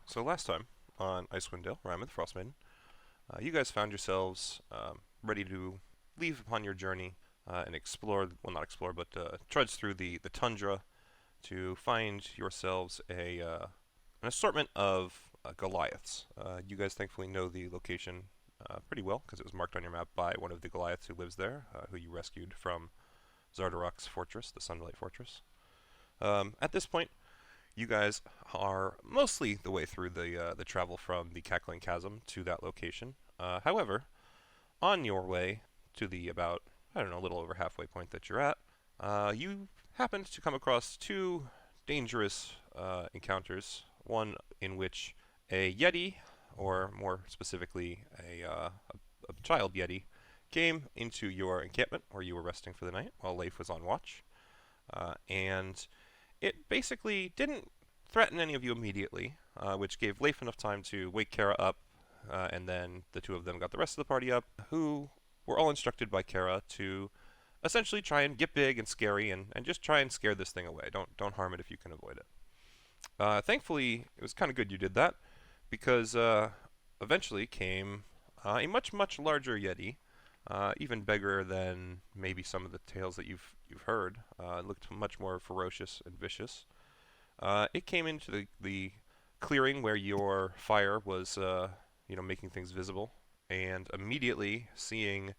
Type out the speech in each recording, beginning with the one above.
So last time on Icewind Rime with Frostmaiden, you guys found yourselves ready to leave upon your journey and explore, well not explore, but trudge through the tundra to find yourselves an assortment of Goliaths. You guys thankfully know the location pretty well because it was marked on your map by one of the Goliaths who lives there, who you rescued from Zardarok's fortress, the Sunblight Fortress. At this point, you guys are mostly the way through the travel from the Cackling Chasm to that location. However, on your way to the about, I don't know, a little over halfway point that you're at, you happened to come across two dangerous encounters. One in which a Yeti, or more specifically a child Yeti, came into your encampment where you were resting for the night while Leif was on watch. And it basically didn't threaten any of you immediately, which gave Leif enough time to wake Kara up, and then the two of them got the rest of the party up, who were all instructed by Kara to essentially try and get big and scary and just try and scare this thing away. Don't harm it if you can avoid it. Thankfully, it was kind of good you did that, because eventually came a much larger Yeti, even bigger than maybe some of the tales that you've heard. It looked much more ferocious and vicious. It came into the clearing where your fire was, making things visible, and immediately seeing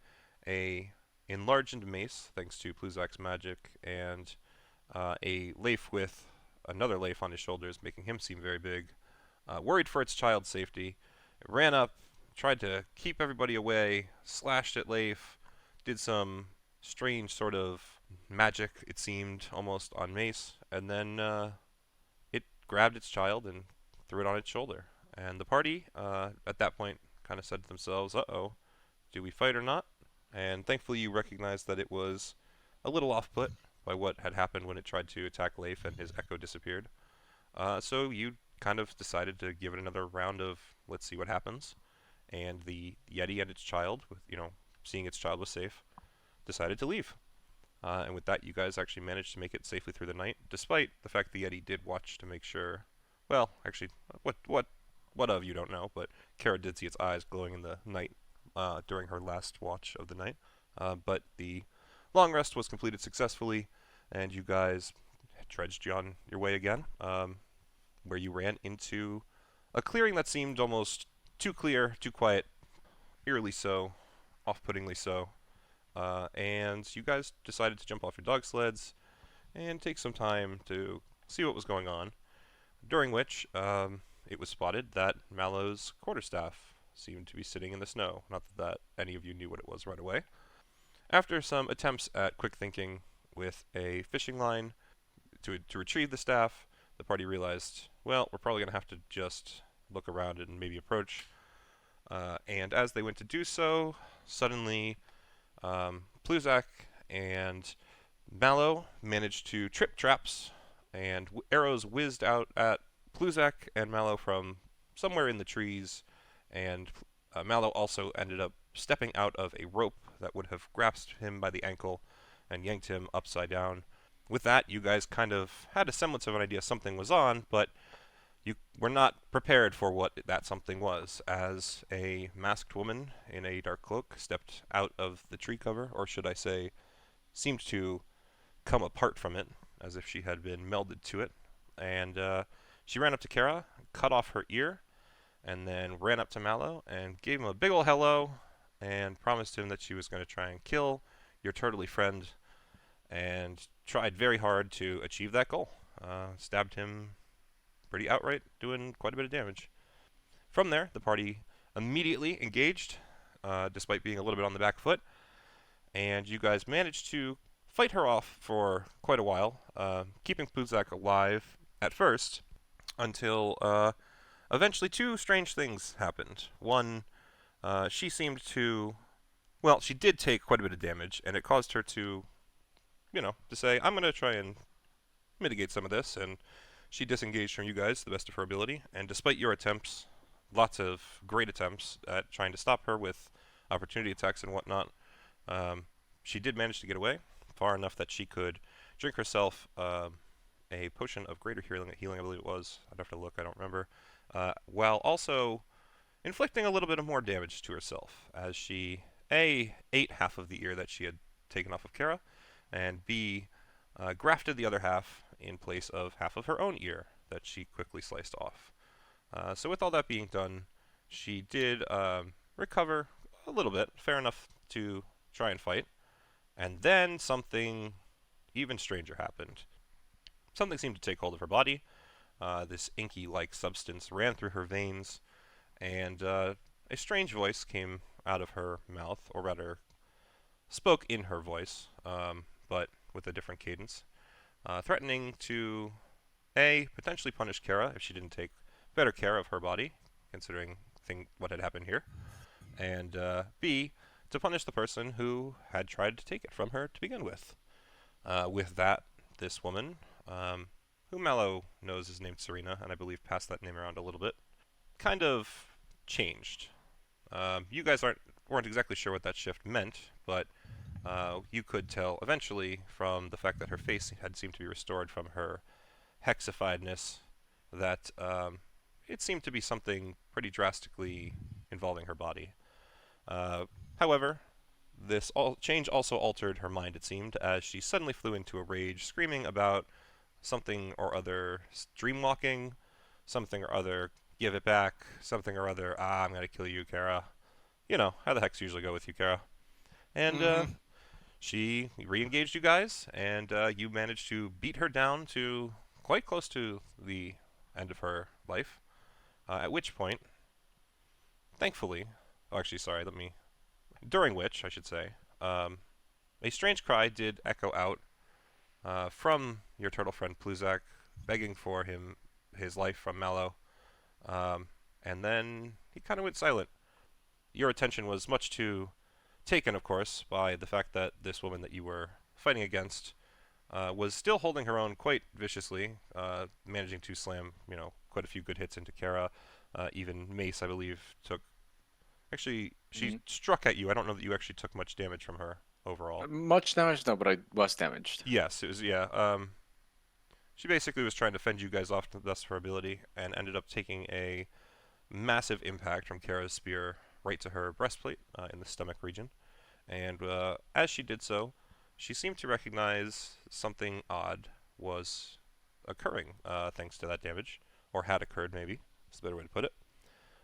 a enlarged mace, thanks to Pluzak's magic, and a Leif with another Leif on his shoulders, making him seem very big. Worried for its child's safety, it ran up, tried to keep everybody away, slashed at Leif, did some strange sort of magic, it seemed, almost on Mace, and then it grabbed its child and threw it on its shoulder. And the party, at that point, kind of said to themselves, uh-oh, do we fight or not? And thankfully you recognized that it was a little off-put by what had happened when it tried to attack Leif and his echo disappeared. So you kind of decided to give it another round of let's see what happens. And the Yeti and its child, with seeing its child was safe, decided to leave. And with that, you guys actually managed to make it safely through the night, despite the fact the Yeti did watch to make sure. Well, actually, what of you don't know, but Kara did see its eyes glowing in the night during her last watch of the night. But the long rest was completed successfully, and you guys trudged on your way again, where you ran into a clearing that seemed almost too clear, too quiet, eerily so, off-puttingly so. And you guys decided to jump off your dog sleds and take some time to see what was going on, during which it was spotted that Mallow's quarterstaff seemed to be sitting in the snow. Not that any of you knew what it was right away. After some attempts at quick thinking with a fishing line to retrieve the staff, the party realized, well, we're probably going to have to just look around and maybe approach. And as they went to do so, suddenly Pluzak and Mallow managed to trip traps, and arrows whizzed out at Pluzak and Mallow from somewhere in the trees, and Mallow also ended up stepping out of a rope that would have grasped him by the ankle and yanked him upside down. With that, you guys kind of had a semblance of an idea something was on, but you were not prepared for what that something was, as a masked woman in a dark cloak stepped out of the tree cover, or should I say, seemed to come apart from it, as if she had been melded to it. And she ran up to Kara, cut off her ear, and then ran up to Mallow and gave him a big ol' hello, and promised him that she was going to try and kill your turtley friend, and tried very hard to achieve that goal. Stabbed him pretty outright, doing quite a bit of damage. From there, the party immediately engaged, despite being a little bit on the back foot, and you guys managed to fight her off for quite a while, keeping Pluzak alive at first, until eventually two strange things happened. One, she seemed to, well, she did take quite a bit of damage, and it caused her to, to say, I'm going to try and mitigate some of this, and she disengaged from you guys to the best of her ability, and despite your attempts, lots of great attempts at trying to stop her with opportunity attacks and whatnot, she did manage to get away, far enough that she could drink herself a potion of greater healing, I believe it was. I'd have to look, I don't remember. while also inflicting a little bit of more damage to herself, as she A, ate half of the ear that she had taken off of Kara, and B, grafted the other half in place of half of her own ear that she quickly sliced off. So with all that being done, she did recover a little bit, fair enough to try and fight, and then something even stranger happened. Something seemed to take hold of her body. This inky-like substance ran through her veins, and a strange voice came out of her mouth, or rather, spoke in her voice, but with a different cadence, threatening to A, potentially punish Kara if she didn't take better care of her body, considering what had happened here, and B, to punish the person who had tried to take it from her to begin with. With that, this woman, who Mallow knows is named Serena, and I believe passed that name around a little bit, kind of changed. You guys weren't exactly sure what that shift meant, but you could tell eventually from the fact that her face had seemed to be restored from her hexifiedness that it seemed to be something pretty drastically involving her body. However, this change also altered her mind, it seemed, as she suddenly flew into a rage, screaming about something or other dreamwalking, something or other give it back, something or other, I'm gonna kill you, Kara. You know, how the hex usually go with you, Kara. And she re-engaged you guys, and you managed to beat her down to quite close to the end of her life. At which point, thankfully, during which, I should say, a strange cry did echo out from your turtle friend Pluzak, begging for his life from Mallow, and then he kind of went silent. Your attention was much too taken, of course, by the fact that this woman that you were fighting against was still holding her own quite viciously, managing to slam, quite a few good hits into Kara. Even Mace, I believe, took... Actually, she struck at you. I don't know that you actually took much damage from her overall. Much damage? No, but I was damaged. Yes, it was, yeah. She basically was trying to fend you guys off to the best of her ability, and ended up taking a massive impact from Kara's spear right to her breastplate in the stomach region. And as she did so, she seemed to recognize something odd was occurring thanks to that damage, or had occurred maybe, is a better way to put it.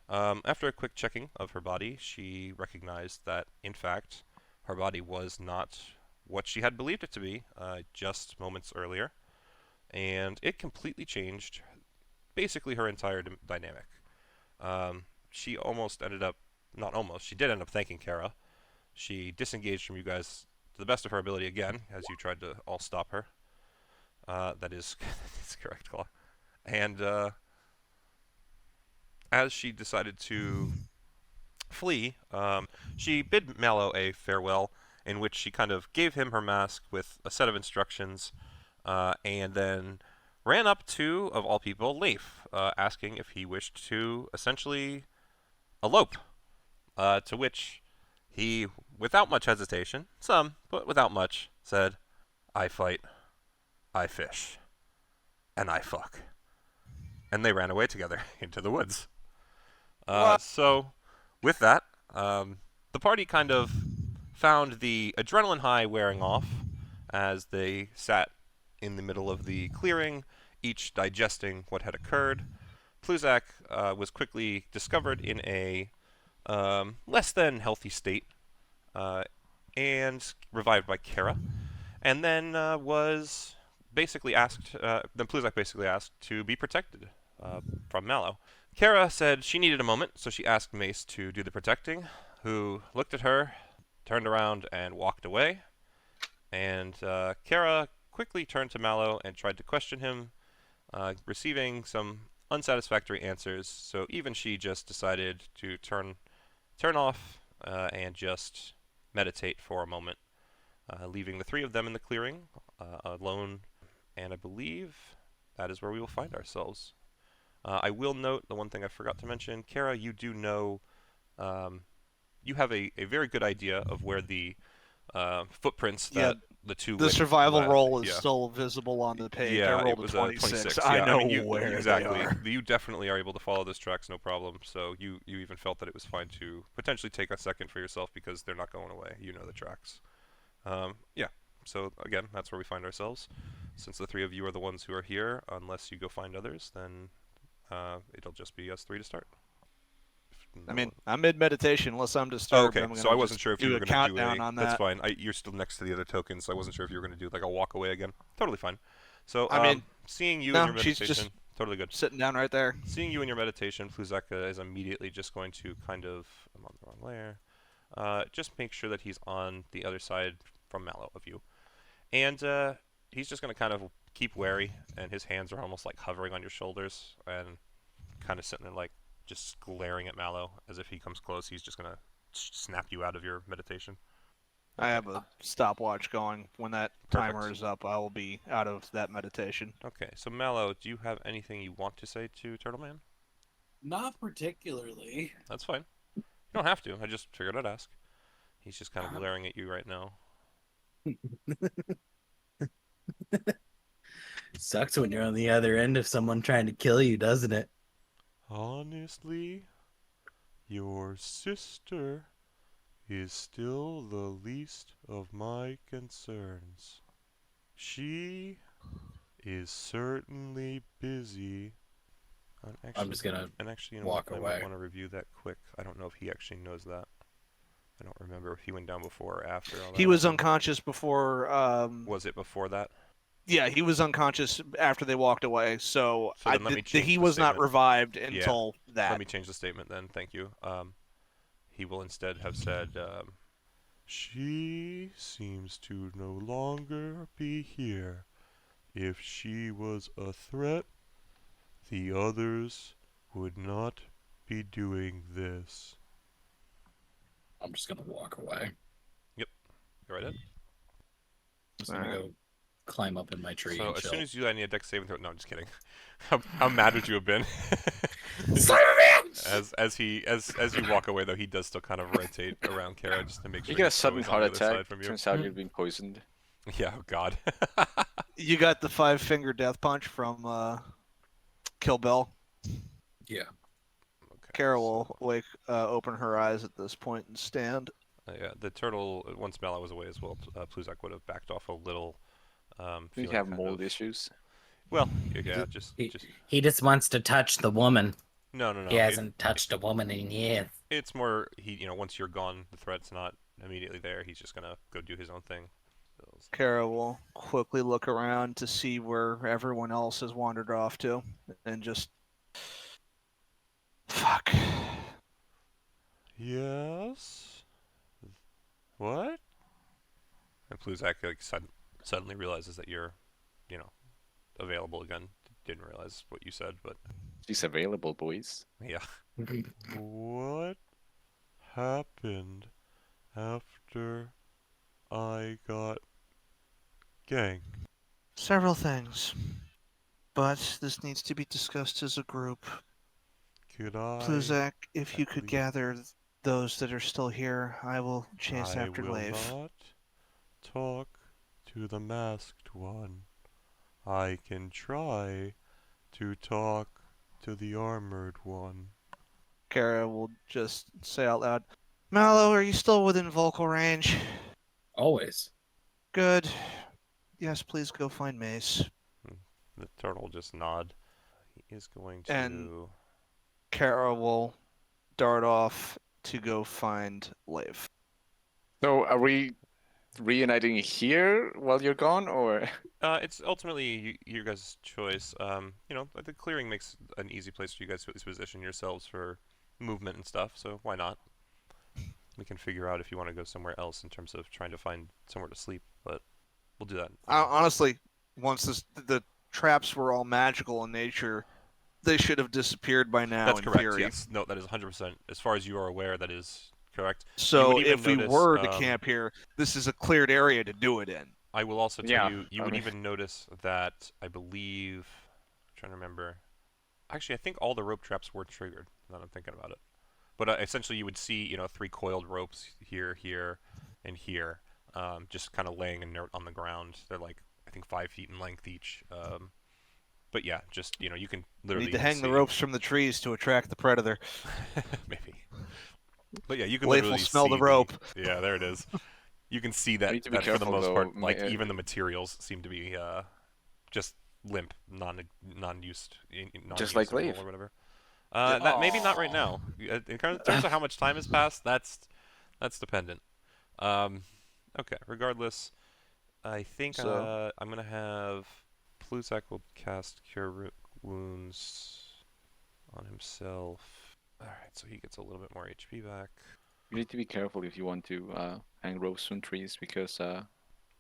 After a quick checking of her body, she recognized that, in fact, her body was not what she had believed it to be just moments earlier, and it completely changed basically her entire dynamic. She almost ended up, not almost, she did end up thanking Kara. She disengaged from you guys to the best of her ability again, as you tried to all stop her. That is that's correct, Claw. And as she decided to flee, she bid Mallow a farewell, in which she kind of gave him her mask with a set of instructions, and then ran up to, of all people, Leif, asking if he wished to essentially elope, to which he, without much hesitation, some, but without much, said, I fight, I fish, and I fuck. And they ran away together into the woods. So, with that, the party kind of found the adrenaline high wearing off as they sat in the middle of the clearing, each digesting what had occurred. Pluzak was quickly discovered in a less than healthy state and revived by Kara, and then was basically asked. Then Pluzak basically asked to be protected from Mallow. Kara said she needed a moment, so she asked Mace to do the protecting, who looked at her, turned around, and walked away. And Kara quickly turned to Mallow and tried to question him, receiving some unsatisfactory answers, so even she just decided to turn off and just meditate for a moment, leaving the three of them in the clearing, alone, and I believe that is where we will find ourselves. I will note the one thing I forgot to mention. Kara, you do know, you have a very good idea of where the footprints that the two The lit survival left. roll is Yeah. still visible on the page. I Yeah, it rolled a was 26. 26. I Yeah, know mean, you where exactly. they are. You definitely are able to follow those tracks, no problem. So you even felt that it was fine to potentially take a second for yourself because they're not going away. You know the tracks. Yeah. So again, that's where we find ourselves. Since the three of you are the ones who are here, unless you go find others, then it'll just be us three to start. I No mean, one- I'm mid meditation. Unless I'm Oh, disturbed, okay. I'm So I gonna wasn't just sure if you do were a going to do countdown a. on That's that. fine. You're still next to the other tokens, so I wasn't sure if you were going to do like a walk away again. Totally fine. So I mean, seeing you in no, your she's meditation, just totally good. sitting down right there. Seeing you in your meditation, Pluzaka is immediately just going to kind of. I'm on the wrong layer. Just make sure that he's on the other side from Mallow of you. And he's just going to kind of keep wary, and his hands are almost like hovering on your shoulders, and kind of sitting there like just glaring at Mallow as if he comes close, he's just going to snap you out of your meditation. I have a stopwatch going. When that timer Perfect. is up, I will be out of that meditation. Okay, so Mallow, do you have anything you want to say to Turtle Man? Not particularly. That's fine. You don't have to. I just figured I'd ask. He's just kind of glaring at you right now. Sucks when you're on the other end of someone trying to kill you, doesn't it? Honestly, your sister is still the least of my concerns. She is certainly busy. I'm just gonna actually, you know walk what? I away. might want to review that quick. I don't know if he actually knows that. I don't remember if he went down before or after all that. He was happened. unconscious before. Was it before that? Yeah, he was unconscious after they walked away. So, So then let me change he the was not statement. revived until that. Let me change the statement then. Thank you. He will instead have said, "She seems to no longer be here. If she was a threat, the others would not be doing this." I'm just gonna walk away. Go right ahead. Just gonna go climb up in my tree So and as chill. soon as you, I need a dex saving throw. No, I'm just kidding. How mad would you have been? as you walk away though, he does still kind of rotate around Kara just to make sure You get a he's sudden always on heart the other attack. side from you. Turns out you've been poisoned. Yeah, oh god. You got the 5-finger death punch from Kill Bill. Yeah. Okay, Kara will open her eyes at this point and stand. yeah, the turtle, once Mallow was away as well, Pluzak would have backed off a little. Do you feeling have kind mold of- issues? Well, yeah, just He just wants to touch the woman. no. He hasn't touched a woman in years. It's more once you're gone, the threat's not immediately there. He's just gonna go do his own thing. Kara will quickly look around to see where everyone else has wandered off to, and just fuck. Yes. What? And Pluzak like suddenly realizes that you're, available again. Didn't realize what you said, but She's available, boys. yeah. What happened after I got ganked? Several things, but this needs to be discussed as a group. Could I? Pluzak, if you at could least- gather those that are still here, I will chase I after will Leif. not talk to the masked one. I can try to talk to the armored one. Kara will just say out loud, Mallow, are you still within vocal range? Always. Good. Yes, please go find Mace. The turtle will just nod. He is going to. And- Kara will dart off to go find Leif. So are we reuniting here while you're gone, or? It's ultimately your guys' choice. The clearing makes an easy place for you guys to position yourselves for movement and stuff. So why not? We can figure out if you want to go somewhere else in terms of trying to find somewhere to sleep, but we'll do that. Honestly, once the traps were all magical in nature, they should have disappeared by now. That's in correct. theory. Yes. No, that is 100%. As far as you are aware, that is correct. So would even if we notice, were to camp here, this is a cleared area to do it in. I will also tell Yeah, you, you would even notice that I believe, I'm trying to remember. Actually, I think all the rope traps were triggered. Now that I'm thinking about it. But essentially, you would see, 3 coiled ropes here, and here. just kind of laying inert on the ground. They're like, I think 5 feet in length each. But yeah, just, you know, you can We literally need to even hang the see- ropes from the trees to attract the predator. Maybe. But yeah, you can Leif literally will smell see the rope. Yeah, there it is. You can see We that, need to be that for the careful, most though. part, like even the materials seem to be just limp, non-used, Just like non-usable Leif. or whatever. That maybe not right now. In terms of how much time has passed, that's dependent. Okay. Regardless, I think So- I'm gonna have Pluzak will cast Cure Wounds on himself. All right, so he gets a little bit more HP back. You need to be careful if you want to hang ropes from trees because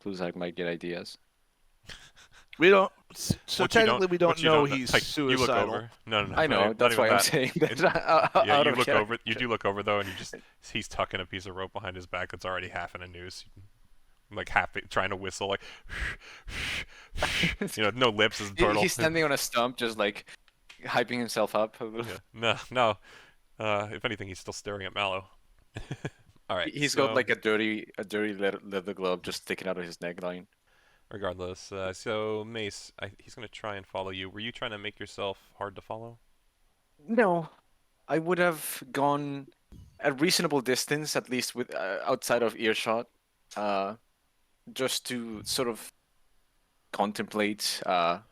Pluzak might get ideas. We don't. So What you technically, we don't what you know don't- he's like, You look suicidal. over. No. I not know, not that's even why I'm that. saying that Yeah, out you of look over. character. You do look over though, and he's tucking a piece of rope behind his back that's already half in a noose. Like trying to whistle, like no lips as a turtle. He's standing on a stump, just like hyping himself up a little. Yeah. No. If anything, he's still staring at Mallow. All right. He's got like a dirty leather glove just sticking out of his neckline. Regardless, so Mace, he's gonna try and follow you. Were you trying to make yourself hard to follow? No, I would have gone a reasonable distance, at least with outside of earshot, just to sort of contemplate, sort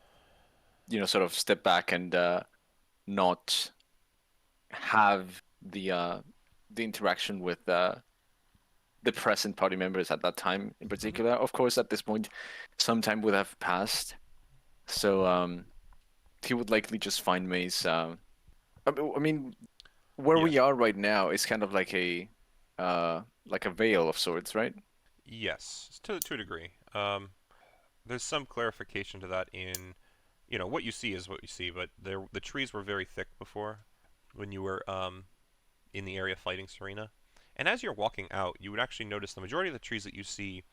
of step back and not have the interaction with the present party members at that time in particular. Of course, at this point, some time would have passed, so he would likely just find Mace. I mean, where we are right now is kind of like a veil of sorts, right? Yes, to a degree. There's some clarification to that in, what you see is what you see, but the trees were very thick before, when you were in the area fighting Serena. And as you're walking out, you would actually notice the majority of the trees that you see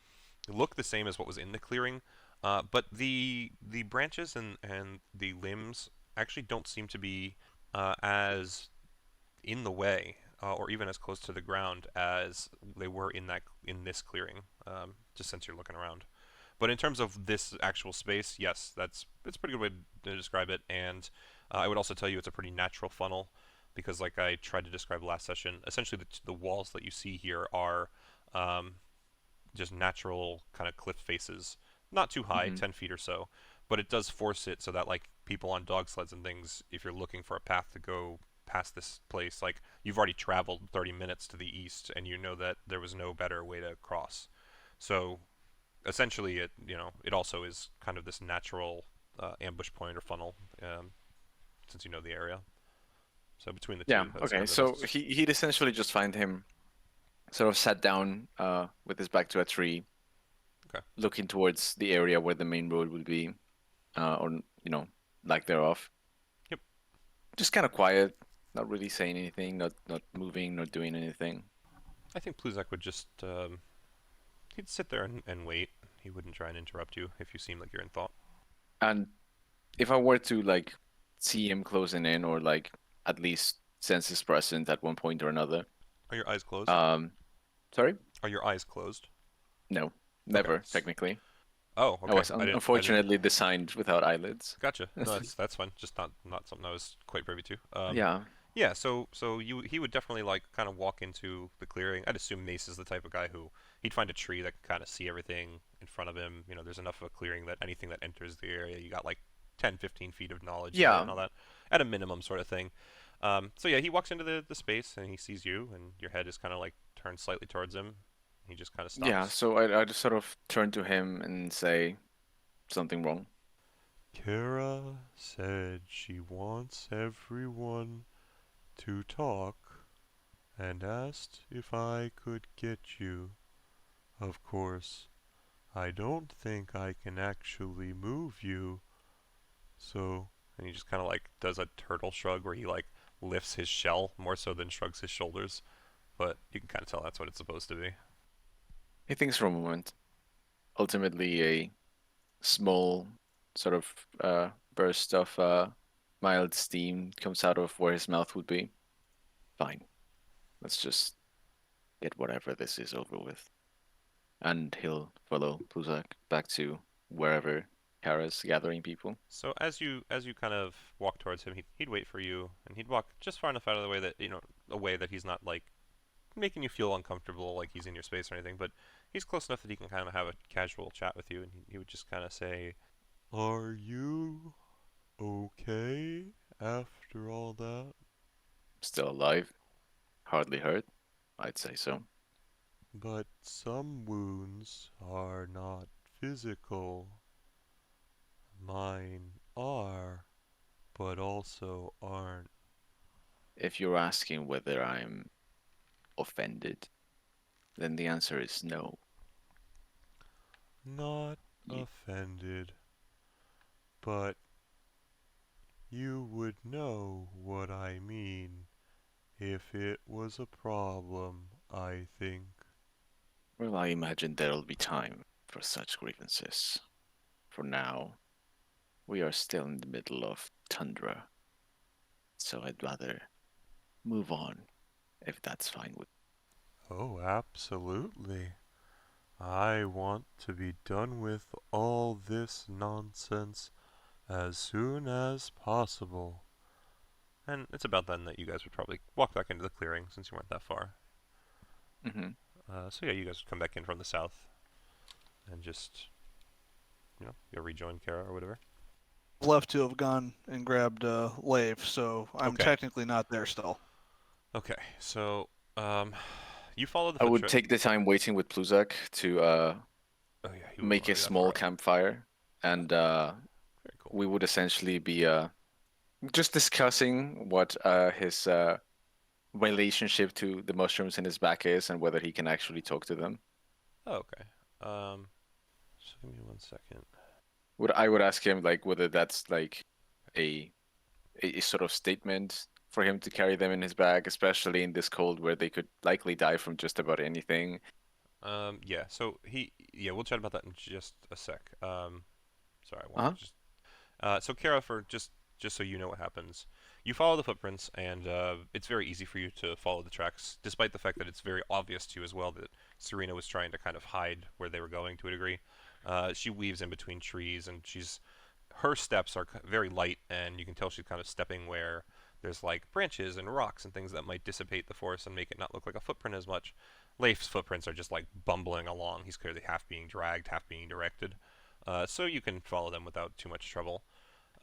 look the same as what was in the clearing, but the branches and the limbs actually don't seem to be as in the way or even as close to the ground as they were in this clearing, just since you're looking around. But in terms of this actual space, yes, it's a pretty good way to describe it, and I would also tell you it's a pretty natural funnel, because like I tried to describe last session, essentially the walls that you see here are just natural kind of cliff faces, not too high, 10 feet or so, but it does force it so that like people on dog sleds and things, if you're looking for a path to go past this place, like you've already traveled 30 minutes to the east and you know that there was no better way to cross. So essentially it also is kind of this natural ambush point or funnel, since you know the area. So between the two. Yeah. That's Okay. kind of So the- he'd essentially just find him, sort of sat down, with his back to a tree, Okay. looking towards the area where the main road would be, or lack thereof. Yep. Just kind of quiet, not really saying anything, not moving, not doing anything. I think Pluzak would just he'd sit there and wait. He wouldn't try and interrupt you if you seem like you're in thought. And if I were to like see him closing in, or like at least sense his presence at one point or another. Are your eyes closed? Sorry? Are your eyes closed? No, never, Okay. technically. Oh, okay. I was didn't- unfortunately designed without eyelids. Gotcha. No, that's fine. Just not something I was quite privy to. Yeah. Yeah. So he would definitely like kind of walk into the clearing. I'd assume Mace is the type of guy who he'd find a tree that can kind of see everything in front of him. There's enough of a clearing that anything that enters the area, you got like 10, 15 feet of knowledge. Yeah. And all that at a minimum, sort of thing. So yeah, he walks into the space and he sees you, and your head is kind of like turned slightly towards him. He just kind of stops. Yeah, so I just sort of turn to him and say something wrong. Kara said she wants everyone to talk and asked if I could get you. Of course, I don't think I can actually move you. So, and he just kind of like does a turtle shrug where he like lifts his shell more so than shrugs his shoulders. But you can kind of tell that's what it's supposed to be. He thinks for a moment. Ultimately, a small sort of burst of mild steam comes out of where his mouth would be. Fine. Let's just get whatever this is over with. and he'll follow Pluzak back to wherever Kara's gathering people. So as you kind of walk towards him, he'd wait for you, and he'd walk just far enough out of the way that away that he's not like making you feel uncomfortable, like he's in your space or anything. But he's close enough that he can kind of have a casual chat with you, and he would just kind of say, "Are you okay after all that?" Still alive, hardly hurt, I'd say so. But some wounds are not physical. Mine are, but also aren't. If you're asking whether I'm offended, then the answer is no. Not Ye- offended, but you would know what I mean if it was a problem, I think. Well, I imagine there'll be time for such grievances. For now, we are still in the middle of tundra, so I'd rather move on, if that's fine with. Oh, absolutely. I want to be done with all this nonsense as soon as possible. And it's about then that you guys would probably walk back into the clearing since you weren't that far. Mm-hmm. So yeah, you guys would come back in from the south and just, you'll rejoin Kara or whatever. Left to have gone and grabbed Leif, so I'm Okay. technically not there still. Okay, so you follow the I foot would take the time waiting with Pluzak to Oh yeah, he wouldn't make wanna a be that small far out. campfire, and Very cool. we would essentially be just discussing what his relationship to the mushrooms in his back is and whether he can actually talk to them. Oh, okay. So give me 1 second. I would ask him like whether that's like a sort of statement for him to carry them in his bag, especially in this cold where they could likely die from just about anything. Yeah. So we'll chat about that in just a sec. Sorry, I Uh-huh. want to just. So Kara, for just so you know what happens, you follow the footprints, and it's very easy for you to follow the tracks, despite the fact that it's very obvious to you as well that Serena was trying to kind of hide where they were going to a degree. She weaves in between trees, and her steps are very light, and you can tell she's kind of stepping where there's like branches and rocks and things that might dissipate the forest and make it not look like a footprint as much. Leif's footprints are just like bumbling along. He's clearly half being dragged, half being directed. So you can follow them without too much trouble.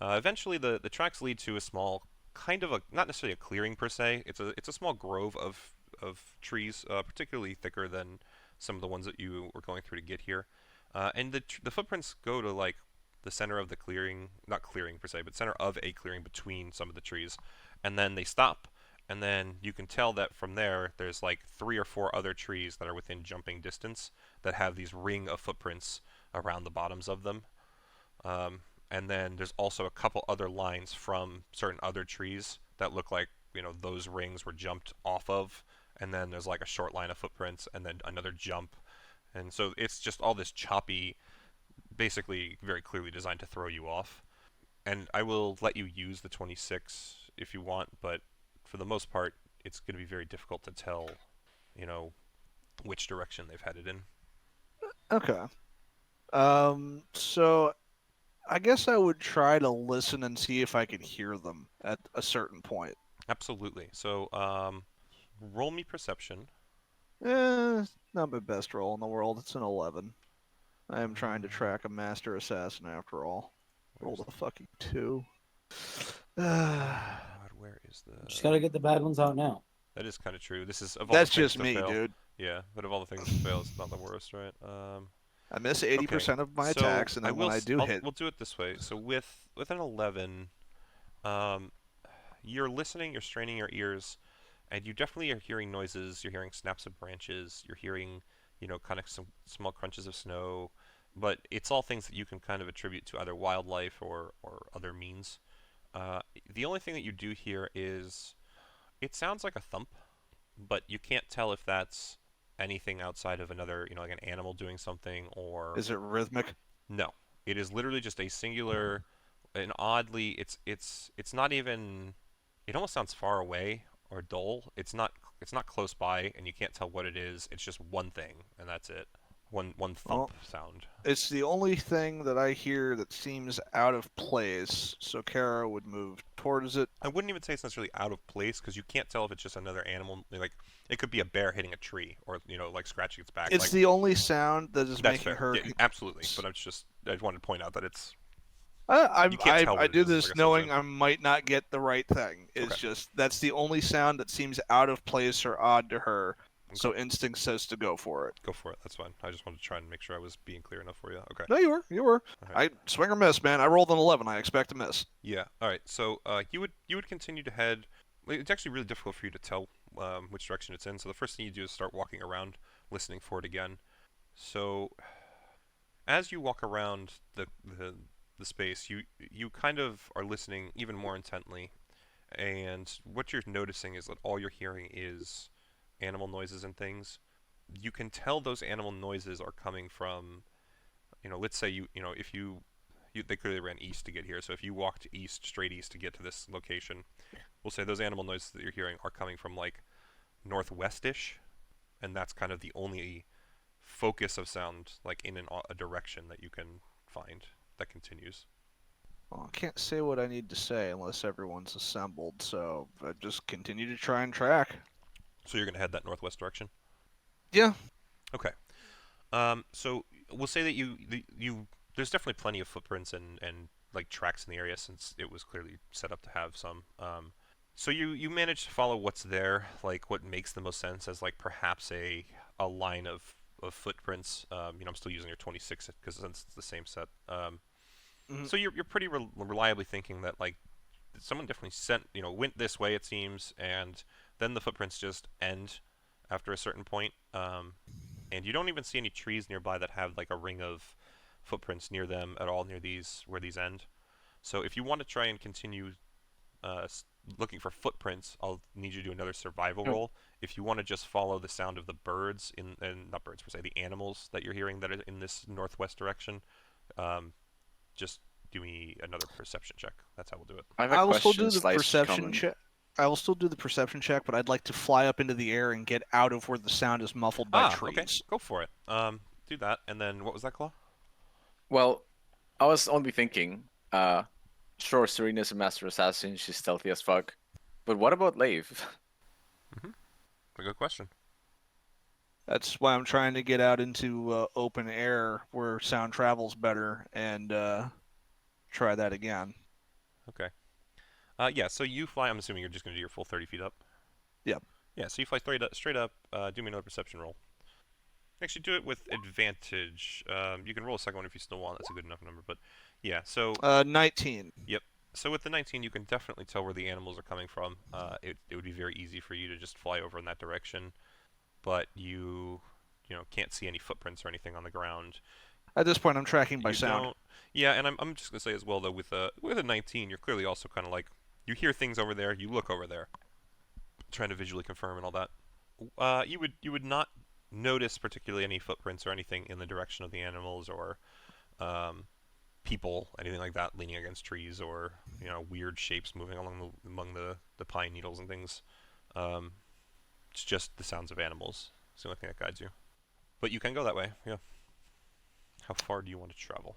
Eventually, the tracks lead to a small, kind of not necessarily a clearing per se. It's a small grove of trees, particularly thicker than some of the ones that you were going through to get here. And the footprints go to like the center of the clearing, not clearing per se, but center of a clearing between some of the trees, and then they stop. And then you can tell that from there, there's like 3 or 4 other trees that are within jumping distance that have these ring of footprints around the bottoms of them. And then there's also a couple other lines from certain other trees that look like those rings were jumped off of. And then there's like a short line of footprints, and then another jump. And so it's just all this choppy, basically very clearly designed to throw you off. And I will let you use the 26 if you want, but for the most part, it's going to be very difficult to tell, which direction they've headed in. Okay. So I guess I would try to listen and see if I could hear them at a certain point. Absolutely. So, roll me perception. Not my best roll in the world. It's an 11. I am trying to track a master assassin after all. Rolled a fucking 2. God, where is the? Just gotta get the bad ones out now. That is kind of true. This is of all That's the things just to me, fail. dude. Yeah, but of all the things to fail, it's not the worst, right? I miss 80% of my so attacks, and then when I do hit, we'll do it this way. So with an 11, you're listening, you're straining your ears, and you definitely are hearing noises. You're hearing snaps of branches. You're hearing, kind of some small crunches of snow. But it's all things that you can kind of attribute to either wildlife or other means. The only thing that you do hear is, it sounds like a thump, but you can't tell if that's anything outside of another, like an animal doing something or... is it rhythmic? No. It is literally just a singular, and oddly, it's not even... It almost sounds far away or dull. It's not close by, and you can't tell what it is. It's just one thing, and that's it. One thump sound. It's the only thing that I hear that seems out of place, so Kara would move towards it. I wouldn't even say it's necessarily out of place because you can't tell if it's just another animal. Like it could be a bear hitting a tree, or like scratching its back. It's like, the only sound that is that's making fair. her. Yeah, absolutely. But I wanted to point out that it's. I You can't tell what I it do is, I this guess knowing that's I might not get the right thing. It's Okay. just that's the only sound that seems out of place or odd to her. Okay. So instinct says to go for it. Go for it. That's fine. I just wanted to try and make sure I was being clear enough for you. Okay. No, you were. You were. Alright. I swing or miss, man. I rolled an 11. I expect to miss. Yeah. All right. So you would continue to head. It's actually really difficult for you to tell which direction it's in. So the first thing you do is start walking around, listening for it again. So as you walk around the space, you kind of are listening even more intently, and what you're noticing is that all you're hearing is animal noises and things. You can tell those animal noises are coming from, let's say if they clearly ran east to get here. So if you walked straight east to get to this location, we'll say those animal noises that you're hearing are coming from like northwest-ish, and that's kind of the only focus of sound like in a direction that you can find that continues. Well, I can't say what I need to say unless everyone's assembled. So I just continue to try and track. So you're gonna head that northwest direction. Yeah. Okay. So we'll say that you there's definitely plenty of footprints and like tracks in the area since it was clearly set up to have some. So you manage to follow what's there, like what makes the most sense as like perhaps a line of footprints. I'm still using your 26 because since it's the same set. So you're pretty reliably thinking that like someone definitely went this way, it seems, and then the footprints just end after a certain point. And you don't even see any trees nearby that have like a ring of footprints near them at all, near where these end. So if you want to try and continue looking for footprints, I'll need you to do another survival roll. If you want to just follow the sound of the birds and not birds per se, the animals that you're hearing that are in this northwest direction, just do me another perception check. That's how we'll do it. I have a I will still do question the slash perception comment. check. I will still do the perception check, but I'd like to fly up into the air and get out of where the sound is muffled by trees. Okay, go for it. Do that, and then what was that, Claw? Well, I was only thinking, sure, Serena's a master assassin, she's stealthy as fuck. But what about Lave? A good question. That's why I'm trying to get out into open air where sound travels better and try that again. Okay. Yeah, so you fly. I'm assuming you're just going to do your full 30 feet up. Yep. Yeah, so you fly straight up. Do me another perception roll. Actually, do it with advantage. You can roll a second one if you still want. That's a good enough number. But yeah, so 19. Yep. So with the 19, you can definitely tell where the animals are coming from. It would be very easy for you to just fly over in that direction, but you can't see any footprints or anything on the ground. At this point, I'm tracking by You sound. don't- Yeah, and I'm just gonna say as well though with a 19, you're clearly also kind of like you hear things over there, you look over there, trying to visually confirm and all that. You would not notice particularly any footprints or anything in the direction of the animals or people, anything like that, leaning against trees or weird shapes moving among the pine needles and things. It's just the sounds of animals. It's the only thing that guides you. But you can go that way. Yeah. How far do you want to travel?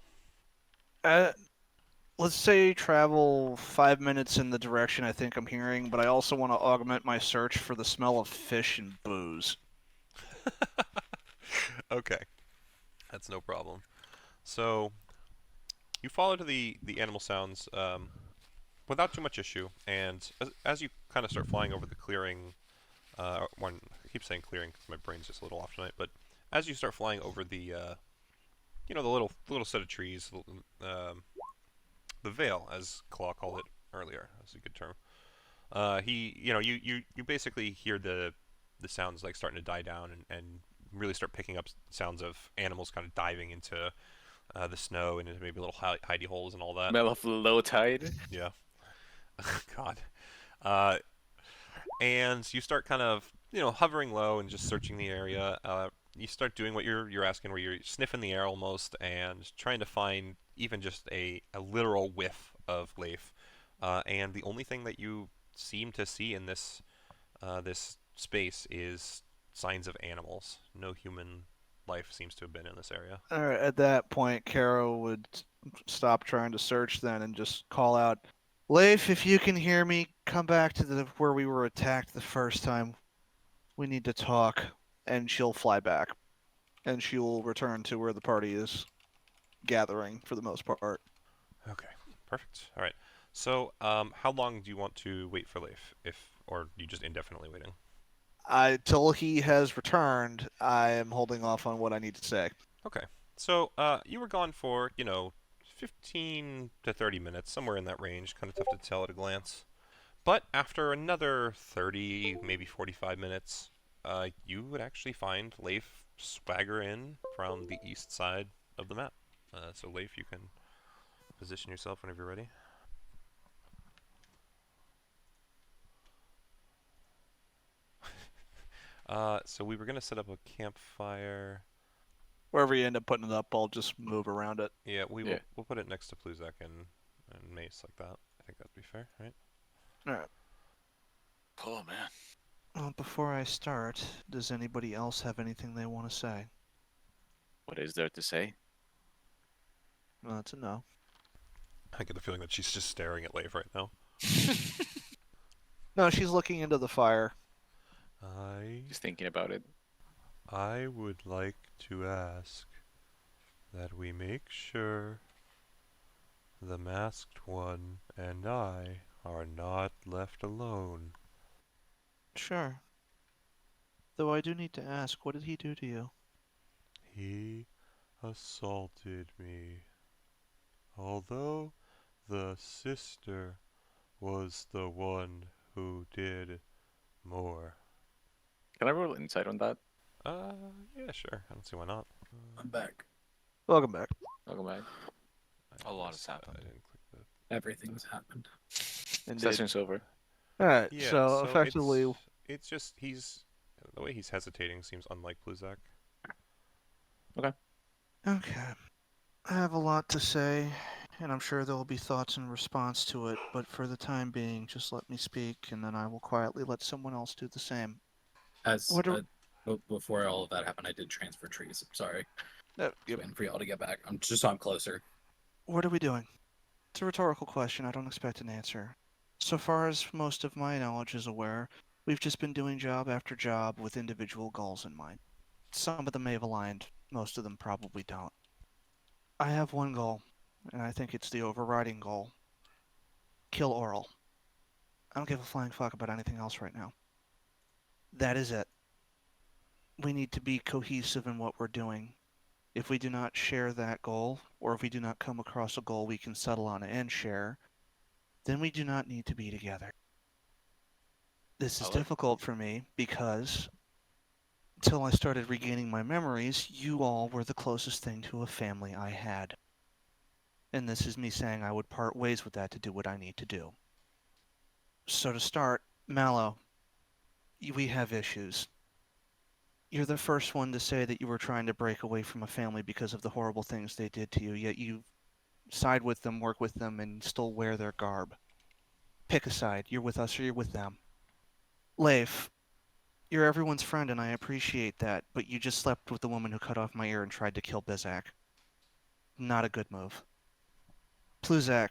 Let's say travel 5 minutes in the direction I think I'm hearing, but I also want to augment my search for the smell of fish and booze. Okay. That's no problem. So, you follow to the animal sounds without too much issue, and as you kind of start flying over the clearing, I keep saying clearing because my brain's just a little off tonight, but as you start flying over the the little set of trees, the veil, as Claw called it earlier. That's a good term. You basically hear the sounds like starting to die down and really start picking up sounds of animals kind of diving into the snow and into maybe little hidey holes and all that. Smell of low tide. Yeah. God. And you start kind of hovering low and just searching the area. You start doing what you're asking, where you're sniffing the air almost and trying to find even just a literal whiff of leaf. And the only thing that you seem to see in this space is signs of animals. No human life seems to have been in this area. All right, at that point, Kara would stop trying to search then and just call out, Leif, if you can hear me, come back to where we were attacked the first time. We need to talk. And she'll fly back. And she'll return to where the party is gathering for the most part. Okay, perfect. All right. So, how long do you want to wait for Leif, or you just indefinitely waiting? Till he has returned, I am holding off on what I need to say. Okay. So, you were gone for 15 to 30 minutes, somewhere in that range. Kind of tough to tell at a glance. But after another 30, maybe 45 minutes, you would actually find Leif swagger in from the east side of the map. So, Leif, you can position yourself whenever you're ready. So we were gonna set up a campfire. Wherever you end up putting it up, I'll just move around it. Yeah, we'll put it next to Pluzak and Mace like that. I think that'd be fair, right? All right. Oh man. Well, before I start, does anybody else have anything they want to say? What is there to say? Well, that's a no. I get the feeling that she's just staring at Leif right now. No, she's looking into the fire. Just thinking about it. I would like to ask that we make sure the masked one and I are not left alone. Sure. Though I do need to ask, what did he do to you? He assaulted me. Although the sister was the one who did more. Can I roll insight on that? Yeah, sure. I don't see why not. I'm back. Welcome back. Welcome back. I A lot has missed- happened. I didn't click the... Everything's happened. Indeed. Session's over. All right. Yeah, so effectively, it's just the way he's hesitating seems unlike Pluzak. okay. I have a lot to say, and I'm sure there will be thoughts in response to it. But for the time being, just let me speak, and then I will quietly let someone else do the same. What do- Before all of that happened, I did transfer trees. I'm sorry. Yep. Waiting for y'all to get back. I'm closer. What are we doing? It's a rhetorical question. I don't expect an answer. So far as most of my knowledge is aware, we've just been doing job after job with individual goals in mind. Some of them may have aligned, most of them probably don't. I have one goal, and I think it's the overriding goal. Kill Oral. I don't give a flying fuck about anything else right now. That is it. We need to be cohesive in what we're doing. If we do not share that goal, or if we do not come across a goal we can settle on and share, then we do not need to be together. This is difficult for me because until I started regaining my memories, you all were the closest thing to a family I had. And this is me saying I would part ways with that to do what I need to do. So to start, Mallow, we have issues. You're the first one to say that you were trying to break away from a family because of the horrible things they did to you, yet you side with them, work with them, and still wear their garb. Pick a side. You're with us or you're with them. Leif, you're everyone's friend and I appreciate that, but you just slept with the woman who cut off my ear and tried to kill Bizak. Not a good move. Pluzak,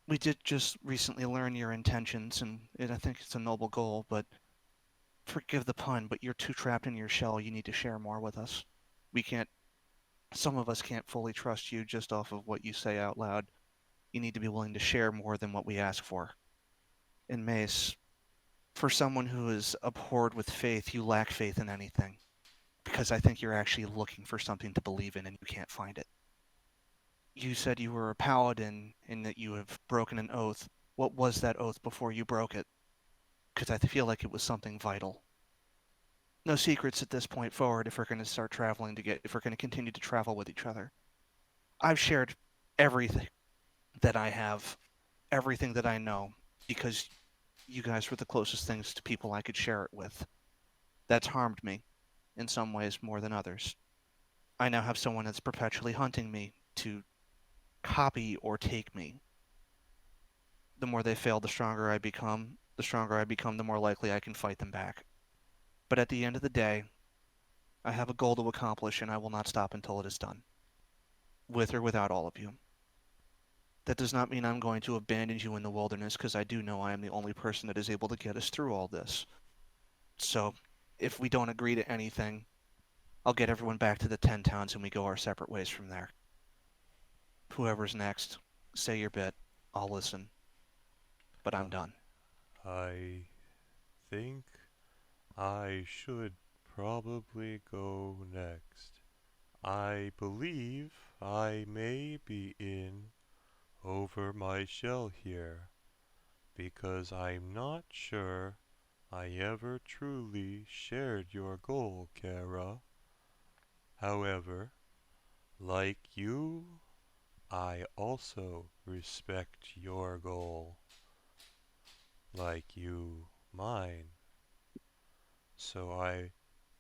we did just recently learn your intentions, and I think it's a noble goal, but forgive the pun, but you're too trapped in your shell. You need to share more with us. Some of us can't fully trust you just off of what you say out loud. You need to be willing to share more than what we ask for. And Mace, for someone who is abhorred with faith, you lack faith in anything. Because I think you're actually looking for something to believe in and you can't find it. You said you were a paladin and that you have broken an oath. What was that oath before you broke it? Because I feel like it was something vital. No secrets at this point forward if we're going to start traveling if we're going to continue to travel with each other. I've shared everything that I have, everything that I know, because you guys were the closest things to people I could share it with. That's harmed me, in some ways more than others. I now have someone that's perpetually hunting me to copy or take me. The more they fail, the stronger I become. The stronger I become, the more likely I can fight them back. But at the end of the day, I have a goal to accomplish, and I will not stop until it is done. With or without all of you. That does not mean I'm going to abandon you in the wilderness, because I do know I am the only person that is able to get us through all this. So, if we don't agree to anything, I'll get everyone back to the 10 towns and we go our separate ways from there. Whoever's next, say your bit. I'll listen. But I'm done. I think I should probably go next. I believe I may be in over my shell here, because I'm not sure I ever truly shared your goal, Kara. However, like you, I also respect your goal. Like you, mine. So I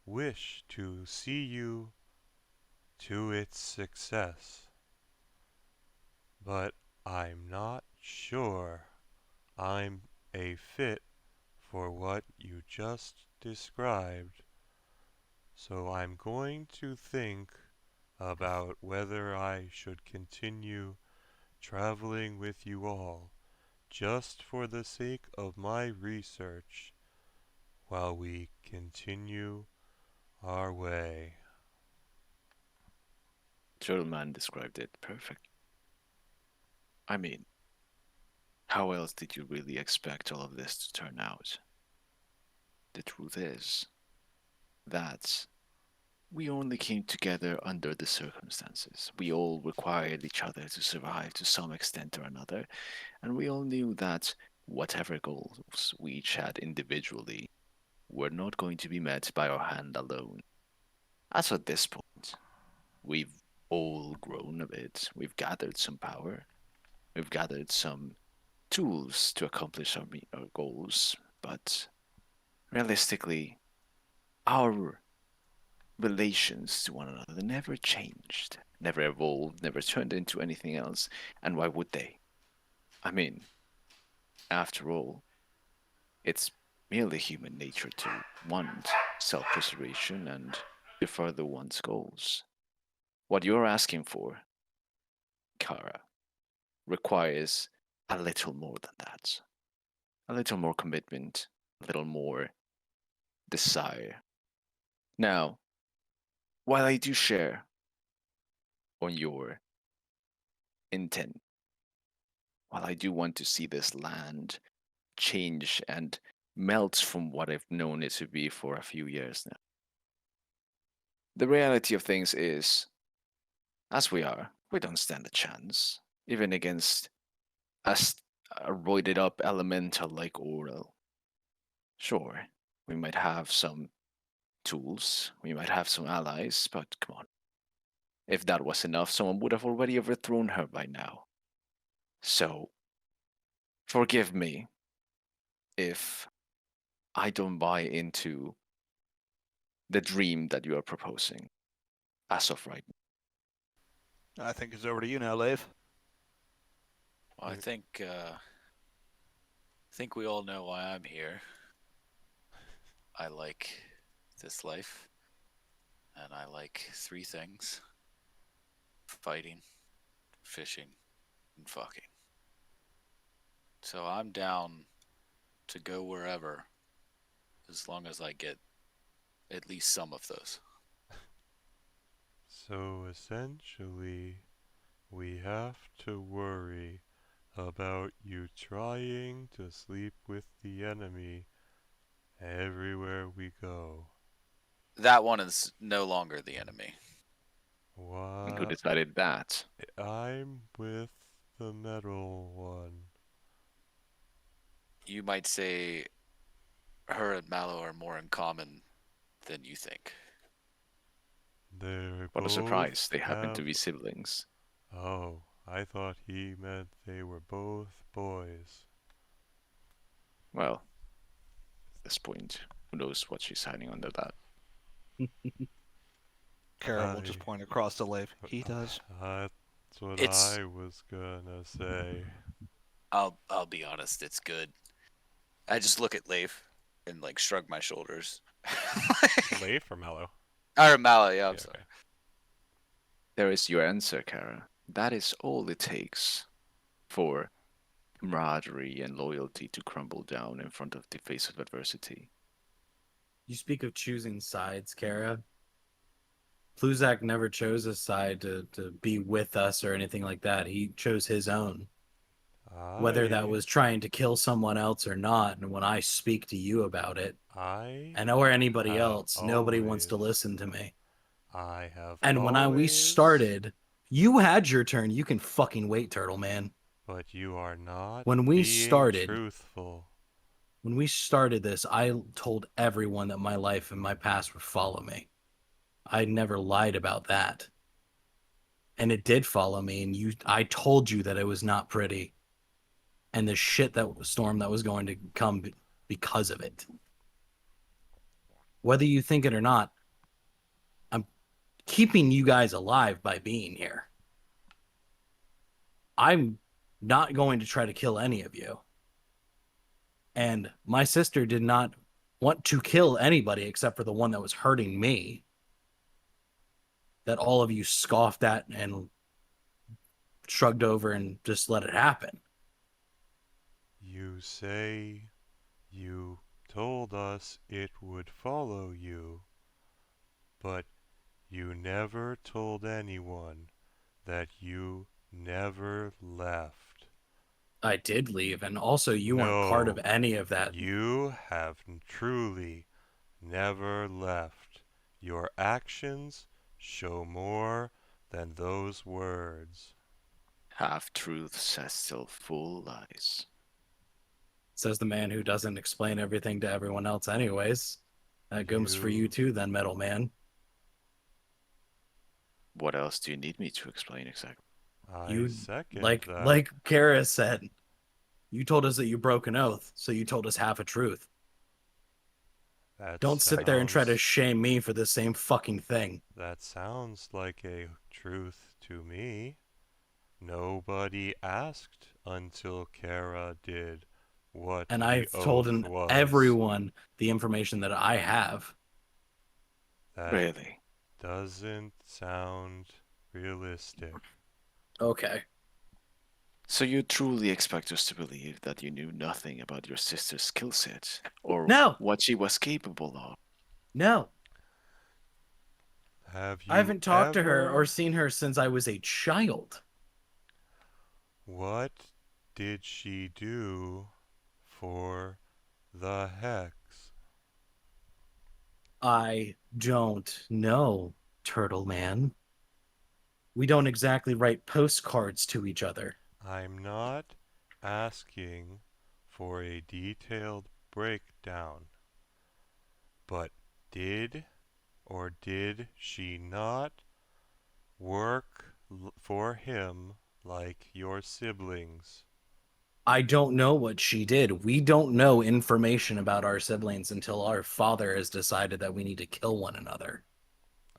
wish to see you to its success. But I'm not sure I'm a fit for what you just described. So I'm going to think about whether I should continue traveling with you all, just for the sake of my research, while we continue our way. Turtleman described it perfect. I mean, how else did you really expect all of this to turn out? The truth is that we only came together under the circumstances. We all required each other to survive to some extent or another, and we all knew that whatever goals we each had individually were not going to be met by our hand alone. As at this point, we've all grown a bit. We've gathered some power. We've gathered some tools to accomplish our goals, but realistically, our relations to one another never changed, never evolved, never turned into anything else. And why would they? I mean, after all, it's merely human nature to want self preservation and to further one's goals. What you're asking for, Kara, requires a little more than that. A little more commitment, a little more desire. Now, while I do share on your intent, while I do want to see this land change and melt from what I've known it to be for a few years now, the reality of things is, as we are, we don't stand a chance, even against a roided up elemental like Oral. Sure, we might have some tools, we might have some allies, but come on. If that was enough, someone would have already overthrown her by now. So, forgive me if I don't buy into the dream that you are proposing as of right now. I think it's over to you now, Leif. Well, I think we all know why I'm here. I like this life, and I like three things: fighting, fishing, and fucking. So I'm down to go wherever, as long as I get at least some of those. So essentially, we have to worry about you trying to sleep with the enemy everywhere we go. That one is no longer the enemy. And who What? decided that? I'm with the metal one. You might say her and Mallow are more in common than you think. They What a both surprise. They happen to have- be siblings. Oh, I thought he meant they were both boys. Well, at this point, who knows what she's hiding under that? Kara will just point across the Leif. He does. That's what It's- I was gonna say. I'll be honest, it's good. I just look at Leif and like shrug my shoulders. Leif or Mellow? Aramala, yeah, I'm Yeah, sorry. okay. There is your answer, Kara. That is all it takes for camaraderie and loyalty to crumble down in front of the face of adversity. You speak of choosing sides, Kara. Pluzak never chose a side to be with us or anything like that. He chose his own. Whether that was trying to kill someone else or not, and when I speak to you about it, I and or anybody have else, nobody wants to always- listen to me. I have And when we always- started, you had your turn. You can fucking wait, Turtle Man. But you are not When we being started- truthful. When we started this, I told everyone that my life and my past would follow me. I never lied about that. And it did follow me, and I told you that it was not pretty. And the shit storm that was going to come because of it. Whether you think it or not, I'm keeping you guys alive by being here. I'm not going to try to kill any of you. And my sister did not want to kill anybody except for the one that was hurting me. That all of you scoffed at and shrugged over and just let it happen. You say you told us it would follow you, but you never told anyone that you never left. I did leave, and also you weren't part of No, any of that. You have truly never left. Your actions show more than those words. Half truths are still full lies. Says the man who doesn't explain everything to everyone else anyways. That goes for you too then, Metal Man. What else do you need me to explain exactly? I second like that. like Kara said, you told us that you broke an oath, so you told us half a truth. That Don't sit there and try to sounds- shame me for the same fucking thing. That sounds like a truth to me. Nobody asked until Kara did what And the I've told oath was. everyone the information that I have. That Really? doesn't sound realistic. Okay. So you truly expect us to believe that you knew nothing about your sister's skill set or No. what she was capable of? No. Have you I haven't talked to her ever- or seen her since I was a child. What did she do for the hex? I don't know, Turtle Man. We don't exactly write postcards to each other. I'm not asking for a detailed breakdown, but did or did she not work for him like your siblings? I don't know what she did. We don't know information about our siblings until our father has decided that we need to kill one another.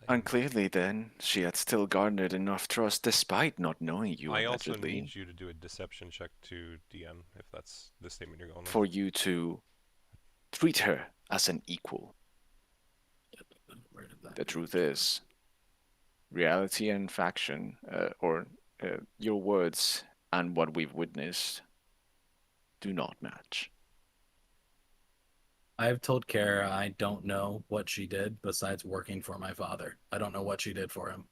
And clearly, then, she had still garnered enough trust despite not knowing you I also allegedly need you to do a deception check to DM if that's the statement you're going with. for you to treat her as an equal. The truth is, reality and faction, or your words and what we've witnessed, do not match. I've told Kara I don't know what she did besides working for my father. I don't know what she did for him.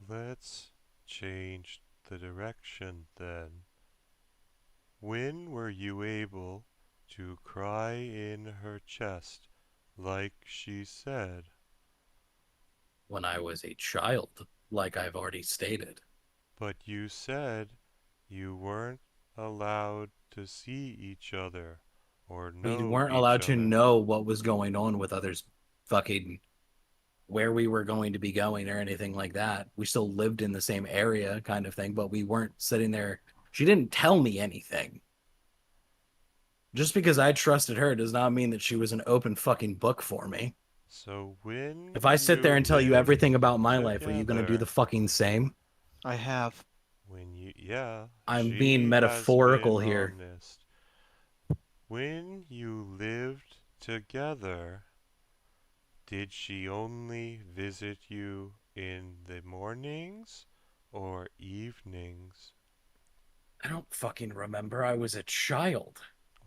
Let's change the direction then. When were you able to cry in her chest like she said? When I was a child, like I've already stated. But you said you weren't allowed to see each other or know We weren't each allowed to other. know what was going on with others, fucking where we were going to be going or anything like that. We still lived in the same area kind of thing, but we weren't sitting there. She didn't tell me anything. Just because I trusted her does not mean that she was an open fucking book for me. So when If I sit there and tell you lived everything about my life, are you going to do together- the fucking same? I have. When you, yeah, I'm she being has metaphorical been here. honest. When you lived together, Did she only visit you in the mornings or evenings? I don't fucking remember. I was a child.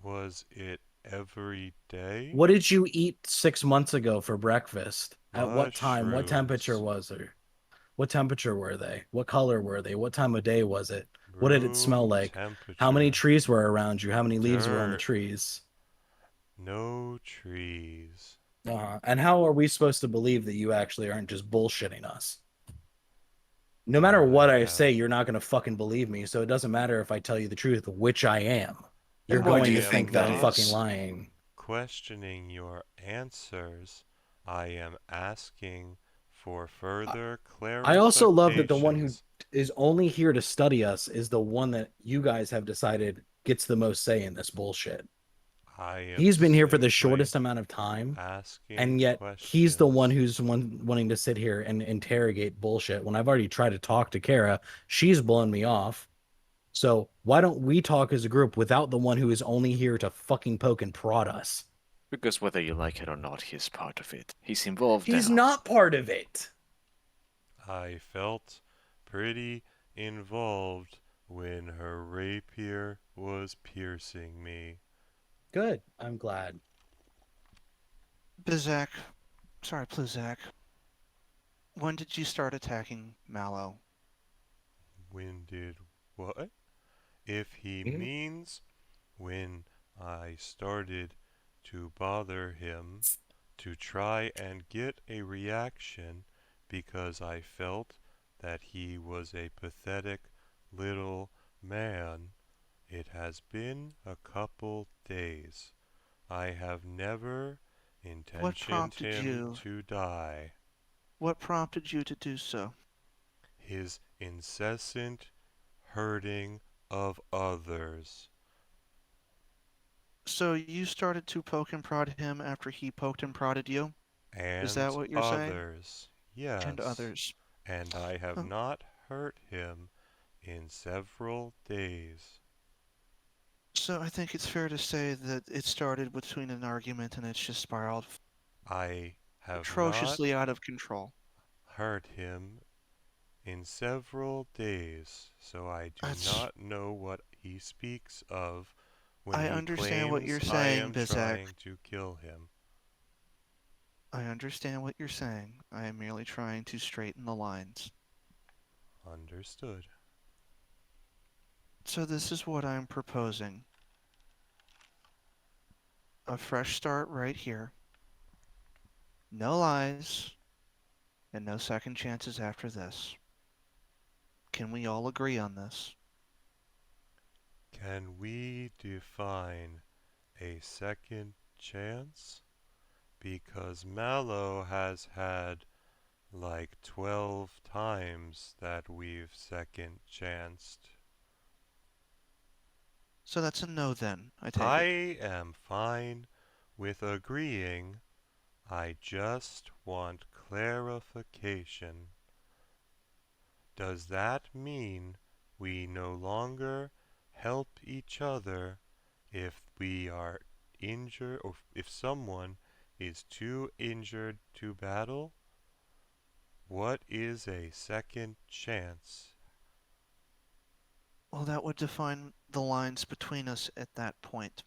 Was it every day? What did you eat 6 months ago for breakfast? At what time? What temperature Mushrooms. was it? What temperature were they? What color were they? What time of day was it? What did it smell Room like? temperature. How many trees were around you? How many leaves were on the Dirt. trees? No trees. And how are we supposed to believe that you actually aren't just bullshitting us? No matter what I say, you're not going to fucking believe me. So it doesn't matter if I tell you the truth, which I am. You're And why going do to you think think that that I'm fucking is? lying. Questioning your answers. I am asking for further clarifications. I also love that the one who is only here to study us is the one that you guys have decided gets the most say in this bullshit. He's been here for the shortest amount of time, and yet he's the one who's wanting to sit here and interrogate bullshit. When I've already tried to talk to Kara, she's blown me off. So why don't we talk as a group without the one who is only here to fucking poke and prod us? Because whether you like it or not, he's part of it. He's involved He's now. not part of it. I felt pretty involved when her rapier was piercing me. Good. I'm glad. Bizak, sorry, Pluzak. When did you start attacking Mallow? When did what? If he means when I started to bother him to try and get a reaction because I felt that he was a pathetic little man. It has been a couple days. I have never intentioned him to die. What prompted you to do so? His incessant hurting of others. So you started to poke and prod him after he poked and prodded you? And Is that what you're saying? others, yes. And others. And I have Oh. not hurt him in several days. So I think it's fair to say that it started between an argument and it's just spiraled I have atrociously not out of control. hurt him in several days, so I do not know what he speaks of when I he understand claims what you're I saying, am Bizak. trying to kill him. I understand what you're saying. I am merely trying to straighten the lines. Understood. So this is what I'm proposing. A fresh start right here. No lies. And no second chances after this. Can we all agree on this? Can we define a second chance? Because Mallow has had like 12 times that we've second chanced. So that's a no then, I take I it. am fine with agreeing. I just want clarification. Does that mean we no longer help each other if we are injured, or if someone is too injured to battle? What is a second chance? Well, that would define the lines between us at that point.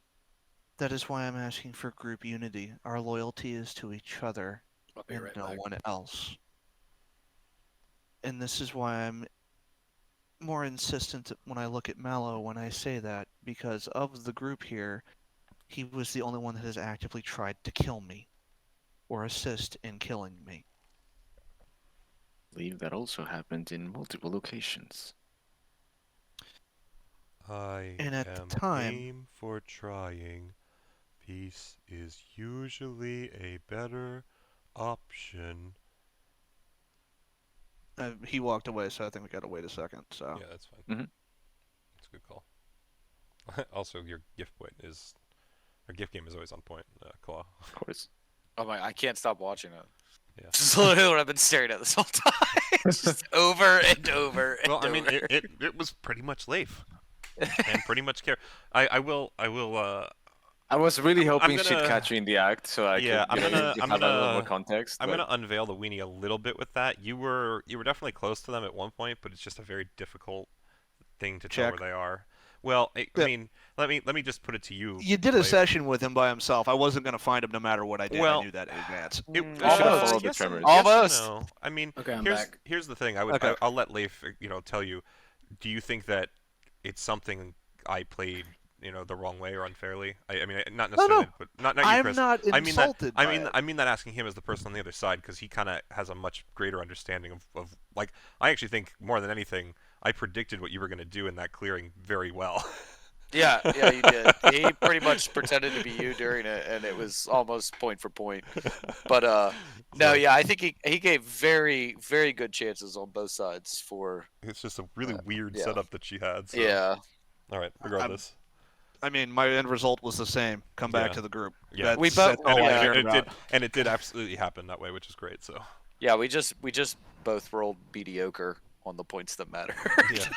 That is why I'm asking for group unity. Our loyalty is to each other and right no back. one else. And this is why I'm more insistent when I look at Mallow when I say that, because of the group here, he was the only one that has actively tried to kill me, or assist in killing me. I believe that also happened in multiple locations. I And at am the time, game for trying. Peace is usually a better option. he walked away, so I think we gotta wait a second. So Yeah, that's fine. Mhm. That's a good call. Also, your gift point is, or gift game is always on point, Claw. Of course. Oh my! I can't stop watching it. Yeah. This is literally what I've been staring at this whole time. Just over and over. Well, and I mean, over. it was pretty much Leif, and pretty much care. I will. I I was really I'm hoping she'd gonna- catch you in the act, so I Yeah, could I'm gonna- give I'm her a little more gonna- context. I'm but- gonna unveil the weenie a little bit with that. You were definitely close to them at one point, but it's just a very difficult thing to tell Check. where they are. Well, I Yeah. mean, let me just put it to you. You did a Leif. session with him by himself. I wasn't gonna find him no matter what I did. Well, I knew that in advance. It, I should've followed the yes and- tremors. yes and Almost. no. I mean, Okay, I'm here's back. here's the thing. I would Okay. I'll let Leif tell you. Do you think that it's something I played the wrong way or unfairly? I mean not No, necessarily, no. but not you, I'm Chris. not I mean insulted. that by it. I mean that asking him as the person on the other side because he kind of has a much greater understanding of like I actually think more than anything I predicted what you were going to do in that clearing very well. Yeah, you did. He pretty much pretended to be you during it, and it was almost point for point. But no, So, yeah, I think he gave very, very good chances on both sides for. it's just a really weird yeah. setup that she had. So. Yeah, All right. Regardless. I mean, my end result was the same. Come back Yeah. to the group. Yeah. That's, We both- that's all And I yeah. cared it about. did absolutely happen that way, which is great. So. yeah, we just both rolled mediocre on the points that matter. Yeah.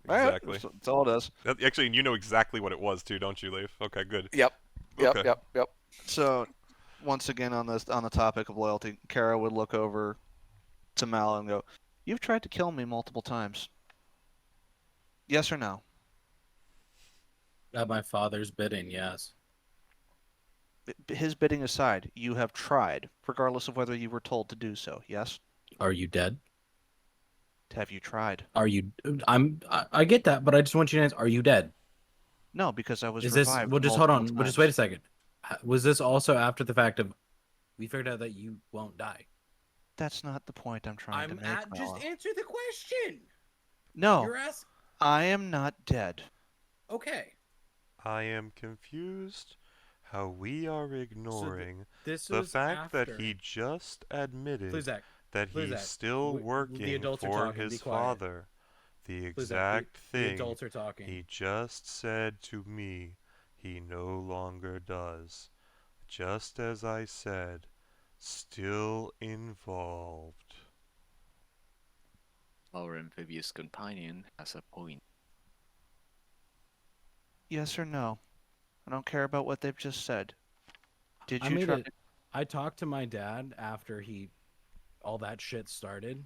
All right, Exactly. That's all it is. Actually, you know exactly what it was too, don't you, Leif? Okay, good. Yep. Okay. Yep. So, once again on the topic of loyalty, Kara would look over to Mal and go, "You've tried to kill me multiple times. Yes or no?" At my father's bidding, yes. His bidding aside, you have tried, regardless of whether you were told to do so. Yes? Are you dead? Have you tried? Are you? I get that, but I just want you to answer. Are you dead? No, because I was Is this? revived Well, just hold on. multiple Well, just wait a times. second. Was this also after the fact of we figured out that you won't die? That's not the point I'm trying to make, Mala. answer the question. No, asking. I am not dead. Okay. I am confused how we are ignoring This the was fact that after- he just admitted Please, Zach. that Please, he's Zach. still The working adults are for talking, be his quiet. father. The Please, Zach, exact the thing adults are talking. he just said to me he no longer does. Just as I said, still involved. Our amphibious companion has a point. Yes or no? I don't care about what they've just said. Did I you made try? it. I talked to my dad after all that shit started,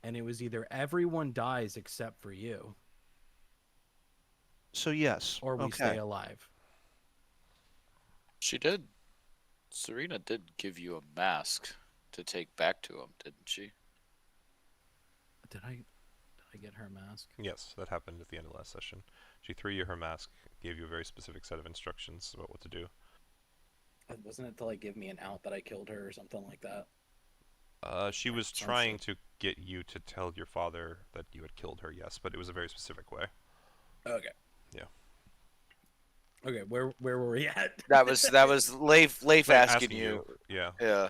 and it was either everyone dies except for you, So yes. or we okay. stay alive. She did. Serena did give you a mask to take back to him, didn't she? Did I get her mask? Yes, that happened at the end of last session. She threw you her mask, gave you a very specific set of instructions about what to do. Wasn't it to like give me an out that I killed her or something like that? She was Sounds trying like- to get you to tell your father that you had killed her, yes, but it was a very specific way. Okay. Yeah. Okay, where were we at? That was Leif Like, asking you. Yeah. Yeah.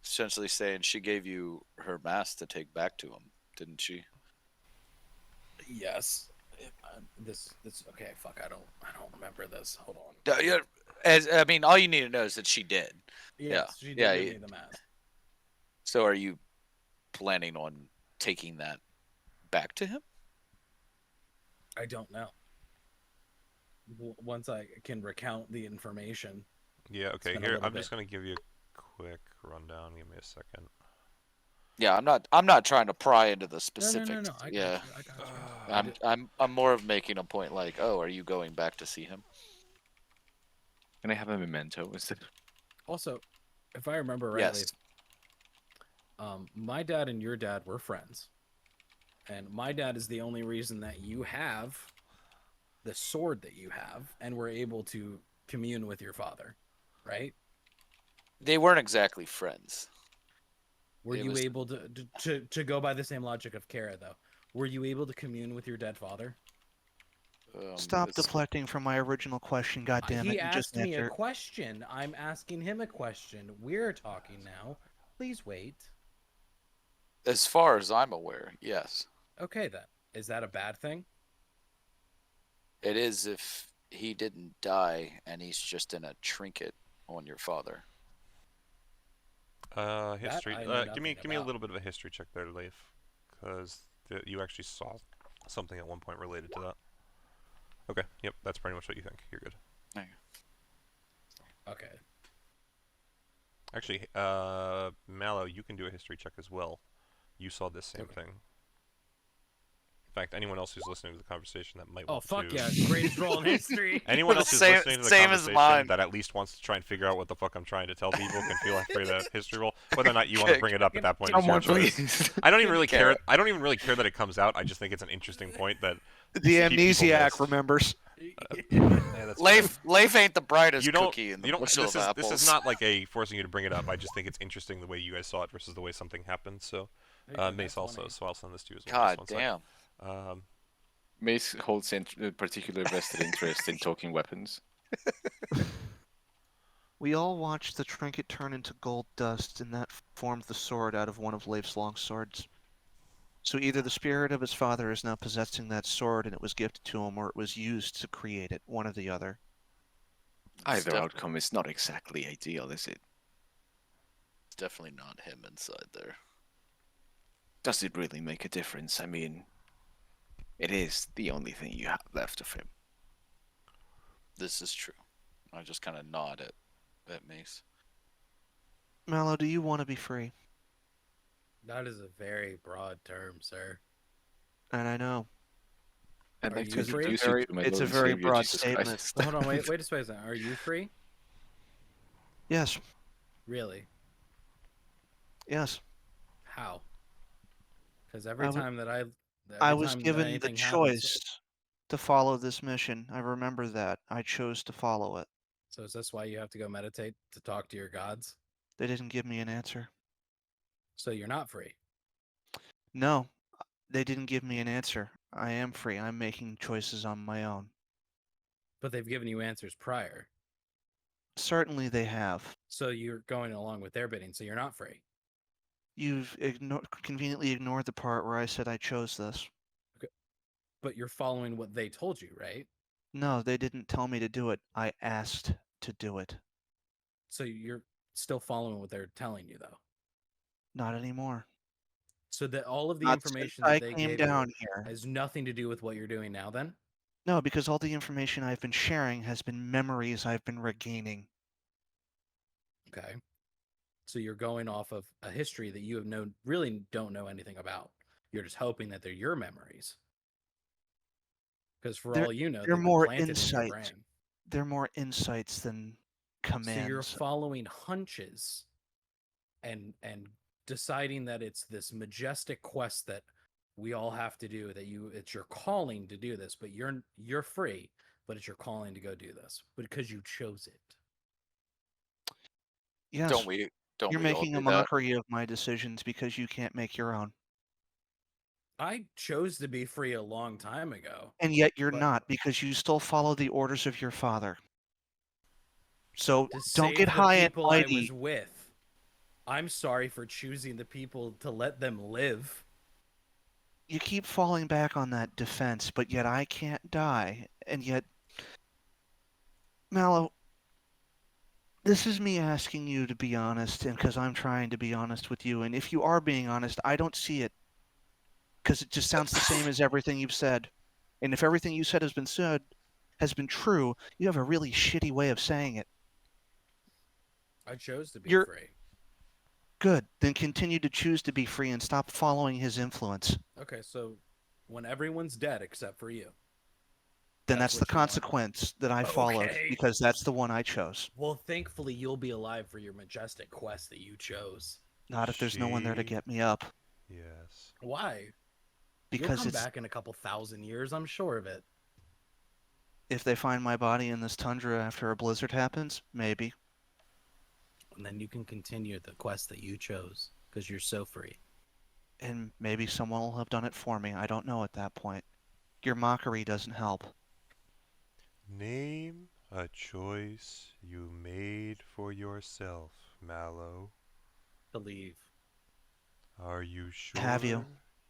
Essentially saying she gave you her mask to take back to him, didn't she? Yes. This okay. Fuck. I don't remember this. Hold on. Yeah. I mean, all you need to know is that she did. Yes, she did yeah, give you- me the mask. So are you planning on taking that back to him? I don't know. Once I can recount the information. Yeah, okay, been a here, little I'm just bit. going to give you a quick rundown. Give me a second. Yeah, I'm not trying to pry into the No, specifics. no. I got yeah. you. I got you. I'm more of making a point like, oh, are you going back to see him? Can I have a memento instead? Also, if I remember rightly, Yes. My dad and your dad were friends, and my dad is the only reason that you have the sword that you have, and were able to commune with your father, right? They weren't exactly friends. Were It you was- able to go by the same logic of Kara though? Were you able to commune with your dead father? Stop it's- deflecting from my original question. God damn it! He You just asked me a answered. question. I'm asking him a question. We're talking now. Please wait. As far as I'm aware, yes. Okay then. Is that a bad thing? It is if he didn't die and he's just in a trinket on your father. History. I know Give me nothing a about. little bit of a history check there, Leif, because you actually saw something at one point related to that. Okay. Yep. That's pretty much what you think. You're good. Okay. Actually, Mallow, you can do a history check as well. You saw this same Okay. thing. In fact, anyone else who's listening to the conversation that might Oh want fuck to... yeah! Greatest roll in history. Anyone else who's Same- listening to the same as conversation mine. that at least wants to try and figure out what the fuck I'm trying to tell people can feel free to history roll. Whether or not you want to bring it up at that point is your Someone, choice. please. I don't even really care. Care. I don't even really care that it comes out. I just think it's an interesting point that The keep people amnesiac missed. remembers. Yeah, that's Leif ain't the brightest you don't. cookie in the You don't. bushel This of is apples. this is not like a forcing you to bring it up. I just think it's interesting the way you guys saw it versus the way something happened. So, Mace also. So I'll send this to you as well. God Just one sec. damn. Mace holds a particular vested interest in talking weapons. We all watched the trinket turn into gold dust, and that formed the sword out of one of Leif's long swords. So either the spirit of his father is now possessing that sword and it was gifted to him, or it was used to create it, one or the other. Either outcome is not exactly ideal, is it? It's definitely not him inside there. Does it really make a difference? I mean, it is the only thing you have left of him. This is true. I just kind of nod at Mace. Mallow, do you want to be free? That is a very broad term, sir. And I know. I'd Are like you to free? introduce you to my It's a Lord and very Savior, broad Jesus statement. Christ. Hold on, wait a second. Are you free? Yes, Really? yes. How? Because every I w- time that I I was time that given the anything happens- choice to follow this mission. I remember that. I chose to follow it. So is this why you have to go meditate to talk to your gods? They didn't give me an answer. So you're not free. No, they didn't give me an answer. I am free. I'm making choices on my own. But they've given you answers prior. Certainly they have. So you're going along with their bidding, so you're not free. You've conveniently ignored the part where I said I chose this. But you're following what they told you, right? No, they didn't tell me to do it. I asked to do it. So you're still following what they're telling you, though. Not anymore. So that all of the Not since information I that they came gave down you here. has nothing to do with what you're doing now, then? No, because all the information I've been sharing has been memories I've been regaining. Okay. So you're going off of a history that you have known really don't know anything about. You're just hoping that they're your memories. Because for all you know, they're they've been more planted in your insight. brain. They're more insights than commands. So you're following hunches and deciding that it's this majestic quest that we all have to do, that it's your calling to do this, but you're free, but it's your calling to go do this because you chose it. Yes, Don't we you're all making a do that? mockery of my decisions because you can't make your own. I chose to be free a long time ago. And yet you're But- not because you still follow the orders of your father. So To don't save get the high and people I mighty. was with. I'm sorry for choosing the people to let them live. You keep falling back on that defense, but yet I can't die. And yet, Mallow, this is me asking you to be honest, and because I'm trying to be honest with you. And if you are being honest, I don't see it. Because it just sounds the same as everything you've said. And if everything you said has been true, you have a really shitty way of saying it. I chose to be You're- free. Good. Then continue to choose to be free and stop following his influence. Okay, so when everyone's dead except for you. Then That's that's the what you want. consequence that I followed Okay. because that's the one I chose. Well, thankfully you'll be alive for your majestic quest that you chose. Not if there's no one there to She- get me up. Yes. Why? Because You'll come it's back in a couple thousand years, I'm sure of it. if they find my body in this tundra after a blizzard happens, maybe. And then you can continue the quest that you chose because you're so free. And maybe someone will have done it for me. I don't know at that point. Your mockery doesn't help. Name a choice you made for yourself, Mallow. To leave. Are you sure? Have you?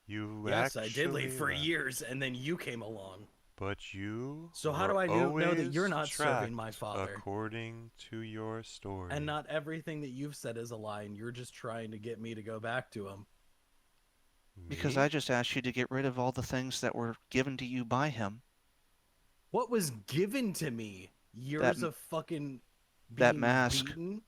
You Yes, I did leave actually for left, years, and then you came along. But you So how do were I know that always you're not serving my tracked father? according to your story. And not everything that you've said is a lie, and you're just trying to get me to go back to him. Because Me? I just asked you to get rid of all the things that were given to you by him. What was given to me? Years That- of fucking That being mask. beaten.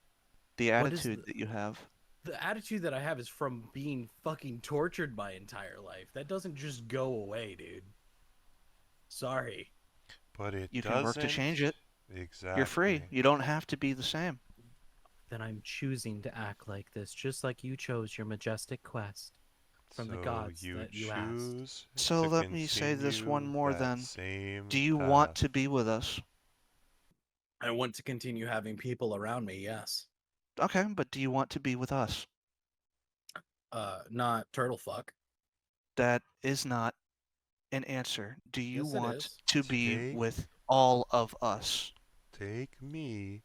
The What is attitude that you have. The attitude that I have is from being fucking tortured my entire life. That doesn't just go away, dude. Sorry. But it You can doesn't. work to change it. Exactly. You're free. You don't have to be the same. Then I'm choosing to act like this, just like you chose your majestic quest from the gods that you asked. choose So to let me say this one continue more that then. same Do you want path. to be with us? I want to continue having people around me, yes. Okay, but do you want to be with us? Not turtle fuck. That is not an answer. Do you Yes, it want is. to be Take- with all of us? Take me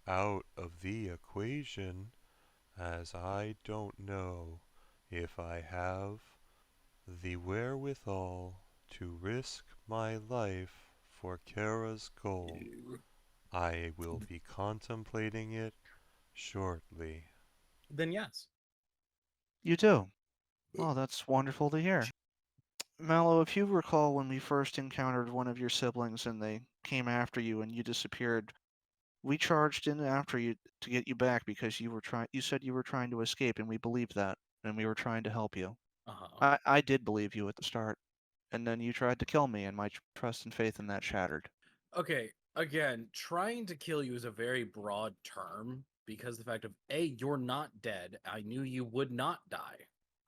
out of the equation, as I don't know if I have the wherewithal to risk my life for Kara's goal. I will be contemplating it shortly. Then yes. You do. Oh, that's wonderful to hear. Mallow, if you recall when we first encountered one of your siblings and they came after you and you disappeared, we charged in after you to get you back because you said you were trying to escape and we believed that and we were trying to help you. Uh-huh. I did believe you at the start, and then you tried to kill me and my trust and faith in that shattered. Okay, again, trying to kill you is a very broad term because the fact of A, you're not dead. I knew you would not die.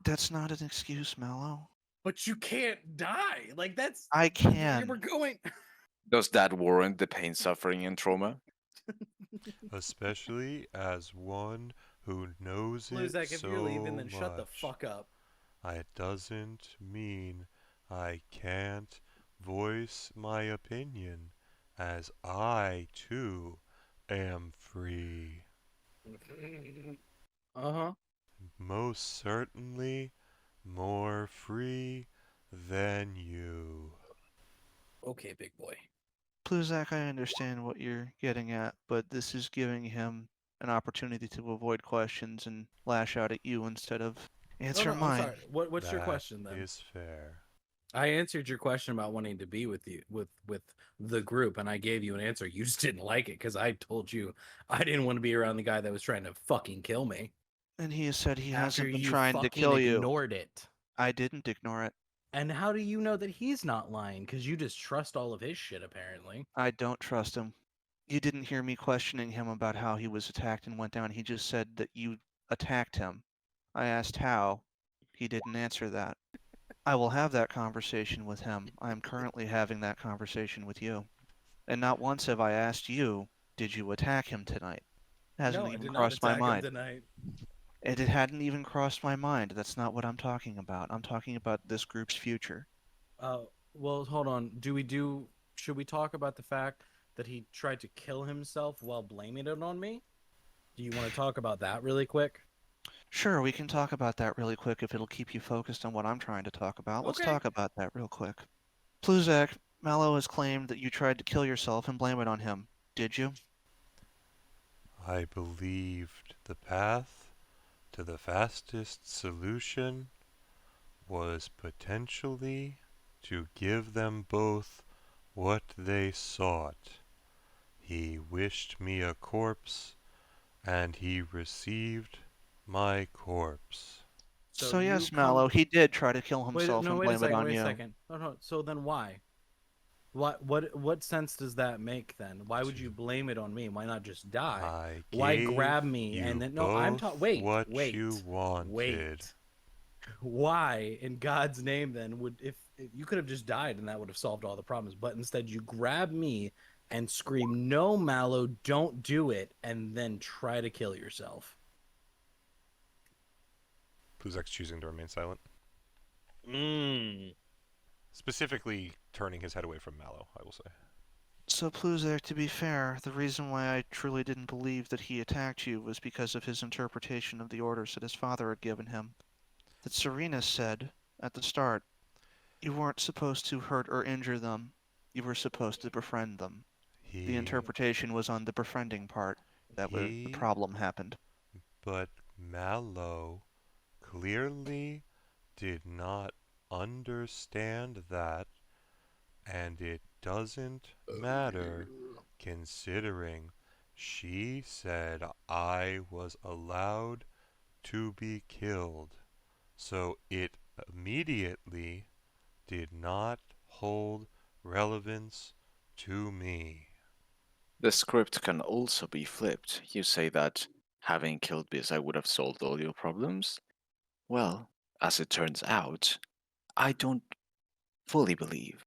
That's not an excuse, Mallow. But you can't die. Like that's I you can. were going Does that warrant the pain, suffering, and trauma? Especially as one who knows it Luzak, if so you're leaving, then much. shut the fuck up. It doesn't mean I can't voice my opinion, as I too am free. Uh-huh. Most certainly more free than you. Okay, big boy. Pluzak, I understand what you're getting at, but this is giving him an opportunity to avoid questions and lash out at you instead of answer I'm mine. sorry. What's your That question then? is fair. I answered your question about wanting to be with you with the group, and I gave you an answer. You just didn't like it because I told you I didn't want to be around the guy that was trying to fucking kill me. And he has said he After hasn't been you trying to fucking kill you. ignored it. I didn't ignore it. And how do you know that he's not lying? Because you just trust all of his shit, apparently. I don't trust him. You didn't hear me questioning him about how he was attacked and went down. He just said that you attacked him. I asked how. He didn't answer that. I will have that conversation with him. I am currently having that conversation with you. And not once have I asked you, did you attack him tonight? It hasn't No, I even did not crossed my attack him mind. tonight. It hadn't even crossed my mind. That's not what I'm talking about. I'm talking about this group's future. Well, hold on. Should we talk about the fact that he tried to kill himself while blaming it on me? Do you want to talk about that really quick? Sure, we can talk about that really quick if it'll keep you focused on what I'm trying to talk about. Let's Okay. talk about that real quick. Pluzak, Mallow has claimed that you tried to kill yourself and blame it on him. Did you? I believed the path to the fastest solution was potentially to give them both what they sought. He wished me a corpse, and he received my corpse. So you yes, come- Mallow, he did try to kill himself and wait a blame it second, on wait you. a second. No. So then why? What sense does that make then? Why would you blame it on me? Why not just die? I Why gave grab me and you then no? I'm both talking. Wait, what wait, you wanted. wait. Why, in God's name, then would if you could have just died and that would have solved all the problems? But instead, you grab me and scream, "No, Mallow, don't do it," and then try to kill yourself. Pluzak's choosing to remain silent. Mm. Specifically turning his head away from Mallow, I will say. So Pluzak, to be fair, the reason why I truly didn't believe that he attacked you was because of his interpretation of the orders that his father had given him. That Serena said at the start, you weren't supposed to hurt or injure them, you were supposed to befriend them. The interpretation was on the befriending part that the problem happened. But Mallow clearly did not understand that, and it doesn't matter, considering She said I was allowed to be killed, so it immediately did not hold relevance to me. The script can also be flipped. You say that having killed Biz, I would have solved all your problems. Well, as it turns out, I don't fully believe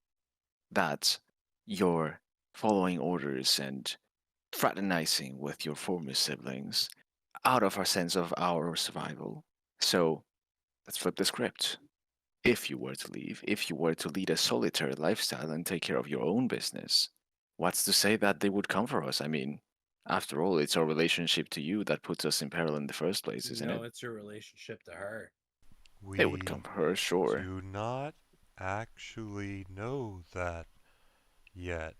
that you're following orders and fraternizing with your former siblings out of our sense of our survival. So let's flip the script. If you were to leave, if you were to lead a solitary lifestyle and take care of your own business, what's to say that they would come for us? I mean, after all, it's our relationship to you that puts us in peril in the first place, isn't No, it? it's your relationship to her. They would come We for her, sure. do not actually know that yet.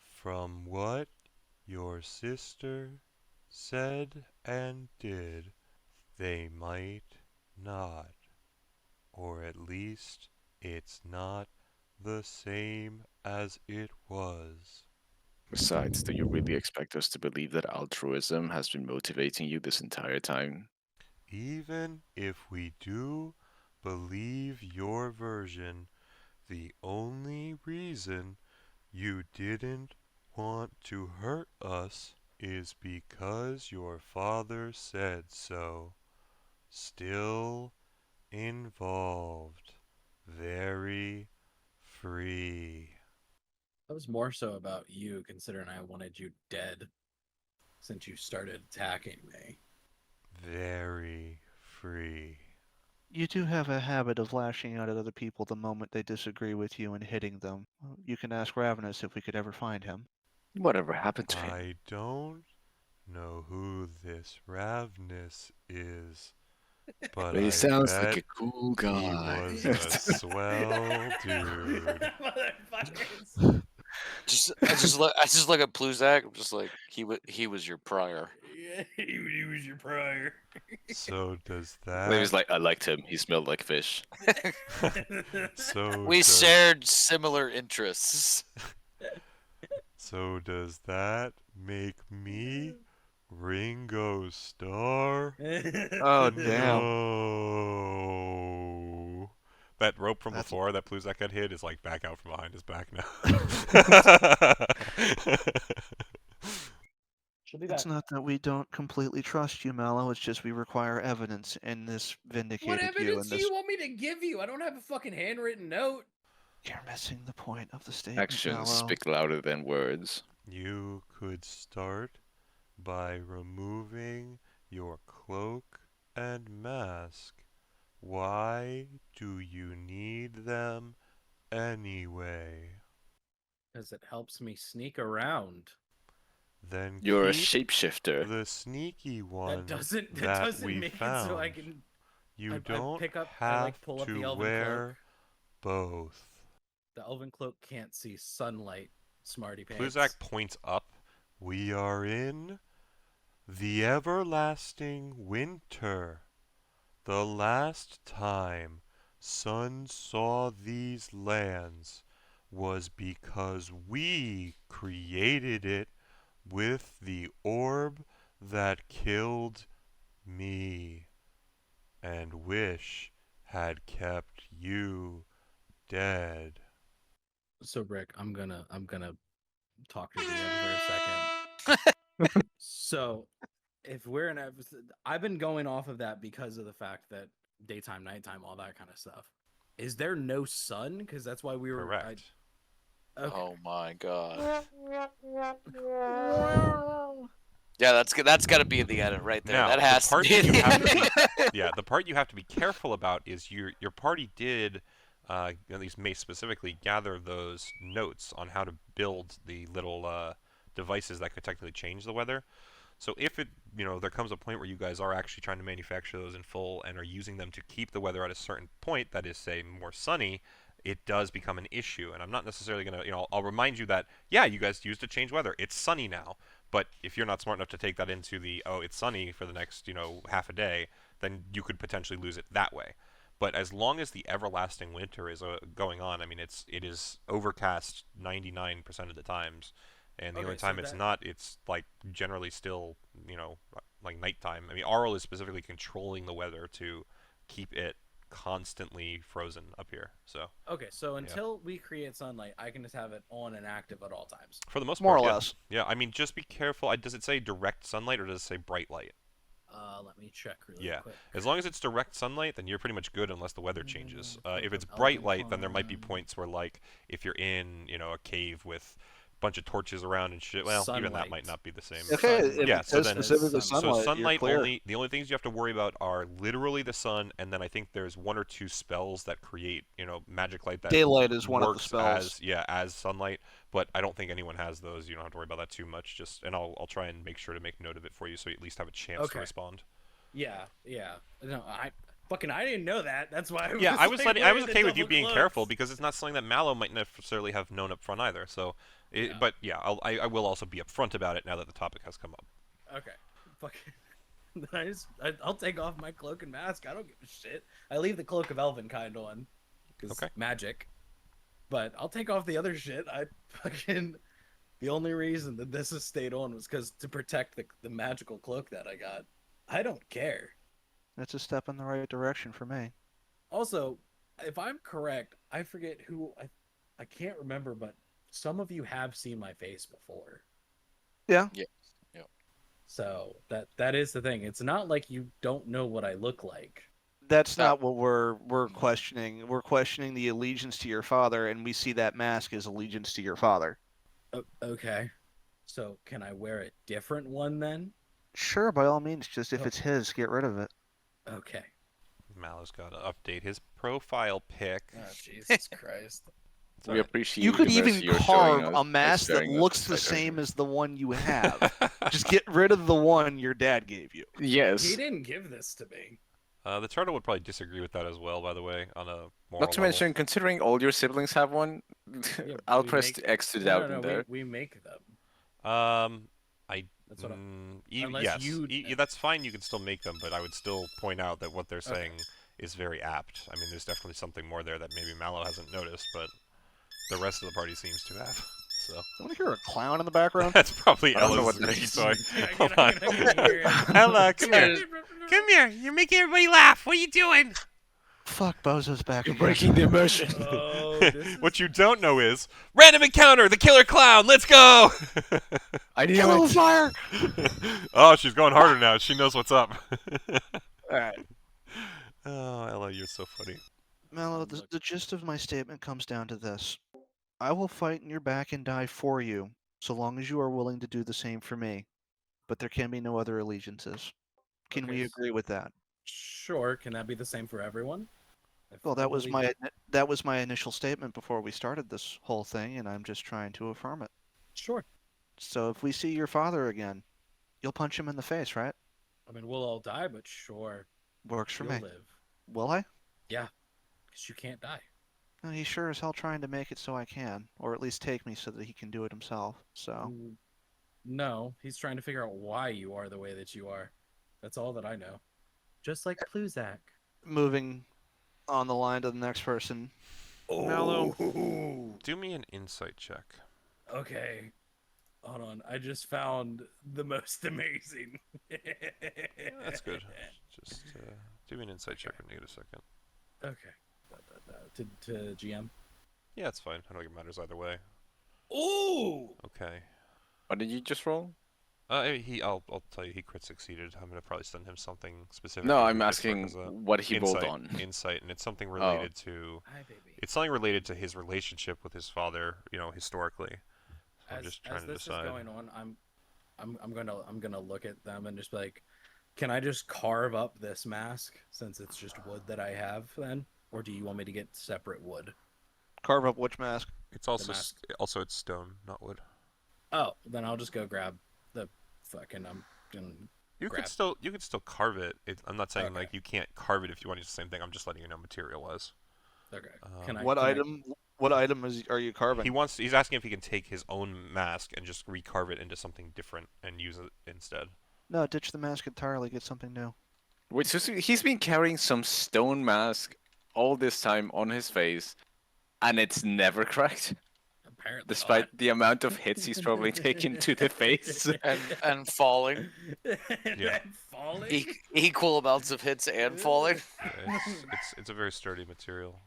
From what your sister said and did, they might not. Or at least it's not the same as it was. Besides, do you really expect us to believe that altruism has been motivating you this entire time? Even if we do believe your version, the only reason you didn't want to hurt us is because your father said so. Still involved. Very free. That was more so about you, considering I wanted you dead since you started attacking me. Very free. You do have a habit of lashing out at other people the moment they disagree with you and hitting them. You can ask Ravenous if we could ever find him. Whatever happened to him? I don't know who this Ravnus is, but He I sounds like bet a cool he guy. was a swell dude. Motherfuckers. I just look at Pluzak. I'm just like he was your prior. Yeah, he was your prior. So does Maybe it's that? like, I liked him. He smelled like fish. So We does, shared similar interests. so does that make me Ringo Starr? Oh, damn. No. That rope from That's- before that Pluzak had hit is like back out from behind his back now. It's not that we don't completely trust you, Mallow. It's just we require evidence, and this vindicated What you. evidence And do this you want me to give you? I don't have a fucking handwritten note. You're missing the point of the statement, Actions Mallow. speak louder than words. You could start by removing your cloak and mask. Why do you need them anyway? Because it helps me sneak around. Then You're a keep shapeshifter. the sneaky one That that doesn't we make found. it so I can. You I don't pick up. I have like pull up to the elven wear cloak. both. The elven cloak can't see sunlight. Smarty pants. Pluzak points up. We are in the everlasting winter. The last time sun saw these lands was because we created it with the orb that killed me, and wish had kept you dead. So Rick, I'm gonna talk to the end for a second. So if we're in I've been going off of that because of the fact that daytime, nighttime, all that kind of stuff. Is there no sun? Because that's why we were. Correct. Okay. Oh my god. Yeah, that's got to be in the edit right there. Now, That has the part to be. that you have to be, yeah, the part you have to be careful about is your party did, at least Mace specifically, gather those notes on how to build the little devices that could technically change the weather. So if it, there comes a point where you guys are actually trying to manufacture those in full and are using them to keep the weather at a certain point, that is, say, more sunny, it does become an issue. And I'm not necessarily going to, I'll remind you that, yeah, you guys used to change weather. It's sunny now. But if you're not smart enough to take that into the, oh, it's sunny for the next, half a day, then you could potentially lose it that way. But as long as the everlasting winter is going on, I mean, it is overcast 99% of the times. And the Okay, only so time it's that- not, it's like generally still, like nighttime. I mean, Arl is specifically controlling the weather to keep it constantly frozen up here. So Okay, so until we create sunlight, I can just have it on and active at all times. for the most More part, or yeah. less. Yeah, I mean, just be careful. Does it say direct sunlight or does it say bright light? Let me check really Yeah. quick. As long as it's direct sunlight, then you're pretty much good unless the weather changes. If it's Elven bright light, then there might be Pond. points where, like, if you're in, a cave with a bunch of torches around and shit, well, even that might Sunlight. not be the same. Okay, Sunlight. if Yeah, it so says then- specifically So sunlight, so sunlight you're clear. only. The only things you have to worry about are literally the sun, and then I think there's one or two spells that create, magic light that Daylight is one of the works spells. as sunlight. But I don't think anyone has those. You don't have to worry about that too much. And I'll try and make sure to make note of it for you, so you at least have a chance to Okay. respond. Yeah. No, I didn't know that. That's why. Yeah, I was like, I was wearing the okay with you double being cloaks. careful because it's not something that Mallow might necessarily have known up front either. So, Yeah. but yeah, I will also be upfront about it now that the topic has come up. Okay. Fucking. Then I'll take off my cloak and mask. I don't give a shit. I leave the cloak of Elvenkind on, because Okay. magic. But I'll take off the other shit. The only reason that this has stayed on was because to protect the magical cloak that I got. I don't care. That's a step in the right direction for me. Also, if I'm correct, I forget who I can't remember, but some of you have seen my face before. Yeah. Yeah. So that is the thing. It's not like you don't know what I look like. That's not what we're questioning. We're questioning the allegiance to your father, and we see that mask as allegiance to your father. Okay. So can I wear a different one then? Sure, by all means. Just if Oh. it's his, get rid of it. Okay. Mallow's got to update his profile pic. Oh, Jesus Christ. It's We alright. appreciate You could the mercy even you're carve showing a us by mask that sparing us looks this the fighter. same as the one you have. Just get rid of the one your dad gave you. Yes. He didn't give this to me. The turtle would probably disagree with that as well, by the way, on a moral Not to level. mention, considering all your siblings have one, Yeah, I'll we press make- X to No, doubt no, in no, there. we make them. That's what unless yes, you- that's fine. You can still make them, but I would still point out that what they're saying is very apt. I mean, there's definitely something more there that maybe Mallow hasn't noticed, but the rest of the party seems to have. So I want to hear a clown in the background. that's probably I don't know Ella's what that squeaky is. toy. I Hold can- I on. can hear it. Ella, come here. Come here. You're making everybody laugh. What are you doing? Fuck, Bozo's back. You're again. breaking the immersion. Oh, this is... What you don't know is random encounter. The killer clown. Let's go. I knew Hello, it. fire! Oh, she's going harder now. She knows what's up. Alright. Oh, Ella, you're so funny. Mallow, the gist of my statement comes down to this. I will fight in your back and die for you, so long as you are willing to do the same for me. But there can be no other allegiances. Can we Okay, agree with that? Sure. Can that be the same for everyone? If Well, that was nobody- my initial statement before we started this whole thing, and I'm just trying to affirm it. Sure. So if we see your father again, you'll punch him in the face, right? I mean, we'll all die, but sure. Works for You'll me. live. Will I? Because you can't die. No, he's sure as hell trying to make it so I can, or at least take me so that he can do it himself. So No, he's trying to figure out why you are the way that you are. That's all that I know. Just like Pluzak. moving on the line to the next person. Mallow. Do me an insight check. Okay. Hold on. I just found the most amazing. That's good. Just do me an insight check for a second. Okay. To GM. Yeah, it's fine. I don't think it matters either way. Ooh! Okay. What did you just roll? I'll tell you, he crit succeeded. I'm gonna probably send him something specific. No, to I'm do just asking as a what he rolled insight, on. Insight, and it's something related to. Hi, baby. It's something related to his relationship with his father. Historically. So I'm just trying as to this decide. is going on, I'm gonna look at them and just be like, can I just carve up this mask since it's just wood that I have then, or do you want me to get separate wood? Carve up which mask? It's also mask. also it's stone, not wood. Oh, then I'll just go grab the fucking. I'm gonna. You Grab. could still carve it. I'm not saying Okay. like you can't carve it if you want to use the same thing. I'm just letting you know material wise. Okay. Um, What item are you carving? He's asking if he can take his own mask and just recarve it into something different and use it instead. No, ditch the mask entirely. Get something new. Wait, so he's been carrying some stone mask all this time on his face, and it's never cracked? Apparently Despite the amount of hits he's probably taken to the face. And falling. Yeah. Falling. Equal amounts of hits and falling. It's a very sturdy material.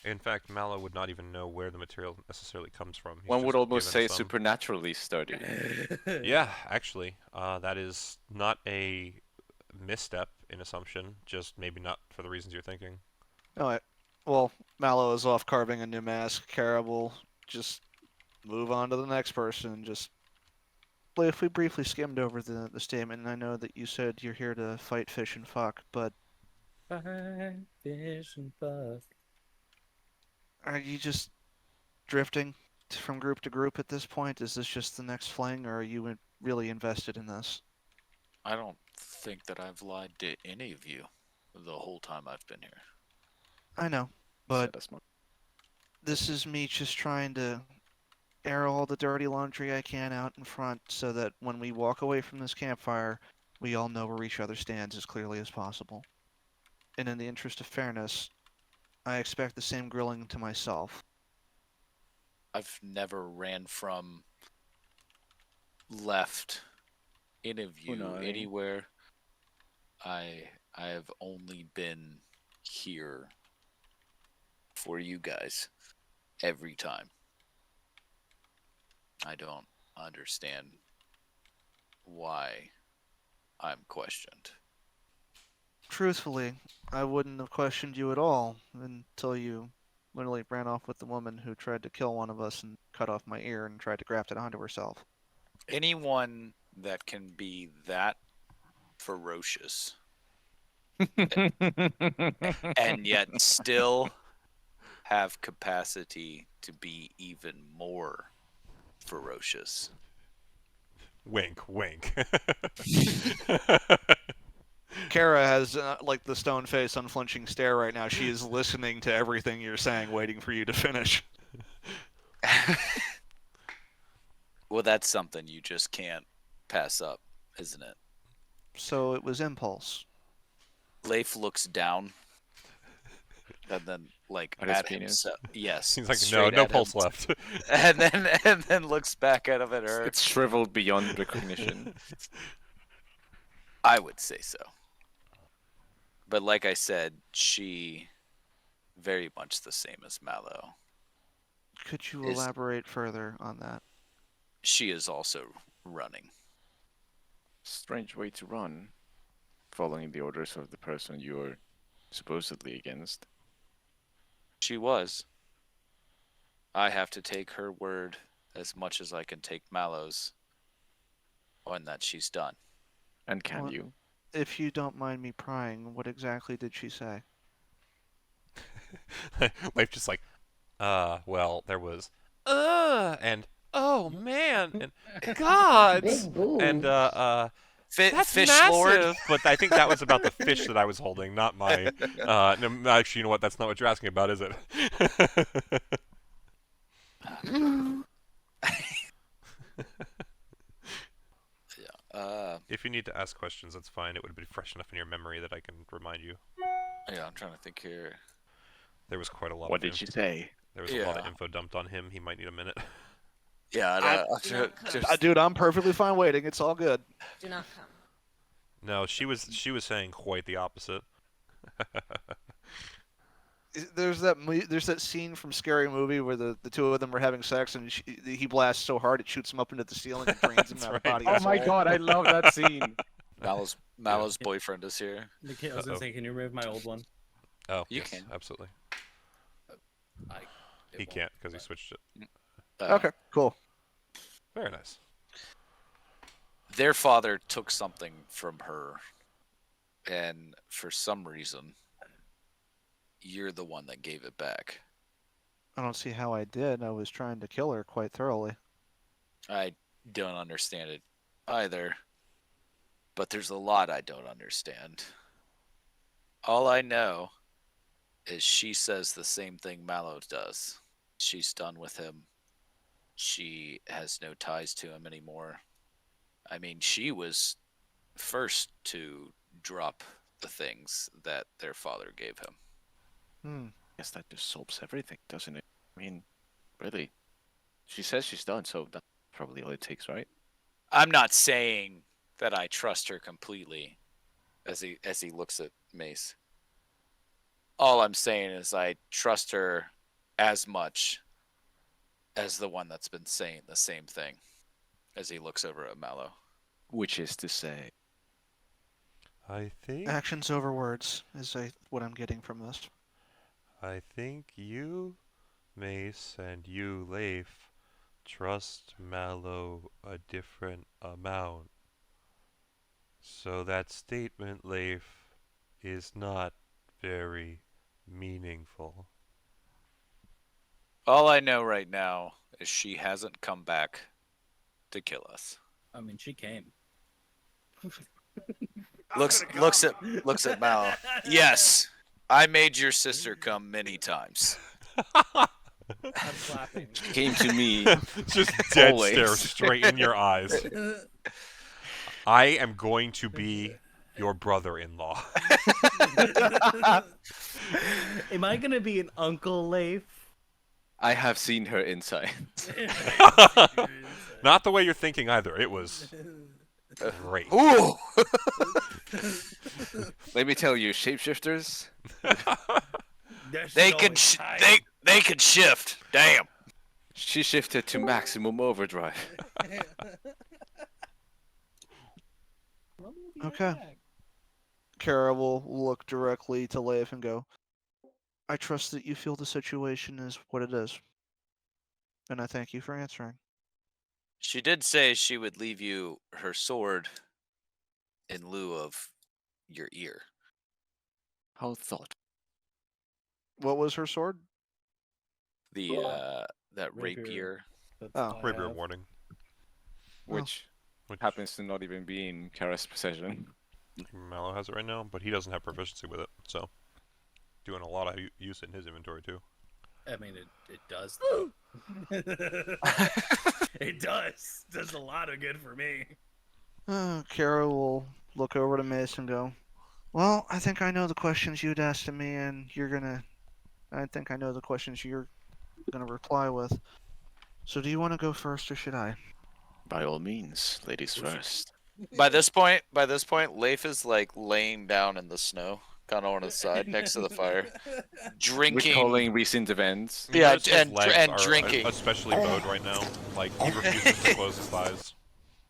In fact, Mallow would not even know where the material necessarily comes from. He's One would just almost say given some- supernaturally sturdy. Yeah, actually, that is not a misstep in assumption. Just maybe not for the reasons you're thinking. Alright. Well, Mallow is off carving a new mask. Kara will just move on to the next person. Just if we briefly skimmed over the statement, and I know that you said you're here to fight, fish, and fuck, but Fish and fuck. are you just drifting from group to group at this point? Is this just the next fling, or are you really invested in this? I don't think that I've lied to any of you the whole time I've been here. I know, Said but as much. this is me just trying to air all the dirty laundry I can out in front so that when we walk away from this campfire, we all know where each other stands as clearly as possible. And in the interest of fairness, I expect the same grilling to myself. I've never ran from, left, any of you, Unai. anywhere. I have only been here for you guys every time. I don't understand why I'm questioned. Truthfully, I wouldn't have questioned you at all until you literally ran off with the woman who tried to kill one of us and cut off my ear and tried to graft it onto herself. Anyone that can be that ferocious and yet still have capacity to be even more ferocious. Wink, wink. Kara has like the stone face, unflinching stare right now. She is listening to everything you're saying, waiting for you to finish. Well, that's something you just can't pass up, isn't it? So it was impulse. Leif looks down and then like At his at penis? himself. Yes. He's like, no, straight no at pulse him. left. And then looks back at him at her. It's shriveled beyond recognition. I would say so. But like I said, she very much the same as Mallow. Could you Is- elaborate further on that? She is also running. Strange way to run, following the orders of the person you're supposedly against. She was. I have to take her word as much as I can take Mallow's on that she's done. And can Well, you? If you don't mind me prying, what exactly did she say? Life just like, well, there was, and oh man, and gods, and that's Fish massive. Lord. But I think that was about the fish that I was holding, not my. No, actually, you know what? That's not what you're asking about, is it? If you need to ask questions, that's fine. It would be fresh enough in your memory that I can remind you. Yeah, I'm trying to think here. There was quite a lot. What of did info. she say? There was a lot of Yeah. info dumped on him. He might need a minute. Yeah, Dude, I'm perfectly fine waiting. It's all good. Do not come. No, she was saying quite the opposite. There's that scene from Scary Movie where the two of them are having sex and he blasts so hard it shoots him up into the ceiling and drains him That's out of right. body. Oh and my soul. god, I love that scene. Mallow's boyfriend is here. I was gonna say, can you remove my old one? Oh, You yes, can. absolutely. It He won't, can't because he but- switched it. Okay, cool. Very nice. Their father took something from her, and for some reason, you're the one that gave it back. I don't see how I did. I was trying to kill her quite thoroughly. I don't understand it either, but there's a lot I don't understand. All I know is she says the same thing Mallow does. She's done with him. She has no ties to him anymore. I mean, she was first to drop the things that their father gave him. Hmm. Guess that just solves everything, doesn't it? I mean, Really? She says she's done, so that's probably all it takes, right? I'm not saying that I trust her completely as he looks at Mace. All I'm saying is I trust her as much as the one that's been saying the same thing as he looks over at Mallow. Which is to say, I think Actions over words is what I'm getting from this. you, Mace, and you, Leif, trust Mallow a different amount. So that statement, Leif, is not very meaningful. All I know right now is she hasn't come back to kill us. I mean, she came. Looks at Mallow. Yes, I made your sister come many times. I'm clapping. she came to me. Just dead Always. stare straight in your eyes. I am going to be your brother-in-law. Am I gonna be an Uncle Leif? I have seen her inside. Not the way you're thinking either. It was great. Ooh! Let me tell you, shapeshifters, They could they could shift. Damn. she shifted to maximum overdrive. Okay. Kara will look directly to Leif and go, I trust that you feel the situation is what it is. And I thank you for answering. She did say she would leave you her sword in lieu of your ear. How thought. What was her sword? The that Rapier. rapier. Oh. Rapier warning. Which Which happens to not even be in Kara's possession. Mallow has it right now, but he doesn't have proficiency with it, so doing a lot of use it in his inventory too. I mean, it does. It does. Does a lot of good for me. Kara will look over to Mace and go, well, I think I know the questions you'd asked of me, and I think I know the questions you're gonna reply with. So do you want to go first, or should I? By all means, ladies first. By this point, Leif is like laying down in the snow, kind of on his side next to the fire, drinking. Recalling recent events. Yeah, Notice his and legs are drinking. especially bowed right now. Like he refuses to close his thighs.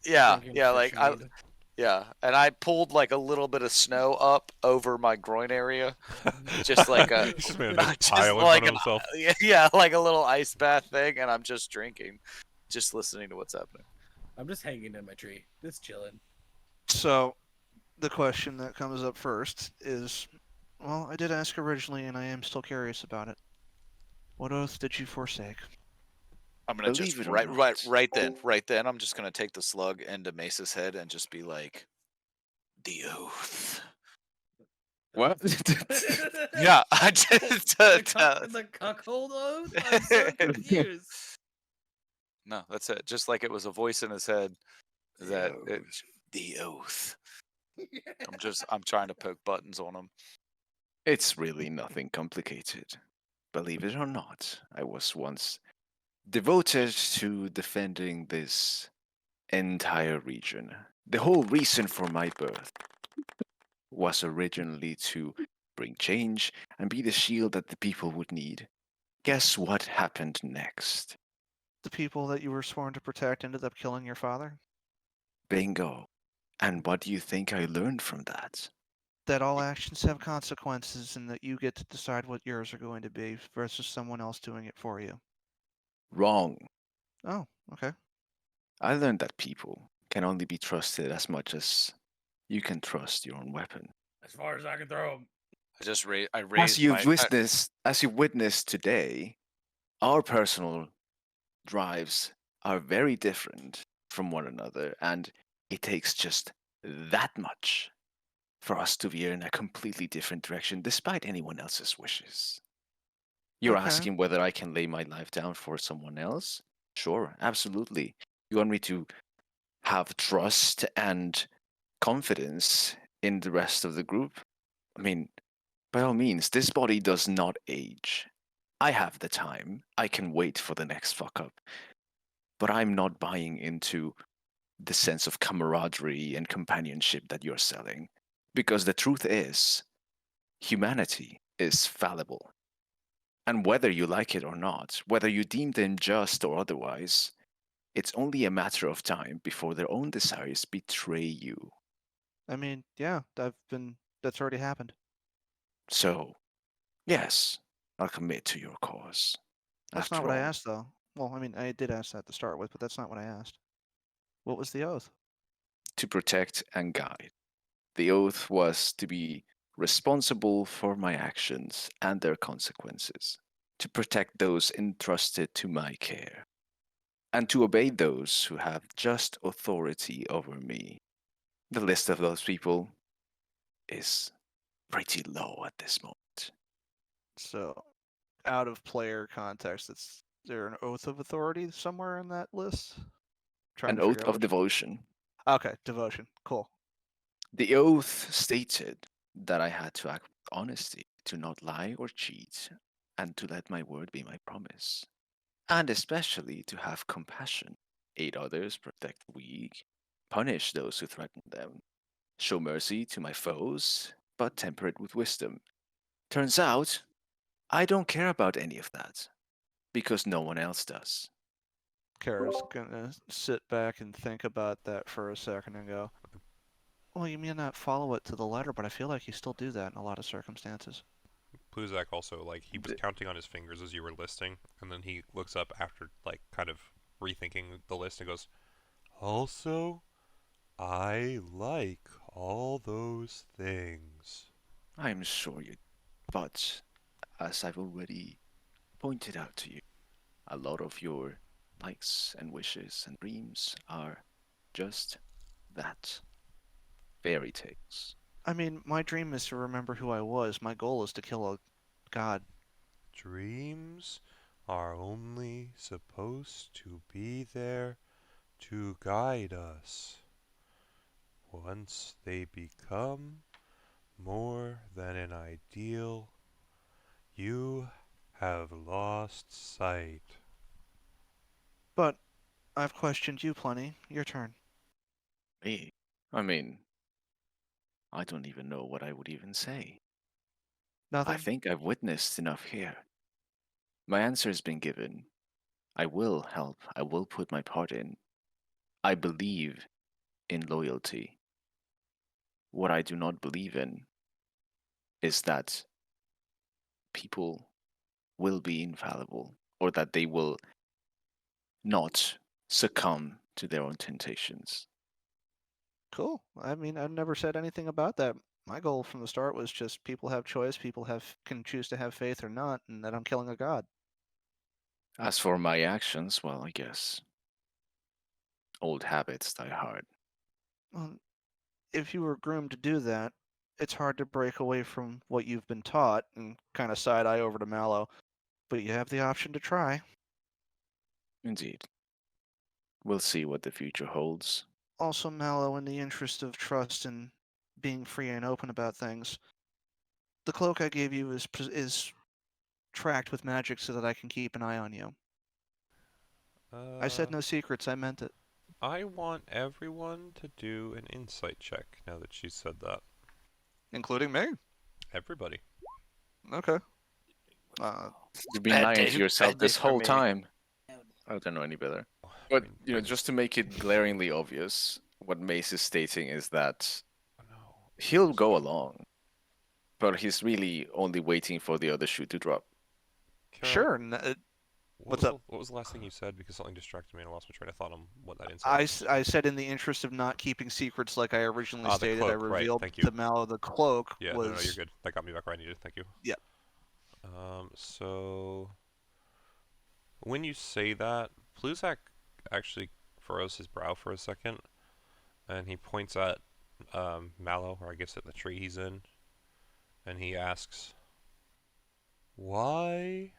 Yeah, and I pulled like a little bit of snow up over my groin area, just like a He's just made a nice just pile in like front of himself. yeah, like a little ice bath thing, and I'm just drinking, just listening to what's happening. I'm just hanging in my tree, just chilling. So, the question that comes up first is, well, I did ask originally, and I am still curious about it. What oath did you forsake? I'm gonna Believe just it or right not. then. I'm just gonna take the slug into Mace's head and just be like, the oath. What? Yeah, I just The cuckold oath? I'm so confused. no, that's it. Just like it was a voice in his head that the oath. I'm trying to poke buttons on him. It's really nothing complicated. Believe it or not, I was once devoted to defending this entire region. The whole reason for my birth was originally to bring change and be the shield that the people would need. Guess what happened next? The people that you were sworn to protect ended up killing your father? Bingo. And what do you think I learned from that? That all actions have consequences and that you get to decide what yours are going to be versus someone else doing it for you. Wrong. Oh, okay. I learned that people can only be trusted as much as you can trust your own weapon. As far as I can throw him. I raised As you witnessed today, our personal drives are very different from one another, and it takes just that much for us to veer in a completely different direction, despite anyone else's wishes. You're Okay. asking whether I can lay my life down for someone else? Sure, absolutely. You want me to have trust and confidence in the rest of the group? I mean, by all means, this body does not age. I have the time. I can wait for the next fuck up. But I'm not buying into the sense of camaraderie and companionship that you're selling. Because the truth is, humanity is fallible. And whether you like it or not, whether you deem them just or otherwise, it's only a matter of time before their own desires betray you. I mean, yeah, that's already happened. So, yes, I'll commit to your cause. That's not After what I all, asked, though. Well, I mean, I did ask that to start with, but that's not what I asked. What was the oath? to protect and guide. The oath was to be responsible for my actions and their consequences, to protect those entrusted to my care, and to obey those who have just authority over me. The list of those people is pretty low at this moment. So, out of player context, is there an oath of authority somewhere in that list? Trying An to oath figure out of which. devotion. Okay, devotion. Cool. The oath stated that I had to act with honesty, to not lie or cheat, and to let my word be my promise. And especially to have compassion, aid others, protect the weak, punish those who threaten them, show mercy to my foes, but temper it with wisdom. Turns out, I don't care about any of that, because no one else does. Kara's gonna sit back and think about that for a second and go, well, you may not follow it to the letter, but I feel like you still do that in a lot of circumstances. Pluzak also, like, he was D- counting on his fingers as you were listing, and then he looks up after, like, kind of rethinking the list and goes, also, I like all those things. I'm sure you, but as I've already pointed out to you, a lot of your likes and wishes and dreams are just that, fairy tales. I mean, my dream is to remember who I was. My goal is to kill a god. Dreams are only supposed to be there to guide us. Once they become more than an ideal, you have lost sight. But I've questioned you plenty. Your turn. Me? I mean, I don't even know what I would even say. I Nothing? think I've witnessed enough here. My answer has been given. I will help. I will put my part in. I believe in loyalty. What I do not believe in is that people will be infallible or that they will not succumb to their own temptations. Cool. I mean, I've never said anything about that. My goal from the start was just people have choice, people can choose to have faith or not, and that I'm killing a god. As for my actions, well, I guess old habits die hard. Well, if you were groomed to do that, it's hard to break away from what you've been taught and kind of side eye over to Mallow. But you have the option to try. Indeed. We'll see what the future holds. Also, Mallow, in the interest of trust and being free and open about things, the cloak I gave you is tracked with magic so that I can keep an eye on you. I said no secrets, I meant it. I want everyone to do an insight check now that she said that. Including me? Everybody. Okay. You've been lying to yourself this whole time. I don't know any better. But, mean, you know, just to make it glaringly obvious, what Mace is stating is that no. he'll go along, but he's really only waiting for the other shoe to drop. Kara, Sure. what what's was up? What was the last thing you said? Because something distracted me and I lost my train of thought on what that insight was. I said in the interest of not keeping secrets like I originally The stated, I cloak, right, revealed thank you. to Mallow the cloak Yeah, was... no, you're good. That got me back where I needed. Thank you. Yeah. So when you say that, Pluzak actually furrows his brow for a second, and he points at Mallow, or I guess at the tree he's in, and he asks, "Why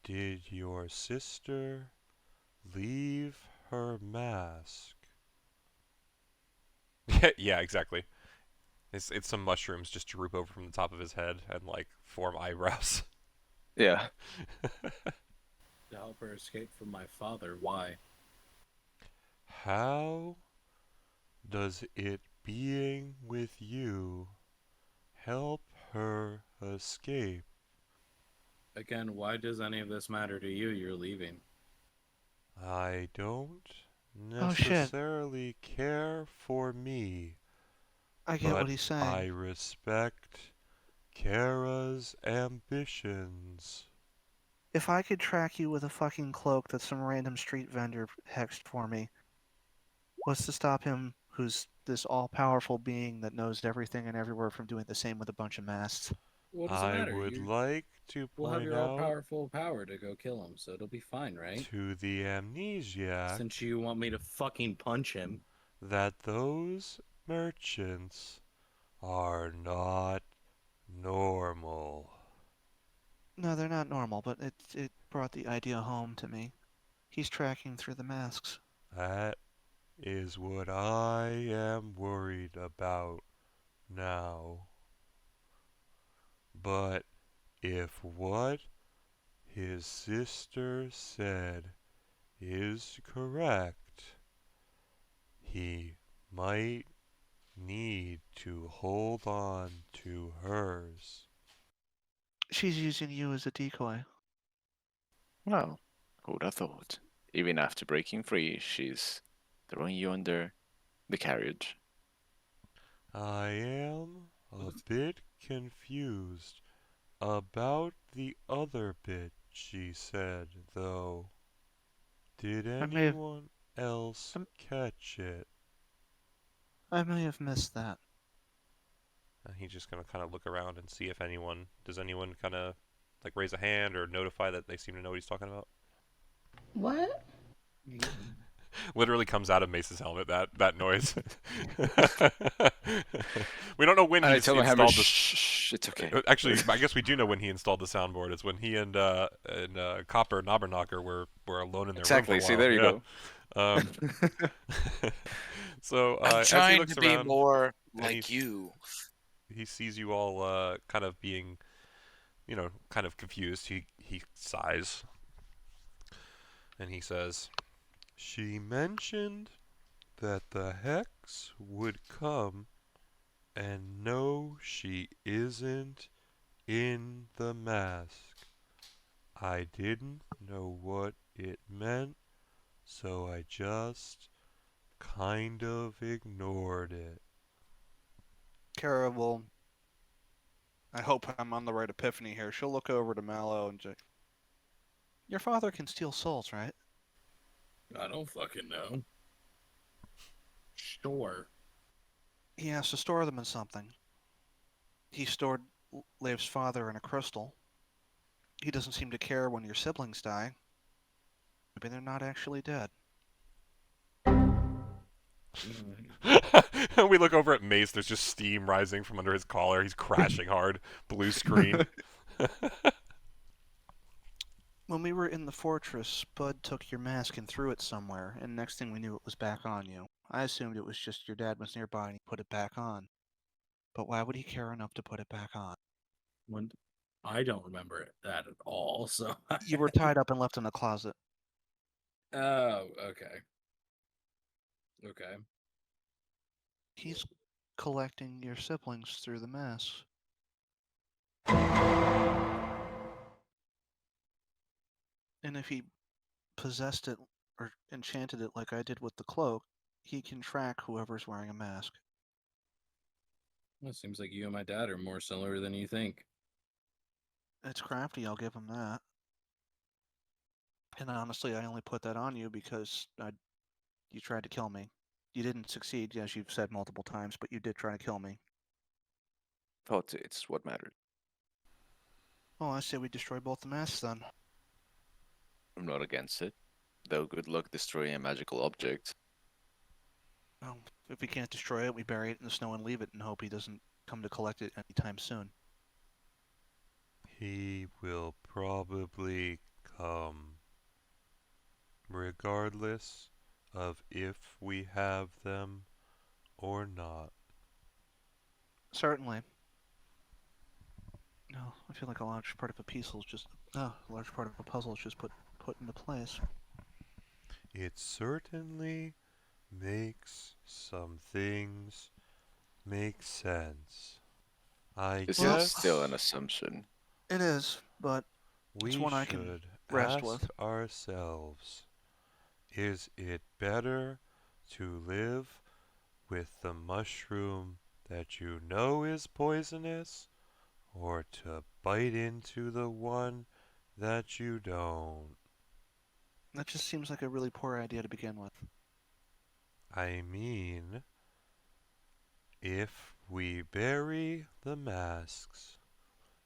did your sister leave her mask?" Yeah, exactly. It's some mushrooms just droop over from the top of his head and like form eyebrows. Yeah. To help her escape from my father. Why? How does it being with you help her escape? Again, why does any of this matter to you? You're leaving. I don't Oh shit, necessarily care for me, I get but what he's I saying. respect Kara's ambitions. If I could track you with a fucking cloak that some random street vendor hexed for me, what's to stop him, who's this all-powerful being that knows everything and everywhere, from doing the same with a bunch of masks? What does it I matter? would like to We'll have point your out all-powerful power to go kill him, so it'll be fine, right? to the amnesiac Since you want me to fucking punch him. that those merchants are not normal. No, they're not normal, but it brought the idea home to me. He's tracking through the masks. That is what I am worried about now. But if what his sister said is correct, he might need to hold on to hers. She's using you as a decoy. Well, who would have thought? Even after breaking free, she's throwing you under the carriage. I am a bit confused about the other bit she said, though. Did I may have, anyone else um, catch it? I may have missed that. And he's just gonna kind of look around and see if does anyone kind of like raise a hand or notify that they seem to know what he's talking about? What? Literally comes out of Mace's helmet, that noise. We don't know when And I he's tell my hammer, installed the. shh, it's okay. Actually, I guess we do know when he installed the soundboard. It's when he and Copper Knobberknocker were alone in their Exactly. room for See, a while. there you Yeah. go. So I'm as he trying looks to be around, more and like you. he sees you all kind of being, kind of confused. He sighs, and he says, "She mentioned that the hex would come, and no, she isn't in the mask. I didn't know what it meant, so I just kind of ignored it." Kara will. I hope I'm on the right epiphany here. She'll look over to Mallow and say, "Your father can steal souls, right?" I don't fucking know. Sure. He has to store them in something. He stored Leiv's father in a crystal. He doesn't seem to care when your siblings die. Maybe they're not actually dead. We look over at Mace. There's just steam rising from under his collar. He's crashing hard. Blue screen. When we were in the fortress, Bud took your mask and threw it somewhere, and next thing we knew it was back on you. I assumed it was just your dad was nearby and he put it back on. But why would he care enough to put it back on? When I don't remember that at all, so You were tied up and left in a closet. Oh, okay. Okay. He's collecting your siblings through the masks. And if he possessed it or enchanted it like I did with the cloak, he can track whoever's wearing a mask. Well, it seems like you and my dad are more similar than you think. It's crafty, I'll give him that. And honestly, I only put that on you because you tried to kill me. You didn't succeed, as you've said multiple times, but you did try to kill me. Thought it's what mattered. Oh, I say we destroy both the masks then. I'm not against it. Though good luck destroying a magical object. Well, if we can't destroy it, we bury it in the snow and leave it and hope he doesn't come to collect it anytime soon. He will probably come, regardless of if we have them or not. Certainly. No, I feel like a large part of a puzzle is just a large part of a puzzle is just put into place. It certainly makes some things make sense. I This Well- is still guess an assumption. It is, but we one I can should rest ask with. ourselves, is it better to live with the mushroom that you know is poisonous, or to bite into the one that you don't? that just seems like a really poor idea to begin with. I mean, if we bury the masks,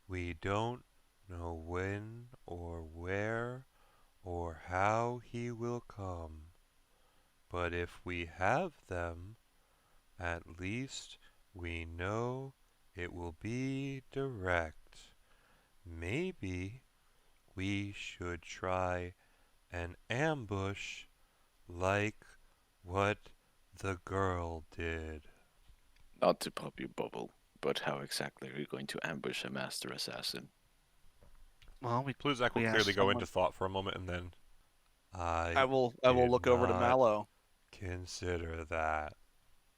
we don't know when or where or how he will come. But if we have them, at least we know it will be direct. Maybe we should try an ambush like what the girl did. Not to pop your bubble, but how exactly are you going to ambush a master assassin? Well, Pluzak will we asked clearly go someone- into thought for a moment and then I will did look over to not Mallow. consider that.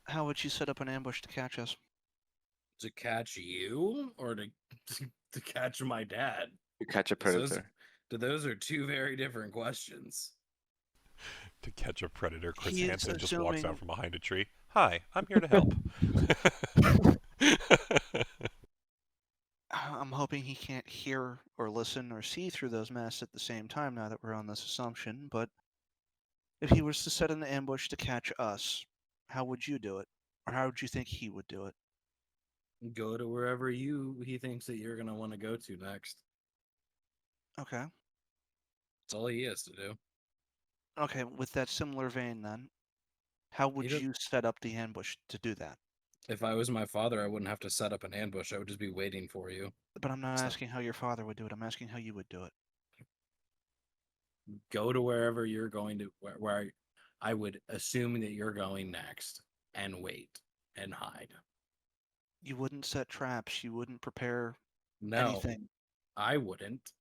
How would you set up an ambush to catch us? To catch you or to catch my dad? You catch a Those- predator. Those are two very different questions. To catch a predator, Chris He is Hansen just walks out assuming- from behind a tree. Hi, I'm here to help. I'm hoping he can't hear or listen or see through those masks at the same time now that we're on this assumption, but if he was to set an ambush to catch us, how would you do it? Or how would you think he would do it? Go to wherever he thinks that you're gonna want to go to next. Okay. That's all he has to do. Okay, with that similar vein then, how would does- you set up the ambush to do that? If I was my father, I wouldn't have to set up an ambush. I would just be waiting for you. But I'm not So- asking how your father would do it, I'm asking how you would do it. Go to wherever you're going to, where I would assume that you're going next, and wait and hide. You wouldn't set traps, you wouldn't prepare No, anything. I wouldn't.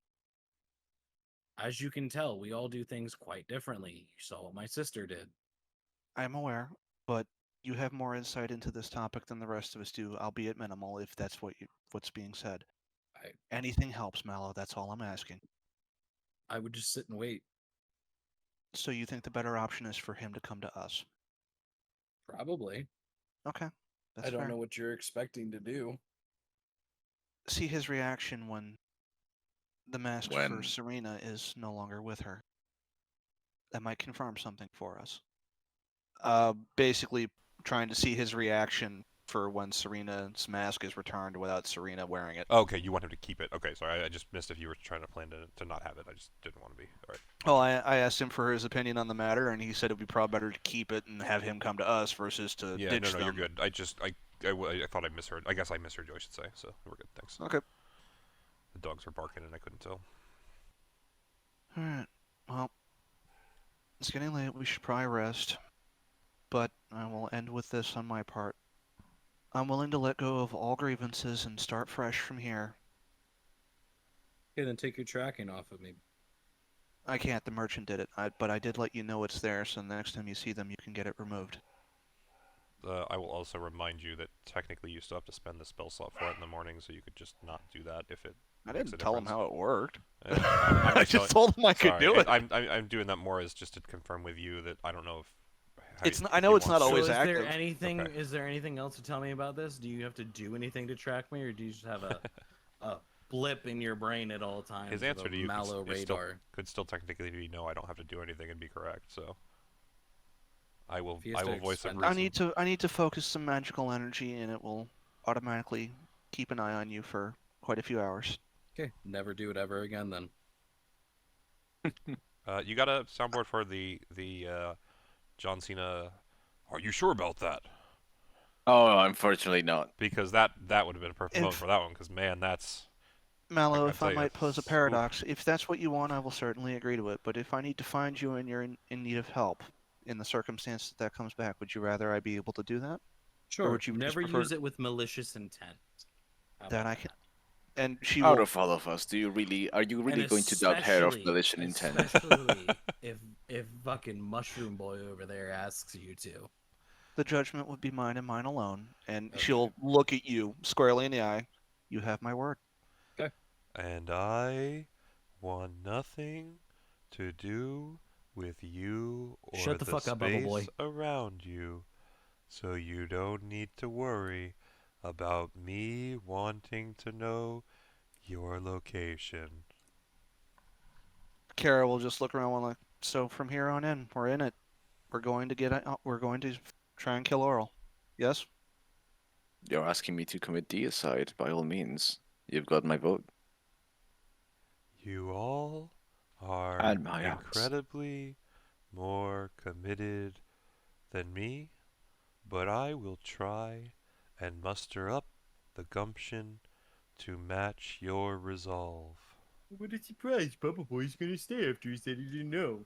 As you can tell, we all do things quite differently. You saw what my sister did. I'm aware, but you have more insight into this topic than the rest of us do, albeit minimal, if that's what's being said. I- Anything helps, Mallow, that's all I'm asking. I would just sit and wait. So you think the better option is for him to come to us? Probably. Okay, that's I don't fair. know what you're expecting to do. See his reaction when the mask When? for Serena is no longer with her. That might confirm something for us. Basically trying to see his reaction for when Serena's mask is returned without Serena wearing it. Okay, you want him to keep it. Okay, sorry, I just missed if you were trying to plan to not have it. I just didn't want to be. All right. Well, I asked him for his opinion on the matter, and he said it'd be probably better to keep it and have him come to us versus to Yeah, ditch no, them. you're good. I thought I misheard. I guess I misheard you, I should say. So we're good. Thanks. Okay. The dogs were barking and I couldn't tell. Alright. Well, it's getting late. We should probably rest. But I will end with this on my part. I'm willing to let go of all grievances and start fresh from here. Okay, then take your tracking off of me. I can't. The merchant did it. But I did let you know it's there, so the next time you see them, you can get it removed. I will also remind you that technically you still have to spend the spell slot for it in the morning, so you could just not do that if it. I makes a didn't tell him difference. how it worked. I'm I just just telling- told him I could Sorry, do it. I'm doing that more as just to confirm with you that I don't know if. It's if I he know it's wants not to- always so is active. there anything? Okay. Is there anything else to tell me about this? Do you have to do anything to track me, or do you just have a blip in your brain at all times? His with answer a to you mallow could, is still, radar. could still technically be no. I don't have to do anything and be correct. So. I will. If he has I to will voice a expend- reason. I need to focus some magical energy, and it will automatically keep an eye on you for quite a few hours. Okay, never do it ever again then. You got a soundboard for the John Cena. Are you sure about that? Oh, unfortunately not. Because that would have been a perfect moment If- for that one. Because man, that's Mallow, gotta if I tell you, might pose a oof. paradox, if that's what you want, I will certainly agree to it. But if I need to find you and you're in need of help, in the circumstance that comes back, would you rather I be able to do that? Sure. would you just never prefer- use it with malicious intent. How That about I can. and she Out will. of all of us, are you really And going to doubt her of especially, malicious intent? especially if fucking Mushroom Boy over there asks you to. The judgment would be mine and mine alone, and Okay. she'll look at you squarely in the eye. You have my word. And I want nothing to do with you or Shut the fuck up, Bubble Boy. space around you, so you don't need to worry about me wanting to know your location. Kara will just look around and like, so from here on in, we're in it. We're going to we're going to try and kill Oral. Yes? You're asking me to commit deicide, by all means. You've got my vote. You all are And my ox. incredibly more committed than me, but I will try and muster up the gumption to match your resolve. What a surprise! Bubble Boy's gonna stay after he said he didn't know.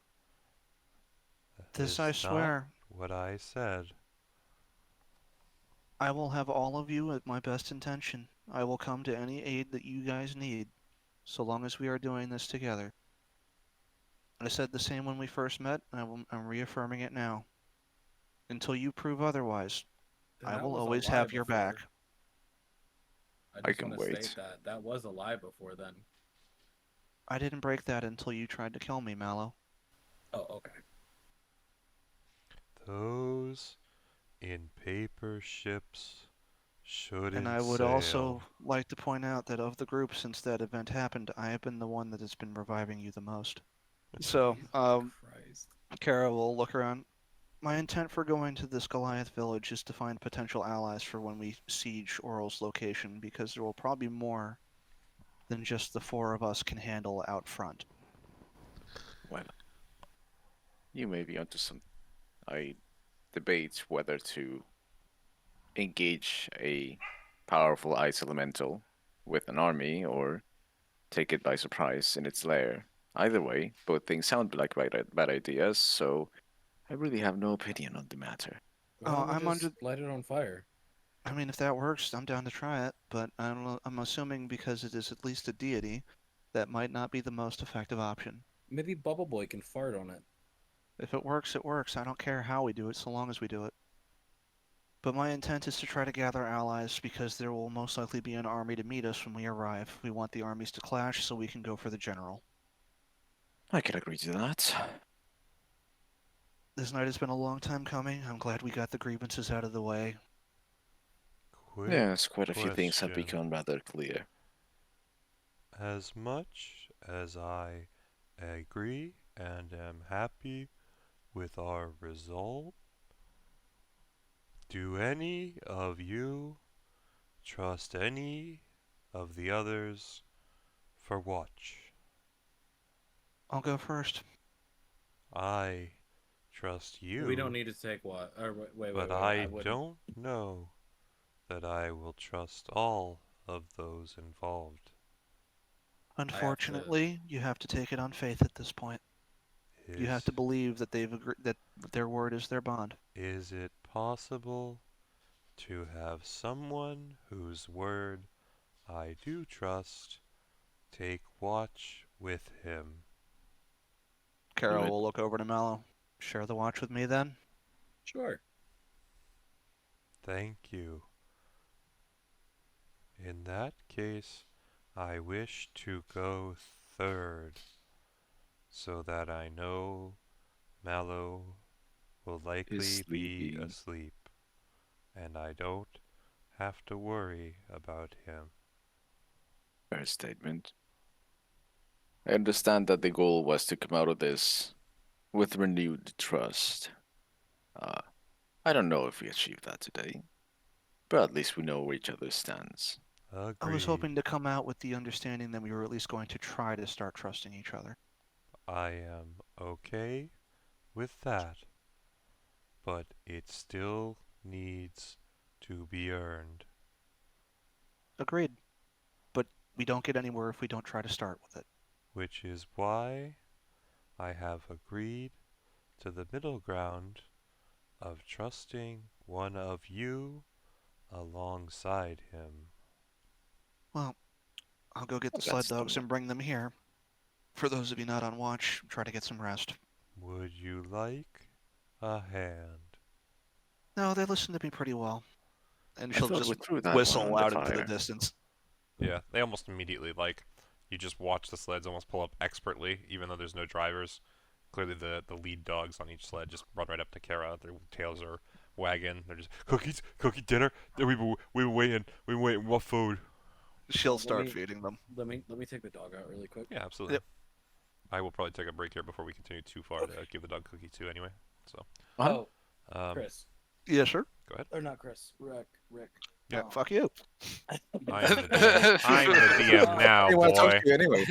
That This is I not swear. what I said. I will have all of you at my best intention. I will come to any aid that you guys need, so long as we are doing this together. I said the same when we first met, and I'm reaffirming it now. Until you prove otherwise, I That will was a always lie have your back. before. I just can want to wait. state that was a lie before then. I didn't break that until you tried to kill me, Mallow. Oh, okay. Those in paper ships shouldn't And I would sail. also like to point out that of the group, since that event happened, I have been the one that has been reviving you the most. So, Jesus Christ. Kara will look around. My intent for going to this Goliath village is to find potential allies for when we siege Oral's location, because there will probably be more than just the four of us can handle out front. Well, you may be onto some. I debate whether to engage a powerful ice elemental with an army or take it by surprise in its lair. Either way, both things sound like bad ideas, so I really have no opinion on the matter. Why don't we I'm just under. light it on fire? I mean, if that works, I'm down to try it. But I don't know, I'm assuming because it is at least a deity, that might not be the most effective option. Maybe Bubble Boy can fart on it. If it works, it works. I don't care how we do it, so long as we do it. But my intent is to try to gather allies, because there will most likely be an army to meet us when we arrive. We want the armies to clash so we can go for the general. I can agree to that. This night has been a long time coming. I'm glad we got the grievances out of the way. Quick Yes, quite a few things have question. become rather clear. As much as I agree and am happy with our result, do any of you trust any of the others for watch? I'll go first. I trust you, We don't need to take what? Or wait. but I don't know that I will trust all of those involved. Unfortunately, you have to take it on faith at this point. You have to believe that that their word is their bond. Is it possible to have someone whose word I do trust take watch with him? Carol Good. will look over to Mallow. Share the watch with me then? Sure. Thank you. In that case, I wish to go third, so that I know Mallow will likely be sleeping. asleep, and I don't have to worry about him. Fair statement. I understand that the goal was to come out of this with renewed trust. I don't know if we achieved that today, but at least we know where each other stands. Agreed. I was hoping to come out with the understanding that we were at least going to try to start trusting each other. I am okay with that, but it still needs to be earned. Agreed. But we don't get anywhere if we don't try to start with it. Which is why I have agreed to the middle ground of trusting one of you alongside him. Well, I'll go get the Oh, sled that's dogs doable. and bring them here. For those of you not on watch, try to get some rest. Would you like a hand? No, they listen to me pretty well. And I she'll thought just we threw that whistle one in the out into the fire. distance. Yeah, they almost immediately, like, you just watch the sleds almost pull up expertly, even though there's no drivers. Clearly the lead dogs on each sled just run right up to Kara. Their tails are wagging. They're just, cookie dinner. We've been waiting. What food? She'll Let start me- feeding them. Let me take the dog out really quick. Yeah, absolutely. Yep. I will probably take a break here before we continue too far to give the dog cookie too anyway. So, Oh, Chris. Yeah, sure. Go ahead. Or not Chris. Rick. Yeah, Oh. fuck you. I'm the DM, I'm the DM now, Hey, wanna talk boy. to you anyway.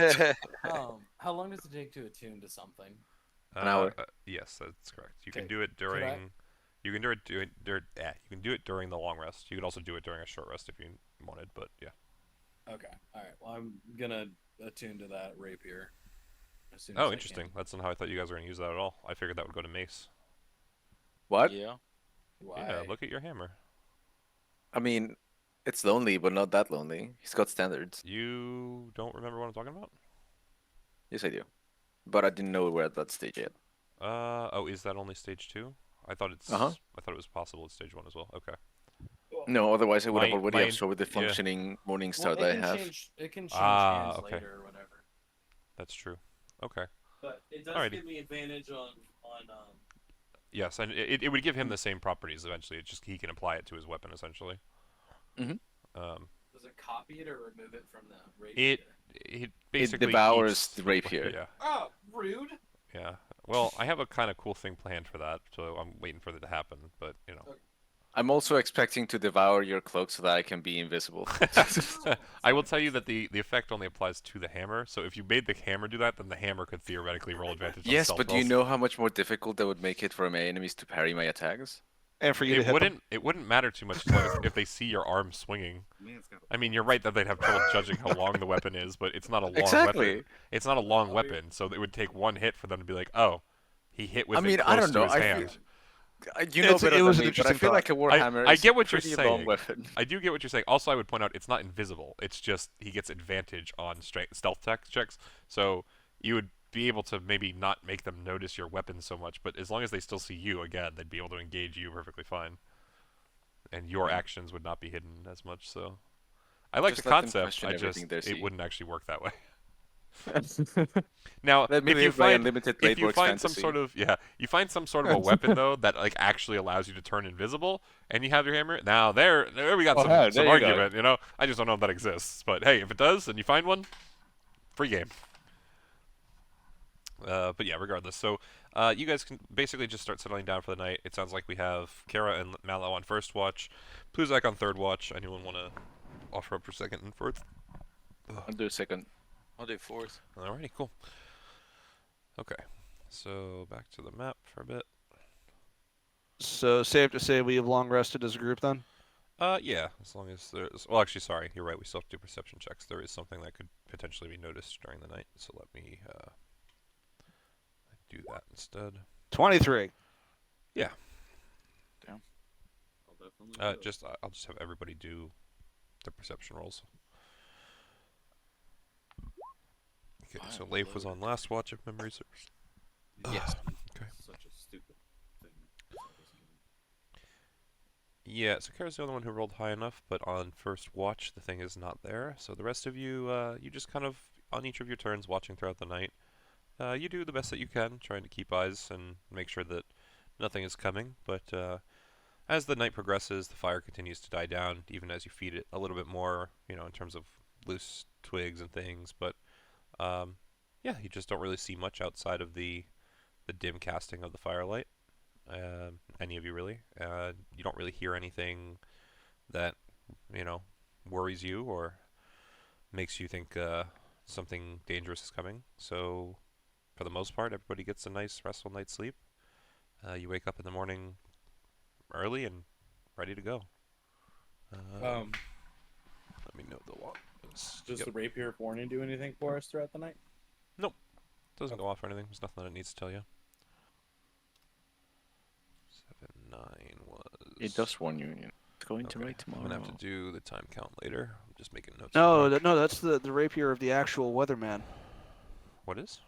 How long does it take to attune to something? An hour. Yes, that's correct. You can Okay, do it I- during. You can you can do it during the long rest. You could also do it during a short rest if you wanted, but yeah. Okay. All right. Well, I'm gonna attune to that rapier. As soon as Oh, I interesting. can. That's not how I thought you guys were gonna use that at all. I figured that would go to mace. What? Yeah. Why? Yeah, look at your hammer. I mean, it's lonely, but not that lonely. He's got standards. You don't remember what I'm talking about? Yes, I do. But I didn't know we're at that stage yet. Oh, is that only stage 2? I thought it's. Uh-huh. I thought it was possible at stage 1 as well. Okay. No, otherwise I would have My- already my- absorbed the yeah. functioning morning Well, star it that I can have. It can change Ah, hands okay. later or whatever. That's true. Okay. But it does Alrighty. give me advantage on Yes, and it would give him the same properties eventually. It's just he can apply it to his weapon essentially. Mhm. Does it copy it or remove it from the rapier? It basically devours eats- the rapier. Yeah. Oh, rude. Yeah. Well, I have a kind of cool thing planned for that, so I'm waiting for it to happen. But you know, I'm also expecting to devour your cloak so that I can be invisible. I will tell you that the effect only applies to the hammer. So if you made the hammer do that, then the hammer could theoretically roll advantage. Yes, on but do you know how much more difficult that would make it for my enemies to parry my attacks? And for you to It hit wouldn't. It wouldn't matter too much as long as if they see your arm swinging. I mean, you're right that they'd have trouble judging how long the weapon is, but it's not a long Exactly. weapon. It's not a long weapon, so it would take one hit for them to be like, oh, he hit with I mean, it I close don't know. to his I hand. feel, you know It better was than an me, but I interesting feel thought. like a warhammer I is get a what you're pretty saying. long weapon. I do get what you're saying. Also, I would point out it's not invisible. It's just he gets advantage on stealth checks. So you would be able to maybe not make them notice your weapon so much, but as long as they still see you, again, they'd be able to engage you perfectly fine. And your actions would not be hidden as much. So I like Just the let them concept. question I everything just they it see. wouldn't actually work that way. Now, Let me if you live my find unlimited if Blade you Works find some fantasy. sort of you find some sort of a weapon though that like actually allows you to turn invisible, and you have your hammer. Now there we got Oh, hey, some there you go. argument. You know, I just don't know if that exists. But hey, if it does, and you find one, free game. But yeah, regardless. So you guys can basically just start settling down for the night. It sounds like we have Kara and Mallow on first watch, Pluzak on third watch. Anyone want to offer up for second and fourth? I'll do a second. I'll do fourth. Alrighty, cool. Okay, so back to the map for a bit. So safe to say we have long rested as a group then? Yeah, as long as there's... Well, actually, sorry, you're right. We still have to do perception checks. There is something that could potentially be noticed during the night, so let me do that instead. 23. Yeah. Damn. I'll definitely I'll just have everybody do the perception rolls. Okay, so Leif was on last watch if memory serves. Yes. Okay. Such a stupid thing. Yeah, so Kara's the only one who rolled high enough, but on first watch the thing is not there. So the rest of you, you just kind of, on each of your turns, watching throughout the night, you do the best that you can, trying to keep eyes and make sure that nothing is coming. But as the night progresses, the fire continues to die down, even as you feed it a little bit more, you know, in terms of loose twigs and things. But yeah, you just don't really see much outside of the dim casting of the firelight. Any of you really. You don't really hear anything that, you know, worries you or makes you think something dangerous is coming. So for the most part, everybody gets a nice restful night's sleep. You wake up in the morning early and ready to go. Let me note the log. Does the rapier of warning do anything for us throughout the night? Doesn't go off or anything. There's nothing that it needs to tell you. 7-9 was... It does warn you. It going to Okay, write I'm tomorrow. gonna have to do the time count later. I'm just making notes. No, for Doc. no, that's the rapier of the actual weatherman. What is?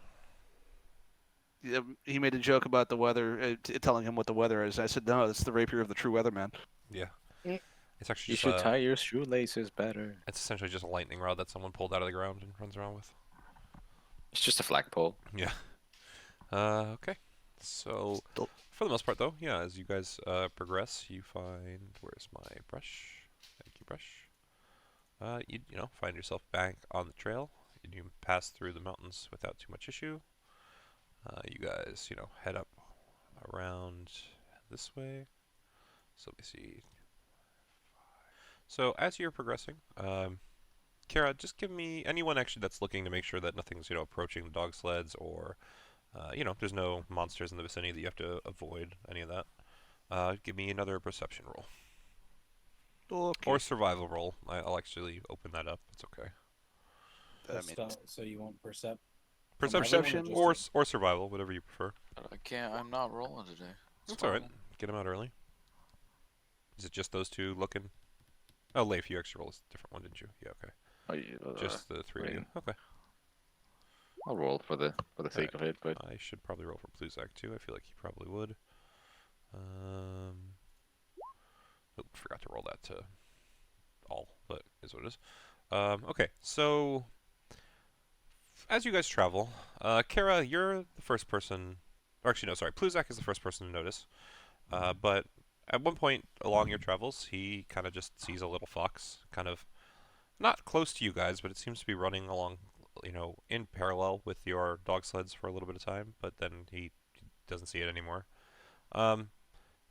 Yeah, he made a joke about the weather, telling him what the weather is. I said, no, that's the rapier of the true weatherman. Yeah. Mm. It's actually You just should tie your shoelaces better. It's essentially just a lightning rod that someone pulled out of the ground and runs around with. It's just a flagpole. Yeah. Okay. So, Still- for the most part, though, yeah, as you guys progress, you find where's my brush? Thank you, brush. You know find yourself back on the trail. You pass through the mountains without too much issue. You guys, head up around this way. So let me see. So as you're progressing, Kara, just give me anyone actually that's looking to make sure that nothing's approaching the dog sleds or there's no monsters in the vicinity that you have to avoid any of that. Give me another perception roll Okay. or survival roll. I'll actually open that up. It's okay. So you want percept? Perception or survival, whatever you prefer. I can't. I'm not rolling today. That's all right. Get them out early. Is it just those two looking? Oh, Leif, you actually rolled a different one, didn't you? Yeah, okay. Oh, yeah, Just the three of you. Okay. I'll roll for the sake of it, but I should probably roll for Pluzak too. I feel like he probably would. Forgot to roll that to all, but is what it is. Okay, so as you guys travel, Kara, you're the first person, or actually no, sorry, Pluzak is the first person to notice. But at one point along your travels, he kind of just sees a little fox, kind of not close to you guys, but it seems to be running along, in parallel with your dog sleds for a little bit of time, but then he doesn't see it anymore.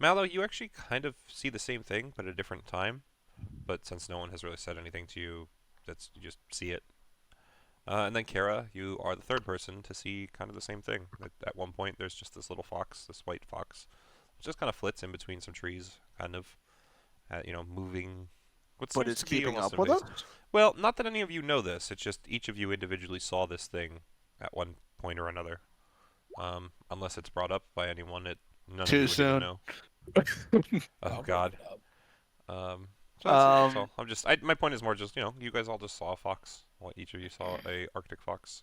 Mallow, you actually kind of see the same thing, but at a different time. But since no one has really said anything to you, you just see it. And then Kara, you are the third person to see kind of the same thing. At one point, there's just this little fox, this white fox, which just kind of flits in between some trees, kind of, moving. But it's keeping up with us? Well, not that any of you know this. It's just each of you individually saw this thing at one point or another. Unless it's brought up by anyone, none Too of you would soon. even know. Oh God. So that's all. My point is more just, you guys all just saw a fox. Well, each of you saw a Arctic fox.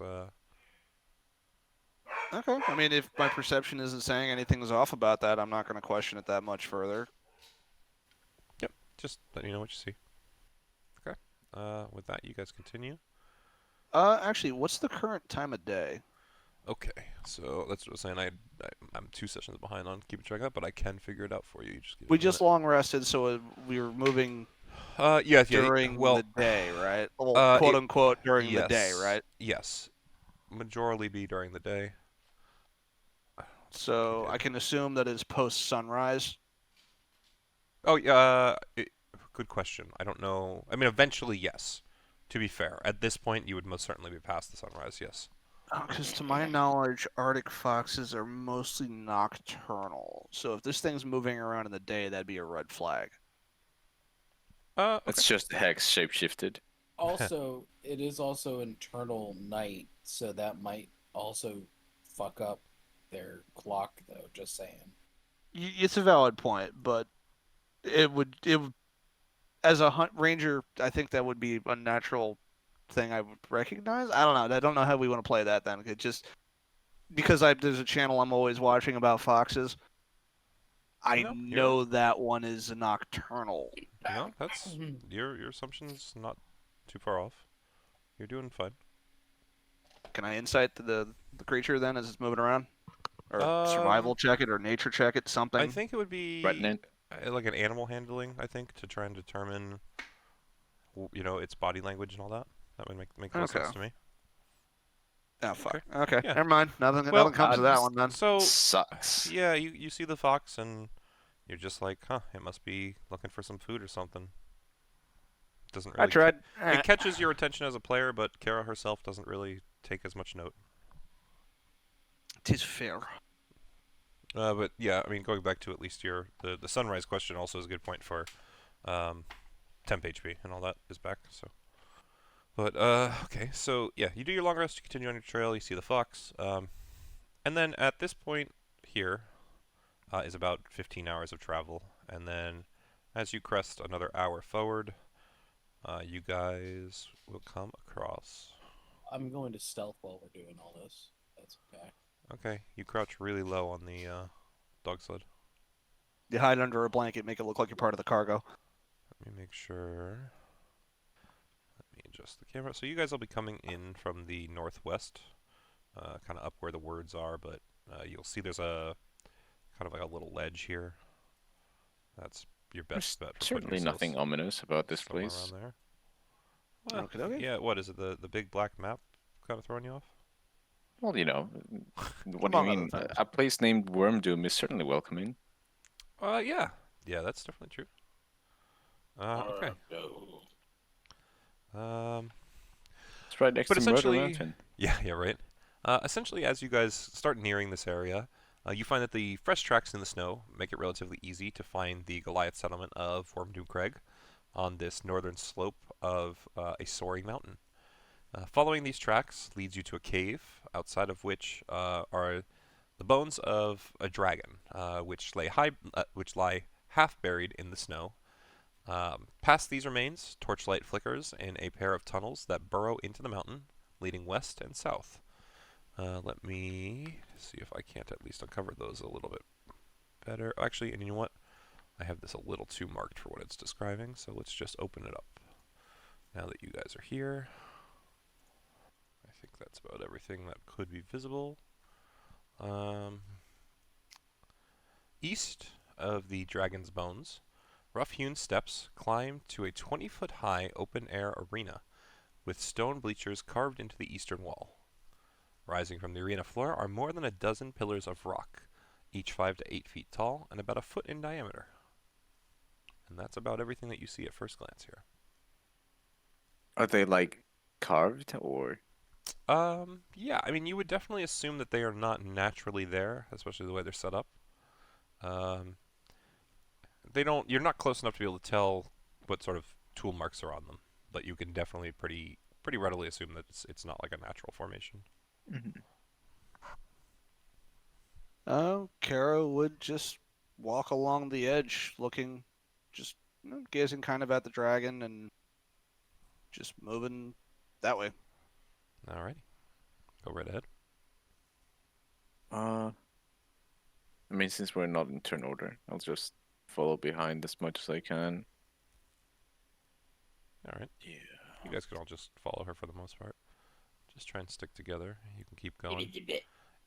Okay. I mean, if my perception isn't saying anything's off about that, I'm not going to question it that much further. Yep. Just let you know what you see. Okay. With that, you guys continue. Actually, what's the current time of day? Okay. So that's what I was saying. I'm 2 sessions behind on keeping track of that, but I can figure it out for you. We just long rested, so we were moving yeah, during well, the day, right? Well, quote unquote during the day, yes, right? Yes. Majorly be during the day. So Okay. I can assume that it's post sunrise. Oh, yeah. Good question. I don't know. I mean, eventually, yes. To be fair, at this point, you would most certainly be past the sunrise. Yes. Because to my knowledge, Arctic foxes are mostly nocturnal. So if this thing's moving around in the day, that'd be a red flag. Okay. it's just the hex shapeshifted. Also, it is also internal night, so that might also fuck up their clock, though. Just saying. It's a valid point, but it would as a hunt ranger, I think that would be a natural thing I would recognize. I don't know. I don't know how we want to play that then. It just because there's a channel I'm always watching about foxes. I No, know that one is a nocturnal. No, that's your assumption's not too far off. You're doing fine. Can I insight the creature then as it's moving around, or Um, survival check it, or nature check it, something? I think it would be Threaten it. like an animal handling. I think to try and determine, its body language and all that. That would make more sense Okay. to me. Oh fuck. Okay. Okay, Yeah. never mind. Nothing comes to that one then. So Sucks. yeah, you see the fox and you're just like, huh? It must be looking for some food or something. Doesn't really. I tried. It catches your attention as a player, but Kara herself doesn't really take as much note. Tis fair. But yeah, I mean, going back to at least the sunrise question also is a good point for temp HP and all that is back. So, but okay, so yeah, you do your long rest, you continue on your trail, you see the fox, and then at this point here is about 15 hours of travel, and then As you crest another hour forward, you guys will come across. I'm going to stealth while we're doing all this. That's okay. Okay, you crouch really low on the dog sled. You hide under a blanket, make it look like you're part of the cargo. Let me make sure. Let me adjust the camera. So you guys will be coming in from the northwest, kind of up where the words are, but you'll see there's a kind of like a little ledge here. That's your best bet. For Certainly nothing ominous about this place. Around there. Well, Okay. yeah, what is it? The big black map kind of throwing you off? Well, you know, what do you Among other mean? things. A place named Wyrmdoom is certainly welcoming. Yeah. Yeah, that's definitely true. Okay. It's right next But to Murder essentially- Mountain. Yeah, right. Essentially, as you guys start nearing this area, you find that the fresh tracks in the snow make it relatively easy to find the Goliath settlement of Wyrmdoom Crag on this northern slope of a soaring mountain. Following these tracks leads you to a cave, outside of which are the bones of a dragon, which lie half buried in the snow. Past these remains, torchlight flickers in a pair of tunnels that burrow into the mountain, leading west and south. Let me see if I can't at least uncover those a little bit better. Actually, and you know what? I have this a little too marked for what it's describing, so let's just open it up. Now that you guys are here, I think that's about everything that could be visible. East of the Dragon's Bones, rough-hewn steps climb to a 20-foot-high open-air arena with stone bleachers carved into the eastern wall. Rising from the arena floor are more than a dozen pillars of rock, each 5 to 8 feet tall and about a foot in diameter. And that's about everything that you see at first glance here. Are they like carved or? Yeah, I mean, you would definitely assume that they are not naturally there, especially the way they're set up. You're not close enough to be able to tell what sort of tool marks are on them, but you can definitely pretty readily assume that it's not like a natural formation. Kara would just walk along the edge, looking, just gazing kind of at the dragon and just moving that way. Alrighty. Go right ahead. I mean, since we're not in turn order, I'll just follow behind as much as I can. Alright. Yeah. You guys can all just follow her for the most part. Just try and stick together. You can keep going.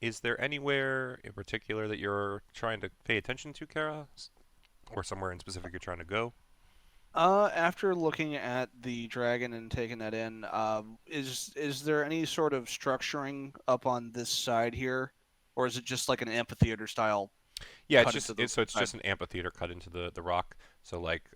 Is there anywhere in particular that you're trying to pay attention to, Kara? Or somewhere in specific you're trying to go? After looking at the dragon and taking that in, is there any sort of structuring up on this side here, or is it just like an amphitheater style? Yeah, cut it's into the just an amphitheater cut into the rock. So like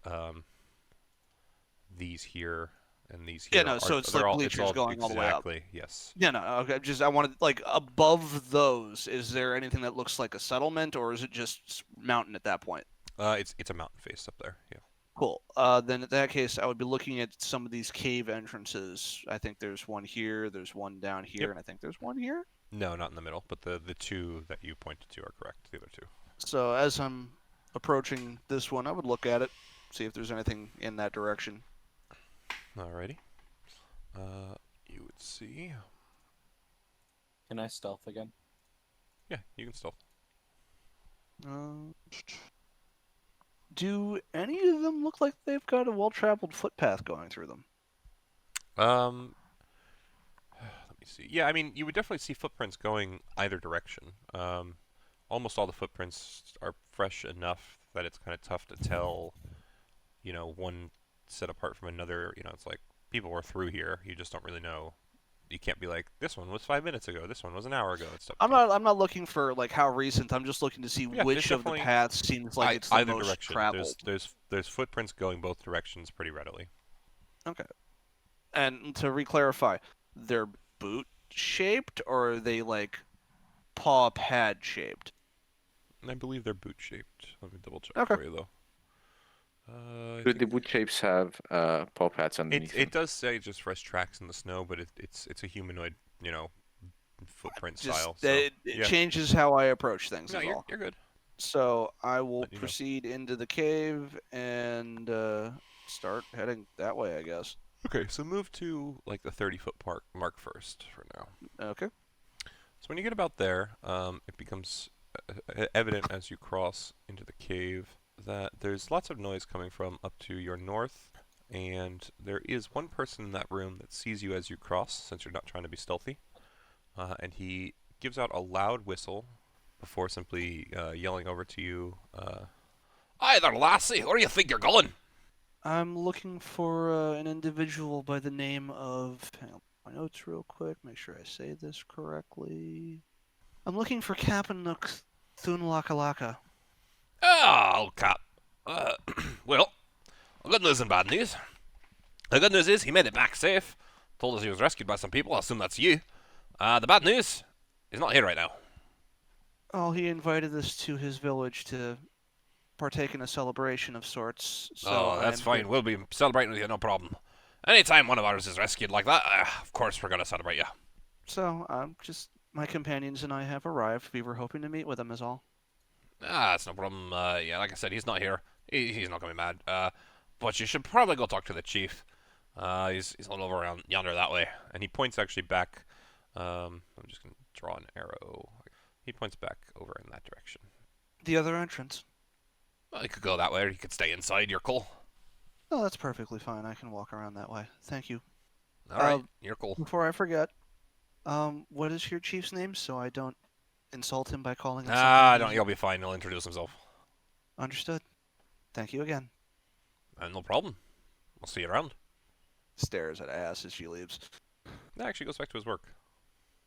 these here and these here. Yeah, no, so it's like bleachers going all the way up. Exactly, yes. Yeah, no, okay. I wanted like above those. Is there anything that looks like a settlement, or is it just mountain at that point? It's a mountain face up there. Yeah. Cool. Then in that case, I would be looking at some of these cave entrances. I think there's one here, there's one down here, Yep. and I think there's one here. No, not in the middle, but the two that you pointed to are correct. The other two. So as I'm approaching this one, I would look at it, see if there's anything in that direction. Alrighty. You would see. Can I stealth again? Yeah, you can still. Do any of them look like they've got a well-traveled footpath going through them? Let me see. Yeah, I mean, you would definitely see footprints going either direction. Almost all the footprints are fresh enough that it's kind of tough to tell, one set apart from another. It's like people were through here. You just don't really know. You can't be like, this one was 5 minutes ago. This one was an hour ago and stuff. I'm not looking for like how recent. I'm just looking to see Yeah, which there's of the definitely paths seems like it's the either most direction. traveled. There's footprints going both directions pretty readily. Okay. And to re-clarify, they're boot-shaped, or are they like paw pad shaped? I believe they're boot shaped. Let me double check Okay. for you though. I Do think the boot shapes have paw pads underneath it does say just fresh tracks in the snow, but it's a humanoid, footprint Just style. So, it yeah. changes how I approach things. No, is you're all. good. So I will Let you know. proceed into the cave and start heading that way, I guess. Okay, so move to like the 30-foot mark first for now. Okay. So when you get about there, it becomes evident as you cross into the cave that there's lots of noise coming from up to your north, and there is one person in that room that sees you as you cross, since you're not trying to be stealthy, and he gives out a loud whistle before simply yelling over to you, "Hi there, lassie! Where do you think you're going?" I'm looking for an individual by the name of. Hang on, my notes real quick. Make sure I say this correctly. I'm looking for Captain Thunlakalaka. Ah, old cap. Well, good news and bad news. The good news is he made it back safe. Told us he was rescued by some people. I assume that's you. The bad news, he's not here right now. Oh, he invited us to his village to partake in a celebration of sorts. So Oh, that's I'm fine. here- We'll be celebrating with you, no problem. Anytime one of ours is rescued like that, of course we're going to celebrate you. So my companions and I have arrived. We were hoping to meet with him, is all. Ah, that's no problem. Yeah, like I said, he's not here. He's not going to be mad. But you should probably go talk to the chief. He's a little over around yonder that way. And he points actually back. I'm just going to draw an arrow. He points back over in that direction. The other entrance. Well, you could go that way, or you could stay inside. You're cool. Oh, that's perfectly fine. I can walk around that way. Thank you. All right, you're cool. Before I forget, what is your chief's name so I don't insult him by calling him Ah, something don't. easy? He'll be fine. He'll introduce himself. Understood. Thank you again. No problem. We'll see you around. Stares at ass as she leaves. That actually goes back to his work.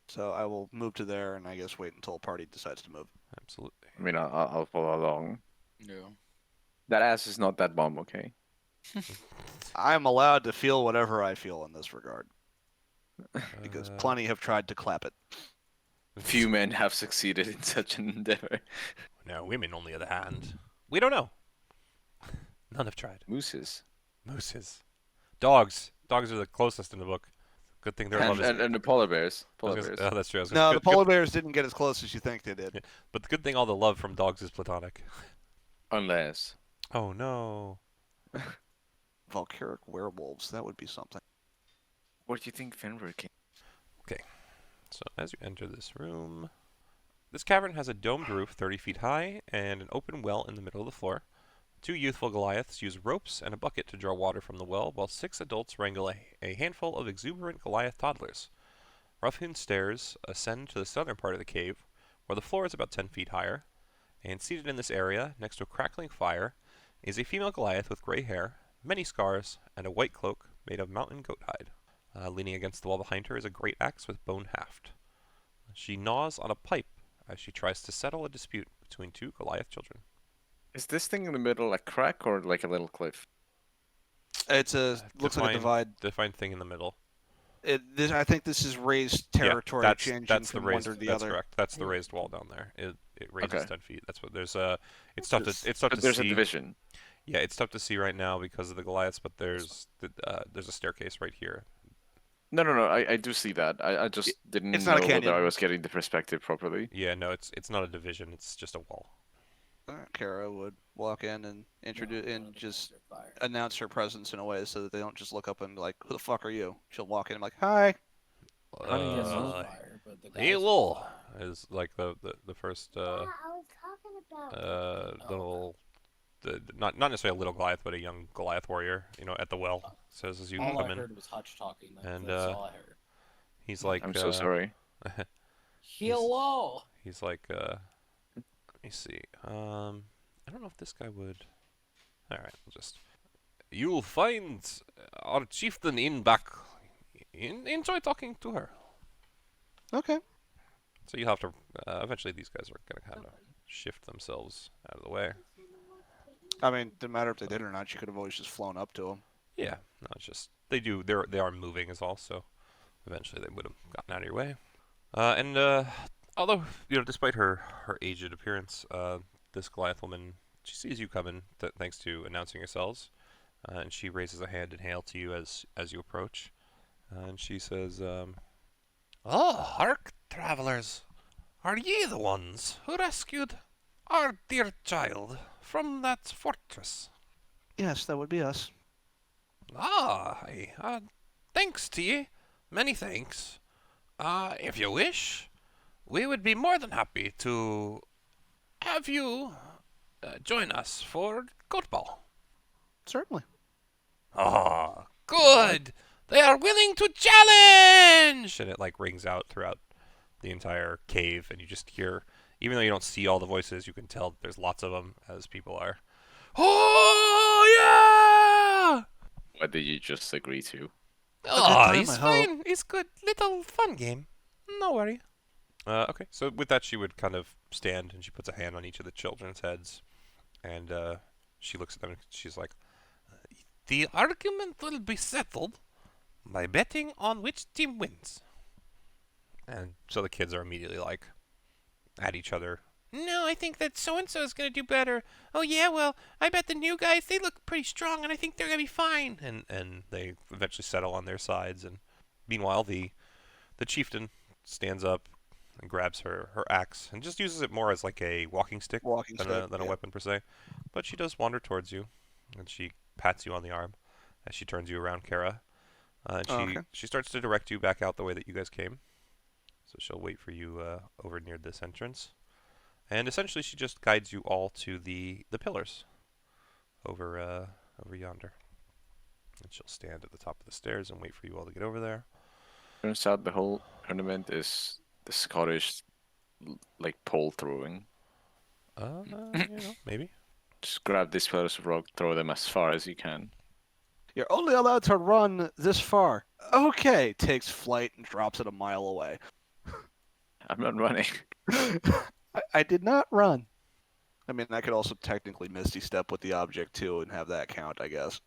So I will move to there and I guess wait until a party decides to move. Absolutely. I mean, I'll follow along. Yeah. That ass is not that bomb, okay? I'm allowed to feel whatever I feel in this regard. Because Uh, plenty have tried to clap it. Few men have succeeded in such an endeavor. No, women only of the hand. We don't know. None have tried. Mooses. Mooses. Dogs. Dogs are the closest in the book. Good thing their love is... And the polar bears. I was Polar gonna bears. s- oh, that's true. I was No, gonna- the polar bears didn't get as close as you think they did. Yeah. But the good thing all the love from dogs is platonic. Unless. Oh, no. Valkyric werewolves, that would be something. What do you think Fenrir came? So as you enter this room... This cavern has a domed roof 30 feet high and an open well in the middle of the floor. 2 youthful Goliaths use ropes and a bucket to draw water from the well, while 6 adults wrangle a handful of exuberant Goliath toddlers. Rough-hewn stairs ascend to the southern part of the cave, where the floor is about 10 feet higher, and seated in this area, next to a crackling fire, is a female Goliath with gray hair, many scars, and a white cloak made of mountain goat hide. Leaning against the wall behind her is a great axe with bone haft. She gnaws on a pipe as she tries to settle a dispute between 2 Goliath children. Is this thing in the middle a crack or like a little cliff? It's looks like a divide. Defined thing in the middle. I think this is raised territory yeah, changing that's from the raised, one to the that's other. correct. That's the raised wall down there. It raises Okay. 10 feet. That's what there's it's tough to There's see. a division. Yeah, it's tough to see right now because of the Goliaths, but there's a staircase right here. No. I do see that. I just didn't it's know not a whether canyon. I was getting the perspective properly. Yeah, no, it's not a division. It's just a wall. Kara would walk in and introduce and just announce her presence in a way so that they don't just look up and be like, "Who the fuck are you?" She'll walk in and be like, "Hi." Honey, yes, Hello is like the first I was talking about. little not necessarily a little Goliath, but a young Goliath warrior. At the well says as you All come I in. heard was Hutch talking. And, That's all I heard. He's like, I'm so sorry. Hello. He's like, let me see. I don't know if this guy would. All right, we'll just. You'll find our chieftain in back. Enjoy talking to her. Okay. So you'll have to. Eventually, these guys are gonna kind of shift themselves out of the way. I mean, didn't matter if they did or not. She could have always just flown up to him. Yeah, no, it's just they are moving as all. So eventually, they would have gotten out of your way. Although despite her aged appearance, this Goliath woman, she sees you coming, thanks to announcing yourselves, and she raises a hand in hail to you as you approach, and she says, "Oh, hark, travelers! Are ye the ones who rescued our dear child from that fortress. Yes, that would be us. Thanks to ye. Many thanks. If you wish, we would be more than happy to have you join us for Goat Ball. Certainly. Ah, good! They are willing to challenge! And it like rings out throughout the entire cave, and you just hear, even though you don't see all the voices, you can tell that there's lots of them as people are. Oh, yeah! What did you just agree to? Oh, time, he's I hope. fine. He's good. Little fun game. No worry. Okay, so with that, she would kind of stand, and she puts a hand on each of the children's heads, and she looks at them, and she's like, the argument will be settled by betting on which team wins. And so the kids are immediately like at each other. No, I think that so-and-so is going to do better. Oh, yeah, well, I bet the new guys, they look pretty strong, and I think they're going to be fine. And they eventually settle on their sides. And meanwhile, the chieftain stands up and grabs her axe and just uses it more as like a walking stick than a weapon per se. But she does wander towards you, and she pats you on the arm as she turns you around, Kara. And she starts to direct you back out the way that you guys came. So she'll wait for you over near this entrance. And essentially she just guides you all to the pillars over yonder. And she'll stand at the top of the stairs and wait for you all to get over there. Turns out the whole tournament is the Scottish, like, pole throwing. Maybe. Just grab these pillars of rock, throw them as far as you can. You're only allowed to run this far. Okay, takes flight and drops it a mile away. I'm not running. I did not run. I mean, I could also technically Misty Step with the object too and have that count, I guess.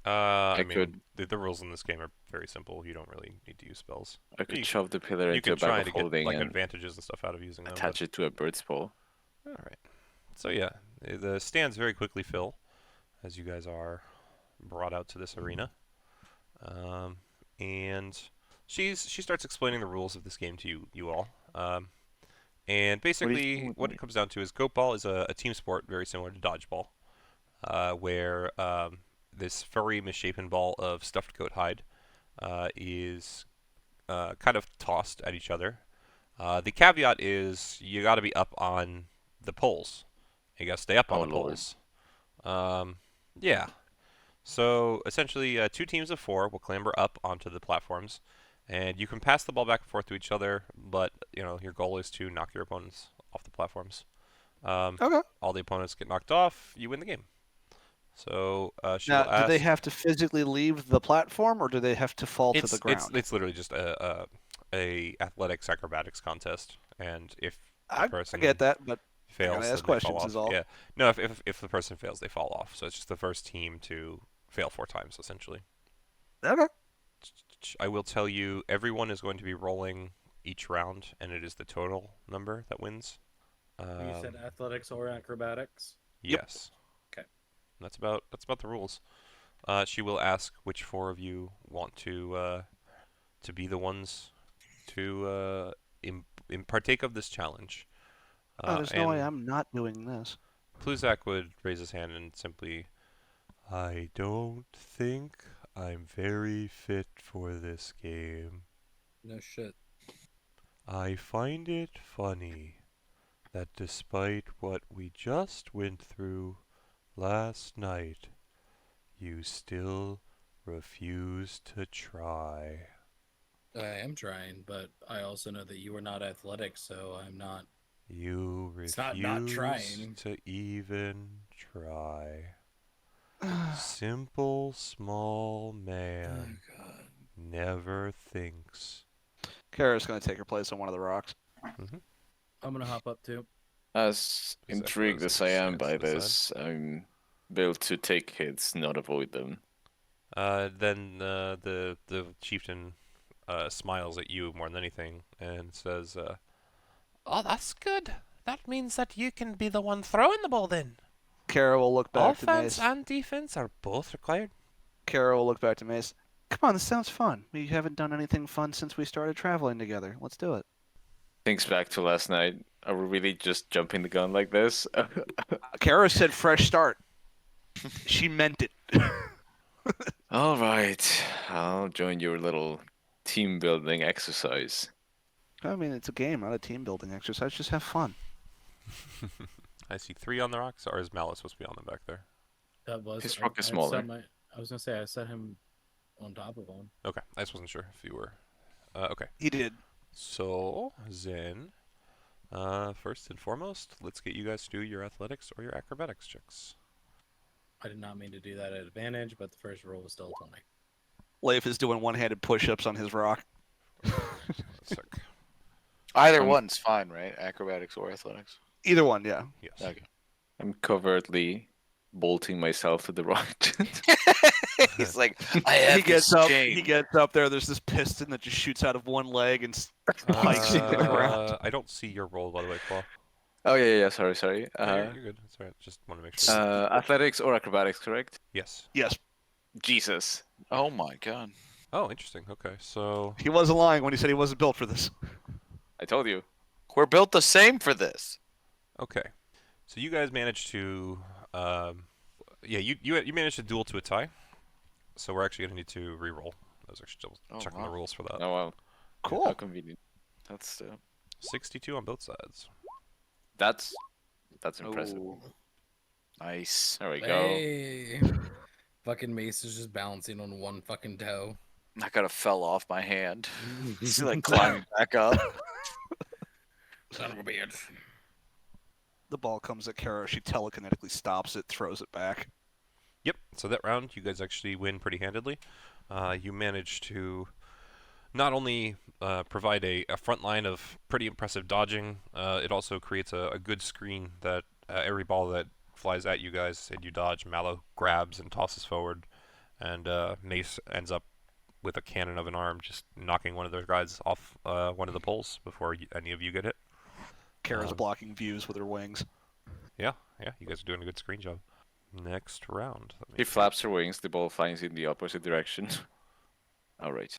I could- mean, the rules in this game are very simple. You don't really need to use spells. I could You- shove the pillar You into a can try bag to of get holding like and advantages and stuff out of using them. attach it to a bird's paw. All right. So yeah, the stands very quickly fill as you guys are brought out to this arena, and she starts explaining the rules of this game to you all. And basically, what it comes down to is goat ball is a team sport very similar to dodgeball, where this furry, misshapen ball of stuffed goat hide is kind of tossed at each other. The caveat is you got to be up on the poles. You got to stay up on the Lord. poles. Yeah. So essentially, 2 teams of 4 will clamber up onto the platforms, and you can pass the ball back and forth to each other. But your goal is to knock your opponents off the platforms. Okay. All the opponents get knocked off, you win the game. So she will Now, ask. do they have to physically leave the platform, or do they have to fall to the ground? It's literally just a athletics acrobatics contest, and if the I person get that, but fails, gotta ask then they fall questions is off. all. Yeah, no, if the person fails, they fall off. So it's just the first team to fail 4 times, essentially. okay. I will tell you, everyone is going to be rolling each round, and it is the total number that wins. You said athletics or acrobatics? Yes. Okay. That's about the rules. She will ask which 4 of you want to be the ones to partake of this challenge. There's no way I'm not doing this. Pluzak would raise his hand and simply, I don't think I'm very fit for this game. No shit. I find it funny that despite what we just went through last night, you still refuse to try. I am trying, but I also know that you are not athletic, so I'm not. You It's refuse not trying. to even try. Simple, small man Oh god. never thinks. Kara's gonna take her place on one of the rocks. I'm gonna hop up too. As Is that intrigued close as to I the am sides by of the this, I'm built to take hits, not avoid them. Then the chieftain smiles at you more than anything and says, "Oh, that's good. That means that you can be the one throwing the ball then. Kara will look back to Offense Mace. and defense are both required." Kara will look back to Mace. Come on, this sounds fun. We haven't done anything fun since we started traveling together. Let's do it. Thinks back to last night. Are we really just jumping the gun like this? Kara said fresh start. She meant it. All right, I'll join your little team building exercise. I mean, it's a game, not a team building exercise. Just have fun. I see 3 on the rocks, or is Malice supposed to be on them back there? That was His rock is I smaller. I was gonna say I set him on top of one. Okay, I just wasn't sure if you were. Okay, He did. so Zen, first and foremost, let's get you guys to do your athletics or your acrobatics checks. I did not mean to do that at advantage, but the first roll was still a 20. Leif is doing one-handed push-ups on his rock. Sick. Either one's fine, right? Acrobatics or athletics. Either one, yeah. Yes. Okay. I'm covertly bolting myself to the rock. He's like, I have He gets this up. chain. He gets up there. There's this piston that just shoots out of one leg and spikes into the ground. I don't see your roll, by the way, Claw. Oh yeah. Sorry. You're good. That's all right. Just want to make sure. Athletics or acrobatics, correct? Yes. Yes, Jesus. Oh my god. Oh, interesting. Okay, so he wasn't lying when he said he wasn't built for this. I told you. We're built the same for this. okay, so you guys managed to, yeah, you managed to duel to a tie. So we're actually gonna need to re-roll. I was actually Oh, checking wow. the rules for that. Oh wow. Cool. How convenient. That's 62 on both sides. That's impressive. Ooh. Nice. There we go. Hey. Fucking Mace is just balancing on one fucking toe. I kind of fell off my hand. He's like climbing back up. Son of a bitch. The ball comes at Kara. She telekinetically stops it, throws it back. Yep. So that round, you guys actually win pretty handedly. You managed to not only provide a front line of pretty impressive dodging, it also creates a good screen that every ball that flies at you guys and you dodge, Mallow grabs and tosses forward, and Mace ends up with a cannon of an arm just knocking one of their guys off one of the poles before any of you get hit. Kara's blocking views with her wings. Yeah, you guys are doing a good screen job. Next round. Let me She flaps her wings, the ball flies in the opposite direction. Alright.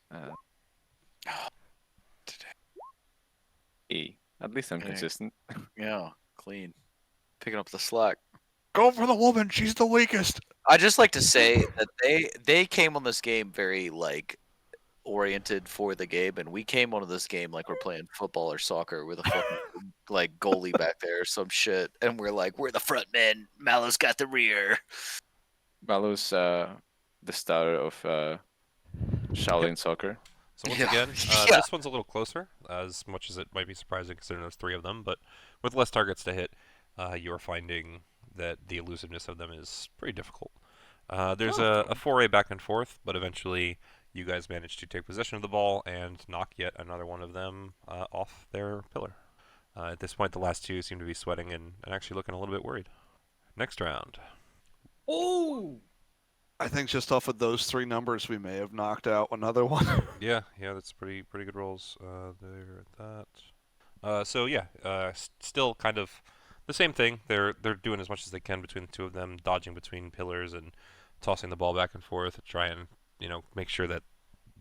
E. At least I'm Okay. consistent. Yeah, clean. Picking up the slack. Go for the woman. She's the weakest. I just like to say that they came on this game very like oriented for the game, and we came onto this game like we're playing football or soccer with a fucking like goalie back there or some shit, and we're like, we're the front men. Mallow's got the rear. Mallow's the star of Shaolin soccer. So once Yeah. again, Yeah. this one's a little closer, as much as it might be surprising considering there's 3 of them, but with less targets to hit, you are finding that the elusiveness of them is pretty difficult. There's a foray back and forth, but eventually you guys manage to take possession of the ball and knock yet another one of them off their pillar. At this point, the last 2 seem to be sweating and actually looking a little bit worried. Next round. Oh! I think just off of those 3 numbers, we may have knocked out another one. Yeah, that's pretty good rolls. There, that. So yeah, still kind of the same thing. They're doing as much as they can between the 2 of them, dodging between pillars and tossing the ball back and forth to try and make sure that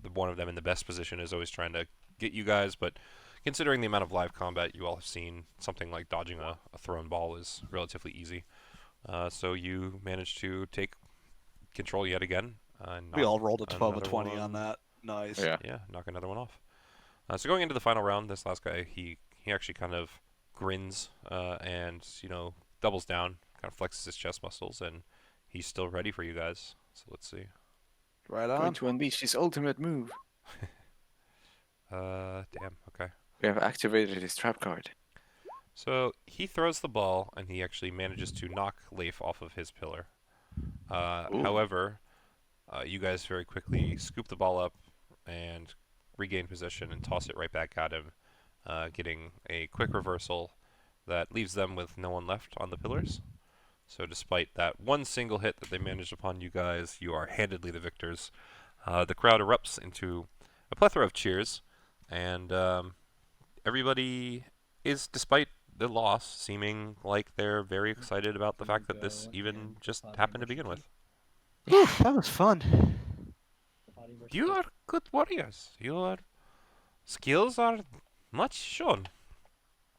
the one of them in the best position is always trying to get you guys. But considering the amount of live combat you all have seen, something like dodging a thrown ball is relatively easy. So you manage to take control yet again. We all rolled a 12 another of 20 on one. that. Nice. Yeah. Knock another one off. So going into the final round, this last guy, he actually kind of grins and doubles down, kind of flexes his chest muscles, and he's still ready for you guys. So let's see. Right Going on. to unleash his ultimate move. Damn. Okay. We have activated his trap card. So he throws the ball, and he actually manages to knock Leif off of his pillar. However, you guys very quickly scoop the ball up and regain possession and toss it right back at him, getting a quick reversal that leaves them with no one left on the pillars. So despite that one single hit that they managed upon you guys, you are handedly the victors. The crowd erupts into a plethora of cheers, and everybody is, despite the loss, seeming like they're very excited about the fact that this even just happened to begin with. Whew, that was fun. You are good warriors. Your skills are much shown.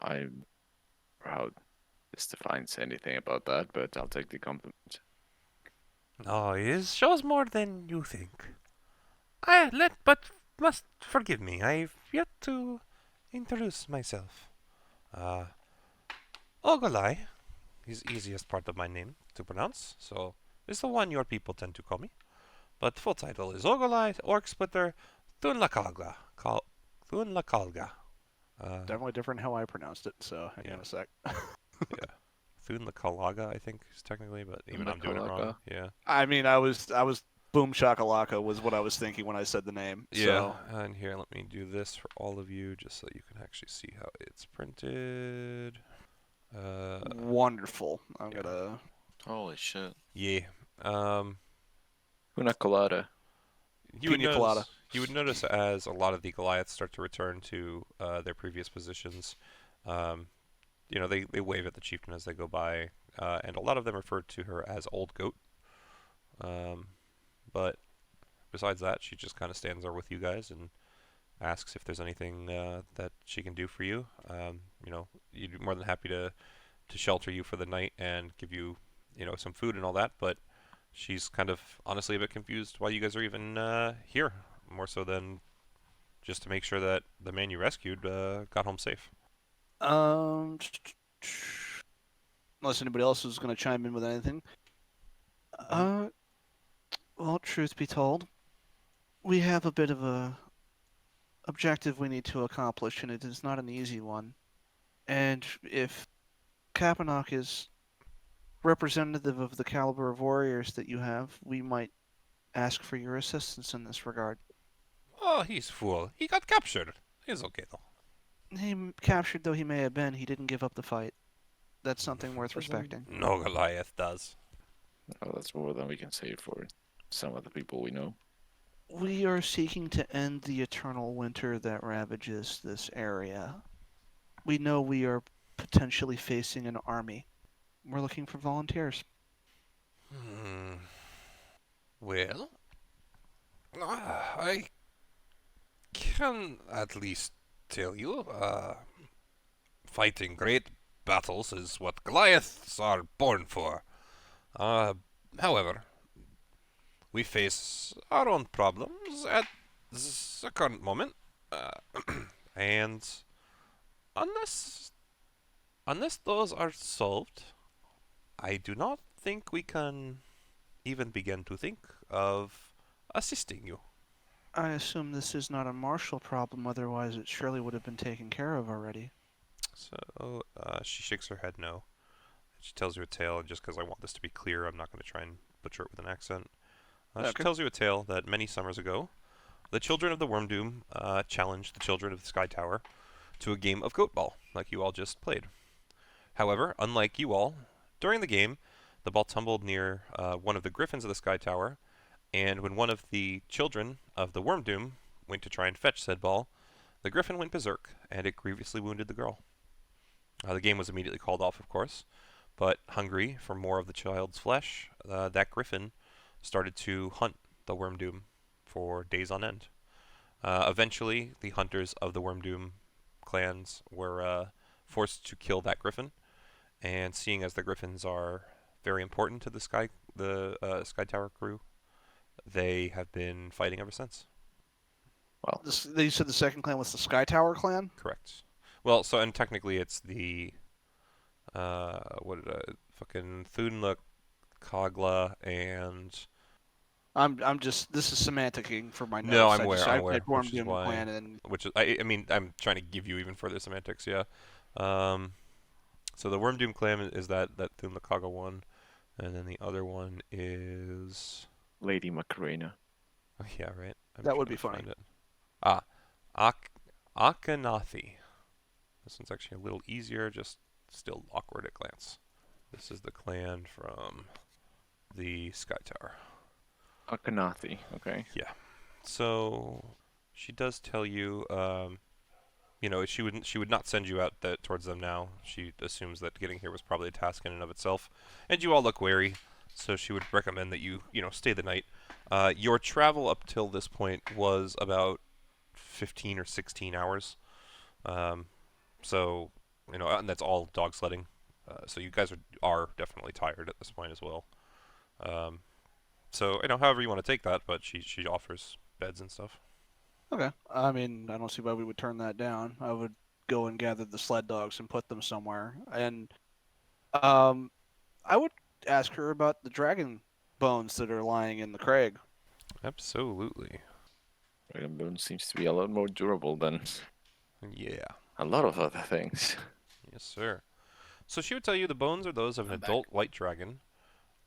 I'm how this defines anything about that, but I'll take the compliment. Oh, it shows more than you think. Must forgive me. I've yet to introduce myself. Ogolai is easiest part of my name to pronounce, so it's the one your people tend to call me. But full title is Ogolai, Orc Splitter, Thunlakalga. Thunlakalga. Definitely different how I pronounced it, so hang on a sec. Thunlakalaga, I think, is technically, but even I'm doing it wrong. Thunlakalaga. Yeah. I mean, I was boom shakalaka was what I was thinking when I said the name. Yeah, So. and here, let me do this for all of you, just so you can actually see how it's printed. Wonderful. I'm gonna. Holy shit. Yeah. Una colada. You would notice as a lot of the Goliaths start to return to their previous positions, they wave at the chieftain as they go by, and a lot of them refer to her as Old Goat. But besides that, she just kind of stands there with you guys and asks if there's anything that she can do for you. You'd be more than happy to shelter you for the night and give you, some food and all that, but she's kind of honestly a bit confused why you guys are even here, more so than just to make sure that the man you rescued got home safe. Unless anybody else is gonna chime in with anything. Well, truth be told, we have a bit of a objective we need to accomplish, and it is not an easy one. And if Kapanok is representative of the caliber of warriors that you have, we might ask for your assistance in this regard. Oh, he's fool. He got captured. He's okay, though. Captured though he may have been, he didn't give up the fight. That's something worth respecting. No Goliath does. Oh, that's more than we can say for some of the people we know. We are seeking to end the eternal winter that ravages this area. We know we are potentially facing an army. We're looking for volunteers. Well, I can at least tell you, fighting great battles is what Goliaths are born for. However, we face our own problems at the current moment, and unless those are solved, I do not think we can even begin to think of assisting you. I assume this is not a martial problem, otherwise it surely would have been taken care of already. So, she shakes her head no. She tells you a tale, and just because I want this to be clear, I'm not going to try and butcher it with an accent. She tells you a tale that many summers ago, the children of the Wyrmdoom challenged the children of the Sky Tower to a game of goat ball, like you all just played. However, unlike you all, during the game, the ball tumbled near one of the griffins of the Sky Tower, and when one of the children of the Wyrmdoom went to try and fetch said ball, the griffin went berserk, and it grievously wounded the girl. The game was immediately called off, of course, but hungry for more of the child's flesh, that griffin started to hunt the Wyrmdoom for days on end. Eventually, the hunters of the Wyrmdoom clans were forced to kill that griffin, and seeing as the griffins are very important to the Sky Tower crew, they have been fighting ever since. Well, You said the second clan was the Sky Tower clan? Correct. Well, so, and technically it's the, fucking Thunla Kagla and... I'm just, this is semanticing for my notes. No, I'm I aware, just, I'm I aware, played which is Wyrmdoom why... clan and Which is, I mean, I'm trying to give you even further semantics, yeah. So the Wyrmdoom clan is that Thunla Kagla one, and then the other one is... Lady Macarena. Oh, yeah, right. I'm That would trying be to funny. find it. Akhenathi. This one's actually a little easier, just still awkward at glance. This is the clan from the Sky Tower. Akhenathi, okay. So she does tell you, she would not send you out towards them now. She assumes that getting here was probably a task in and of itself, and you all look wary. So she would recommend that you stay the night. Your travel up till this point was about 15 or 16 hours. So and that's all dog sledding. So you guys are definitely tired at this point as well. So however you want to take that, but she offers beds and stuff. Okay. I mean, I don't see why we would turn that down. I would go and gather the sled dogs and put them somewhere. And I would ask her about the dragon bones that are lying in the crag. Absolutely. Dragon bone seems to be a lot more durable than Yeah. a lot of other things. Yes, sir. So she would tell you the bones are those of an I'm back. adult white dragon.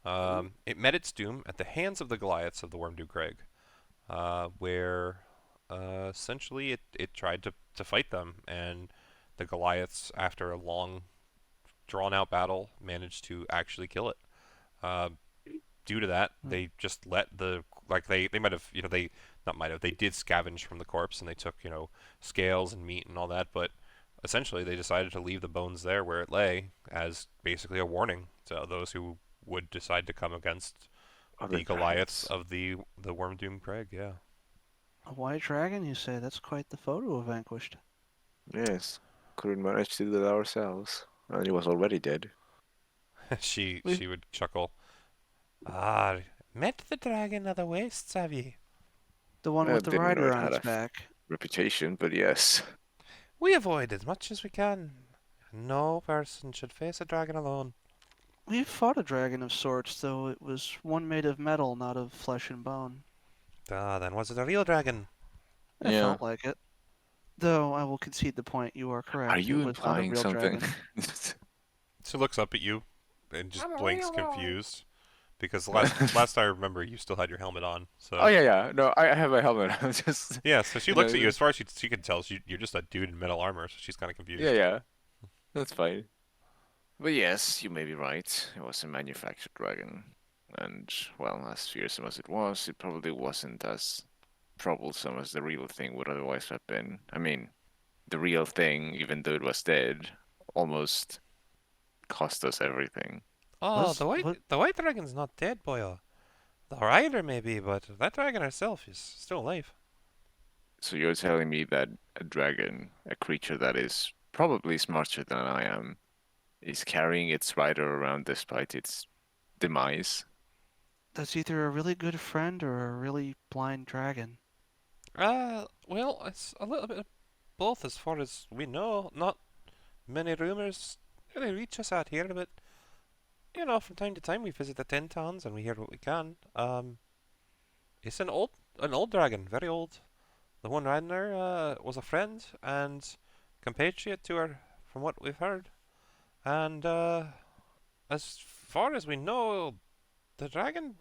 It met its doom at the hands of the Goliaths of the Wyrmdoom Crag, where essentially it tried to fight them, and the Goliaths, after a long, drawn-out battle, managed to actually kill it. Due to that, they just let they might have they did scavenge from the corpse, and they took scales and meat and all that, but essentially they decided to leave the bones there where it lay as basically a warning to those who would decide to come against Other the Goliaths dragons. of the Wyrmdoom Crag. Yeah. A white dragon, you say? That's quite the photo of Vanquished. Yes, couldn't manage to do that ourselves, and he was already dead. she We- would chuckle. Ah, met the dragon of the wastes, have ye? The one I with the didn't know rider it on had its a back. Reputation, but yes. We avoid as much as we can. No person should face a dragon alone. We've fought a dragon of sorts, though it was one made of metal, not of flesh and bone. Ah, then was it a real dragon? It Yeah. felt like it. Though I will concede the point, you are correct. Are you it was not a implying real something? dragon. She looks up at you and just I'm a blinks real boy. confused. Because last I remember, you still had your helmet on. So Oh yeah. No, I have my helmet. I'm just. yeah. So she You looks know, at you. As far as she can tell, you're just a dude in metal armor. So she's kind of confused. Yeah. That's fine. But yes, you may be right. It was a manufactured dragon, and well, as fearsome as it probably wasn't as troublesome as the real thing would otherwise have been. I mean, the real thing, even though it was dead, almost cost us everything. Oh, Was- what- the white dragon's not dead, boyo. The rider may be, but that dragon herself is still alive. So you're telling me that a dragon, a creature that is probably smarter than I am, is carrying its rider around despite its demise? That's either a really good friend or a really blind dragon. Well, it's a little bit of both as far as we know. Not many rumors really reach us out here, but from time to time we visit the Ten Towns and we hear what we can. It's an old dragon, very old. The one riding her was a friend and compatriot to her, from what we've heard. And as far as we know, the dragon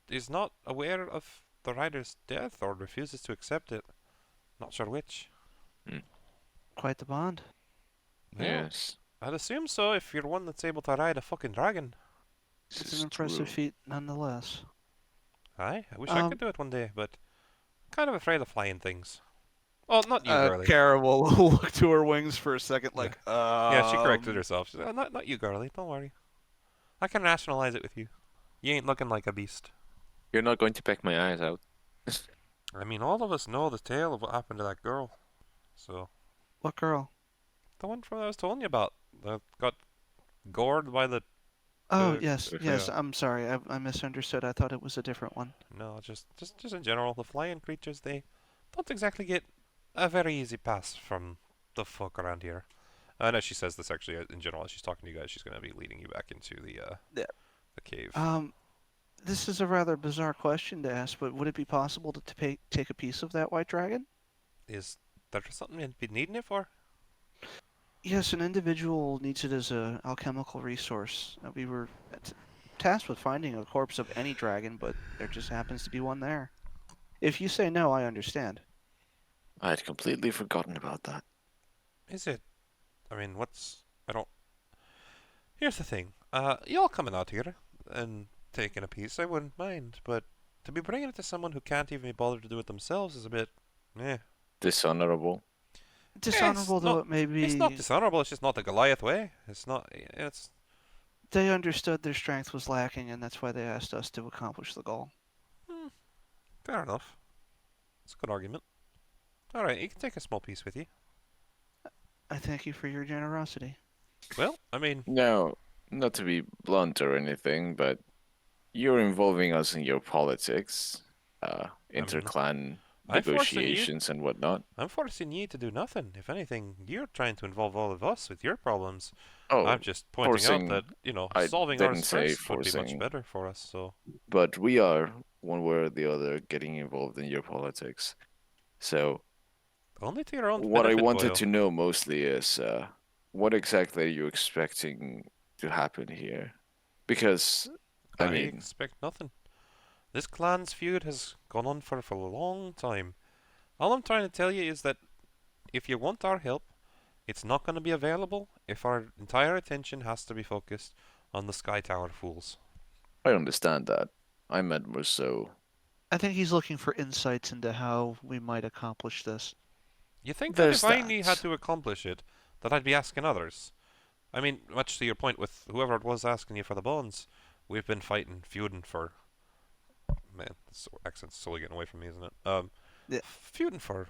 is not aware of the rider's death or refuses to accept it. Not sure which. Quite the bond. Well, Yes. I'd assume so if you're one that's able to ride a fucking dragon. This It's is an impressive true. feat nonetheless. Aye, I wish I Um, could do it one day, but kind of afraid of flying things. Well, not you, girly. Kara will look to her wings for a second, like, Yeah, she corrected herself. She said, not you, girly. Don't worry. I can rationalize it with you. You ain't looking like a beast. You're not going to peck my eyes out. I mean, all of us know the tale of what happened to that girl. So, What girl? the one from I was telling you about that got gored by the... Oh, Uh, yes, yeah. yes. I'm sorry. I misunderstood. I thought it was a different one. No, just in general, the flying creatures, they don't exactly get a very easy pass from the folk around here. And as she says this, actually, in general, as she's talking to you guys, she's going to be leading you back into the Yeah. the cave. This is a rather bizarre question to ask, but would it be possible to take a piece of that white dragon? Is there something you'd be needing it for? Yes, an individual needs it as a alchemical resource. We were tasked with finding a corpse of any dragon, but there just happens to be one there. If you say no, I understand. I had completely forgotten about that. Is it? I mean, I don't... Here's the thing. Y'all coming out here and taking a piece, I wouldn't mind, but to be bringing it to someone who can't even be bothered to do it themselves is a bit... Dishonorable. Dishonorable though not- it may be, It's not dishonorable, it's just not the Goliath way. It's... they understood their strength was lacking, and that's why they asked us to accomplish the goal. Fair enough. It's a good argument. Alright, you can take a small piece with you. I thank you for your generosity. Well, I mean, Now, not to be blunt or anything, but you're involving us in your politics, interclan I'm forcing you. negotiations and whatnot. I'm forcing you to do nothing. If anything, you're trying to involve all of us with your problems. Oh, I'm just pointing out forcing. that, I solving ours didn't say first would be much forcing. better for us, so... But we are, one way or the other, getting involved in your politics. So, Only to your own what I benefit, wanted boyo. to know mostly is what exactly are you expecting to happen here? Because, I mean, expect nothing. This clan's feud has gone on for a long time. All I'm trying to tell you is that if you want our help, it's not going to be available if our entire attention has to be focused on the Sky Tower fools. I understand that. I meant more so. I think he's looking for insights into how we might accomplish this. You think that There's if I that. had to accomplish it, that I'd be asking others? I mean, much to your point with whoever it was asking you for the bones, we've been fighting, feuding for... Man, this accent's slowly getting away from me, isn't it? Yeah. Feuding for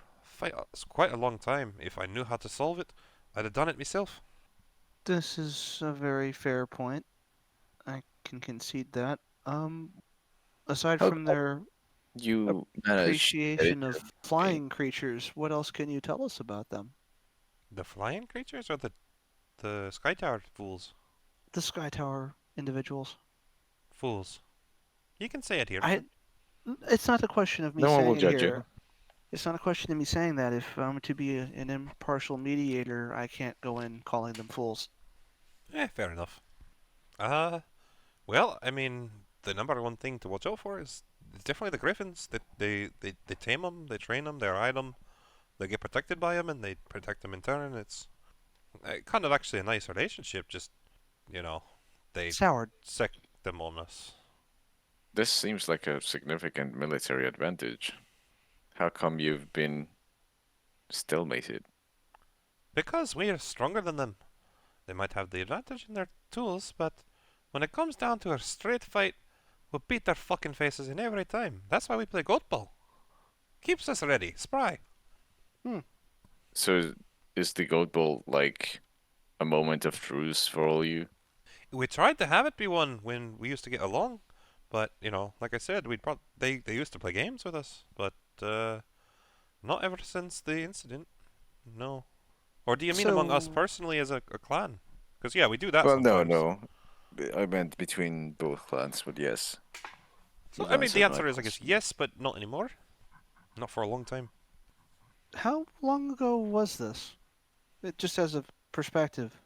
quite a long time. If I knew how to solve it, I'd have done it myself. This is a very fair point. I can concede that. Aside How from their You managed to get appreciation it of to me. flying creatures, what else can you tell us about them? The flying creatures or the Sky Tower fools? The Sky Tower individuals. Fools. You can say it here. It's not a question of me No one saying will it judge here. you. It's not a question of me saying that. If I'm to be an impartial mediator, I can't go in calling them fools. Fair enough. Well, I mean, the number one thing to watch out for is definitely the griffins. They tame them, they train them, they ride them, they get protected by them, and they protect them in turn. It's kind of actually a nice relationship. Just they Soured. sect them on us. This seems like a significant military advantage. How come you've been stalemated? Because we are stronger than them. They might have the advantage in their tools, but when it comes down to a straight fight, we'll beat their fucking faces in every time. That's why we play Goat Ball. Keeps us ready, spry. So, is the goat ball like a moment of truce for all you? We tried to have it be one when we used to get along, but like I said, they used to play games with us, but not ever since the incident. No. Or do you mean among us So- personally as a clan? Because yeah, we do that Well, sometimes. no. I meant between both clans, but yes. So You've I mean, the answered my answer is I guess question. yes, but not anymore. Not for a long time. How long ago was this? Just as a perspective.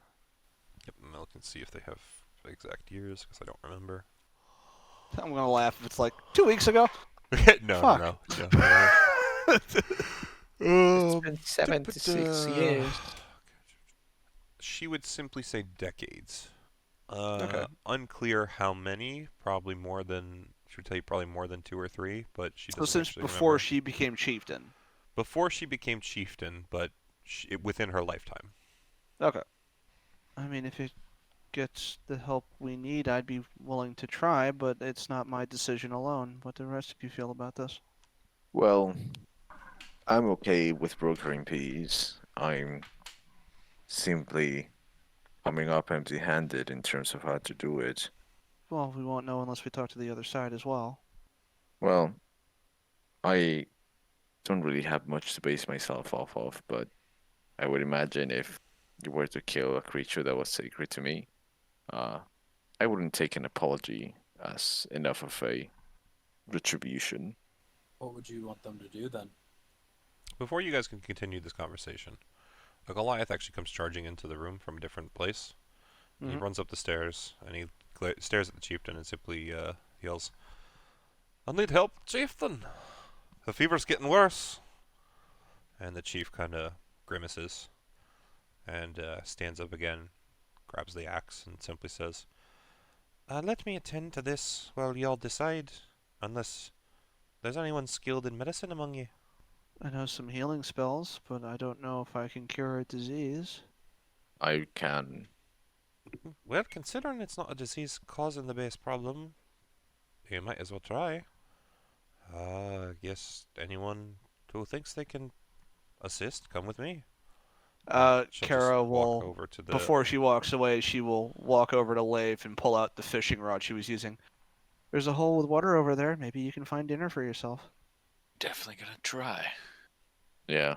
Yep, I'll look and see if they have exact years because I don't remember. I'm gonna laugh if it's like 2 weeks ago. no, Fuck. no. It's been 76 years. She would simply say decades. Okay. Unclear how many. Probably more than. She would tell you probably more than 2 or 3, but she So doesn't since actually before remember. she became chieftain. Before she became chieftain, but within her lifetime. Okay. I mean, if it gets the help we need, I'd be willing to try, but it's not my decision alone. What do the rest of you feel about this? Well, I'm okay with brokering peace. I'm simply coming up empty-handed in terms of how to do it. Well, we won't know unless we talk to the other side as well. Well, I don't really have much to base myself off of, but I would imagine if you were to kill a creature that was sacred to me, I wouldn't take an apology as enough of a retribution. What would you want them to do then? Before you guys can continue this conversation, a Goliath actually comes charging into the room from a different place. He Mhm. runs up the stairs and he stares at the chieftain and simply yells, "I need help, chieftain! The fever's getting worse!" And the chief kind of grimaces and stands up again, grabs the axe, and simply says, "Let me attend to this while y'all decide, unless there's anyone skilled in medicine among you." I know some healing spells, but I don't know if I can cure a disease. I can. Well, considering it's not a disease causing the base problem, you might as well try. I guess anyone who thinks they can assist, come with me. She'll Kara just walk will, over to the. before she walks away, she will walk over to Leif and pull out the fishing rod she was using. There's a hole with water over there. Maybe you can find dinner for yourself. Definitely gonna try. Yeah.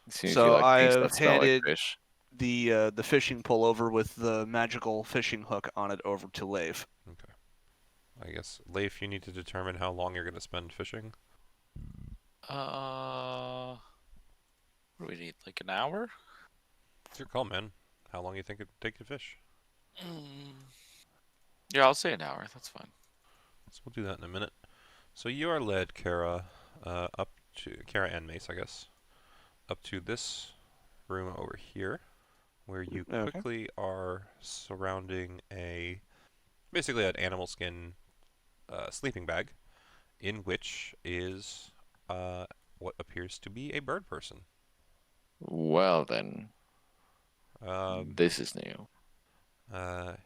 As soon as So you like things I've that smell like handed fish. the fishing pole over with the magical fishing hook on it over to Leif. Okay. I guess Leif, you need to determine how long you're gonna spend fishing. What do we need? Like an hour? It's your call, man. How long you think it'd take to fish? Yeah, I'll say an hour. That's fine. So we'll do that in a minute. So you are led, Kara, up to Kara and Mace, I guess, up to this room over here, where you Okay. quickly are surrounding basically an animal skin sleeping bag, in which is what appears to be a bird person. Well then, Um, this is new.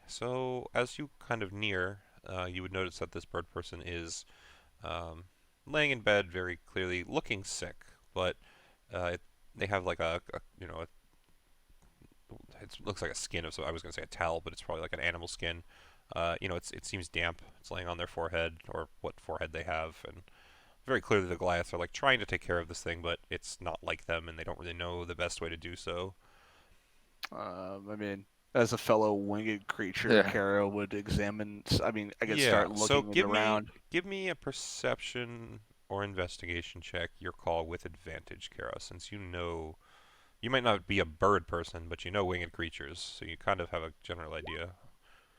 So as you kind of near, you would notice that this bird person is laying in bed, very clearly looking sick, but they have like it looks like a skin of, so I was gonna say a towel, but it's probably like an animal skin. It seems damp. It's laying on their forehead, or what forehead they have, and very clearly the Goliaths are like trying to take care of this thing, but it's not like them, and they don't really know the best way to do so. I mean, as a fellow winged creature, Yeah. Kara would examine. I mean, I could Yeah, start so looking around. give me a perception or investigation check, your call, with advantage, Kara, since you know you might not be a bird person, but you know winged creatures, so you kind of have a general idea.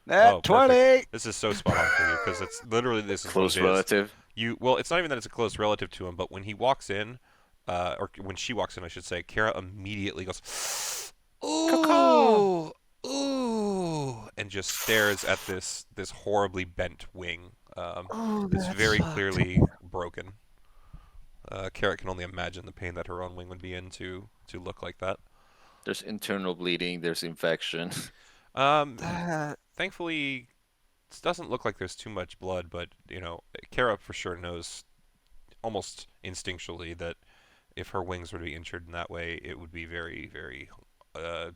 Nat 20. Perfect. This is so spot on for you because it's literally this is Close what it is. relative. Well, it's not even that it's a close relative to him, but when he walks in, or when she walks in, I should say, Kara immediately goes, "Ooh, ooh," and just stares at this horribly bent wing. Oh, It's that very sucked. clearly broken. Kara can only imagine the pain that her own wing would be in to look like that. There's internal bleeding. There's infection. That Thankfully, it doesn't look like there's too much blood, but Kara for sure knows almost instinctually that if her wings were to be injured in that way, it would be very, very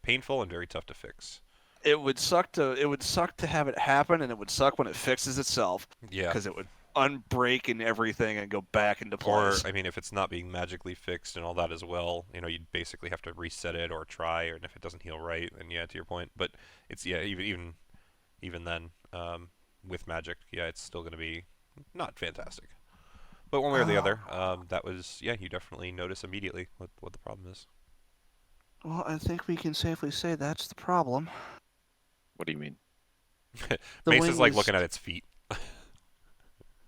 painful and very tough to fix. it would suck to have it happen, and it would suck when it fixes itself Yeah. because it would unbreak and everything and go back into Or, place. I mean, if it's not being magically fixed and all that as well, you'd basically have to reset it or try, and if it doesn't heal right, then yeah, to your point. But it's, yeah, even then, with magic, yeah, it's still going to be not fantastic. But one way or the other, that was, yeah, you definitely notice immediately what the problem is. Well, I think we can safely say that's the problem. What do you mean? Mace wing is like is- looking at its feet.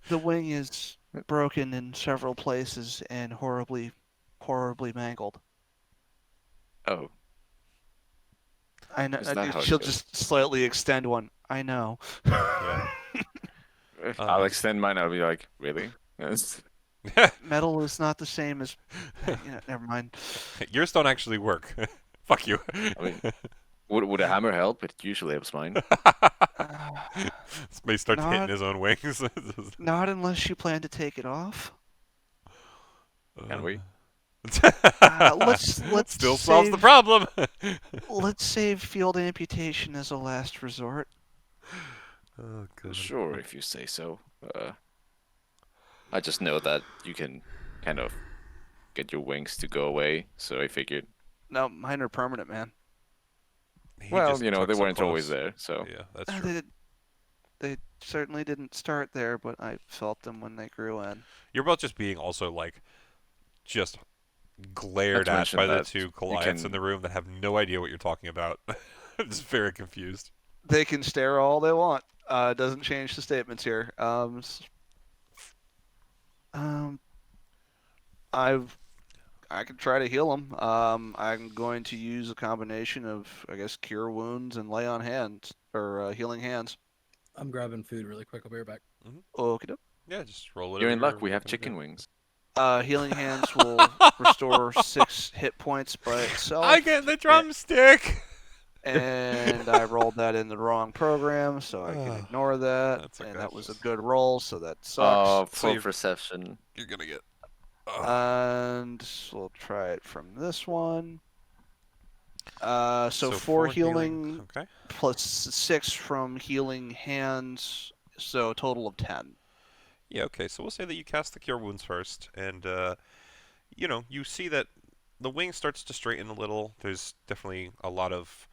The wing is broken in several places and horribly, horribly mangled. Oh, I know. Is that how it She'll goes? just slightly extend one. I know. Yeah. I'll extend mine. I'll be like, really? Yes. Metal is not the same as. Never mind. Yours don't actually work. Fuck you. I mean, would a hammer help? It usually helps mine. Mace starts hitting Not- his own wings. Not unless you plan to take it off. Can we? Let's Still solves the save- problem. Let's save field amputation as a last resort. Oh, God. Sure, if you say so. I just know that you can kind of get your wings to go away, so I figured. No, mine are permanent, man. He Well, just they took so weren't always close. there, so. Yeah, that's true. They certainly didn't start there, but I felt them when they grew in. You're both just being also like just glared Not to at mention by the that two you Goliaths in can- the room that have no idea what you're talking about. I'm just very confused. They can stare all they want. Doesn't change the statements here. I can try to heal them. I'm going to use a combination of, I guess, cure wounds and lay on hands or healing hands. I'm grabbing food really quick. I'll be right back. Okie doke. Yeah, just roll whatever. You're in luck, you're we have looking to chicken do. wings. Healing hands will restore 6 hit points by itself. I get the drumstick. And I rolled that in the wrong program, so I can ignore that. That's And okay. that was a good roll, so that Oh, sucks. So full you're- perception. You're gonna get. And we'll try it from this one. So 4 4 healing Okay. plus 6 from healing hands, so a total of 10. Yeah, okay, so we'll say that you cast the Cure Wounds first, and, you see that the wing starts to straighten a little. There's definitely a lot of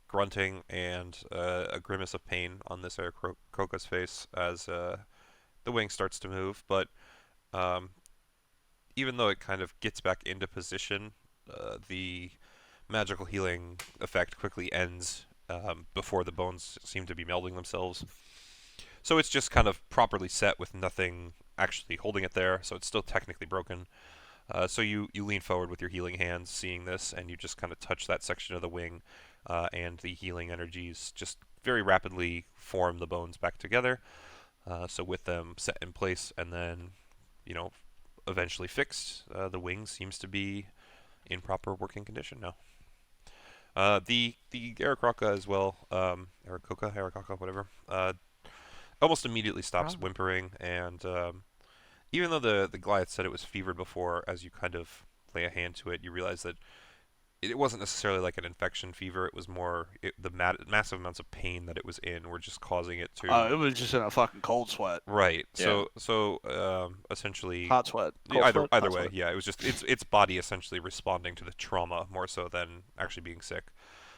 grunting and a grimace of pain on this Aarakocra's face as the wing starts to move, but um, even though it kind of gets back into position, the magical healing effect quickly ends before the bones seem to be melding themselves. So it's just kind of properly set with nothing actually holding it there, so it's still technically broken. So you lean forward with your healing hands, seeing this, and you just kind of touch that section of the wing, and the healing energies just very rapidly form the bones back together. So with them set in place and then, eventually fixed, the wing seems to be in proper working condition now. The Aarakocra as well, Aarakocra, whatever, almost immediately stops whimpering, and even though the Goliath said it was fevered before, as you kind of lay a hand to it, you realize that it wasn't necessarily like an infection fever. It was more the massive amounts of pain that it was in were just causing it to. It was just in a fucking cold sweat. Right. Yeah. So essentially. Hot sweat. Cold Either sweat, either hot way, sweat. yeah. It was just its body essentially responding to the trauma more so than actually being sick.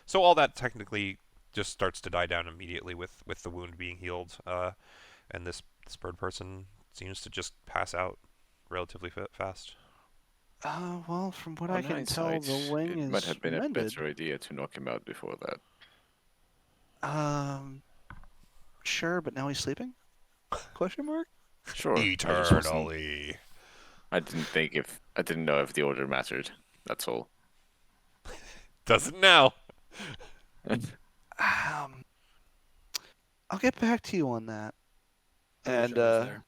So all that technically just starts to die down immediately with the wound being healed, and this bird person seems to just pass out relatively fast. Well, from what On I can tell, hindsight, the wing it is might have been mended. a better idea to knock him out before that. Sure, but now he's sleeping? Question mark? Sure. Eternally. I didn't know if the order mattered. That's all. Doesn't now. I'll get back to you on that. I wish And I was there.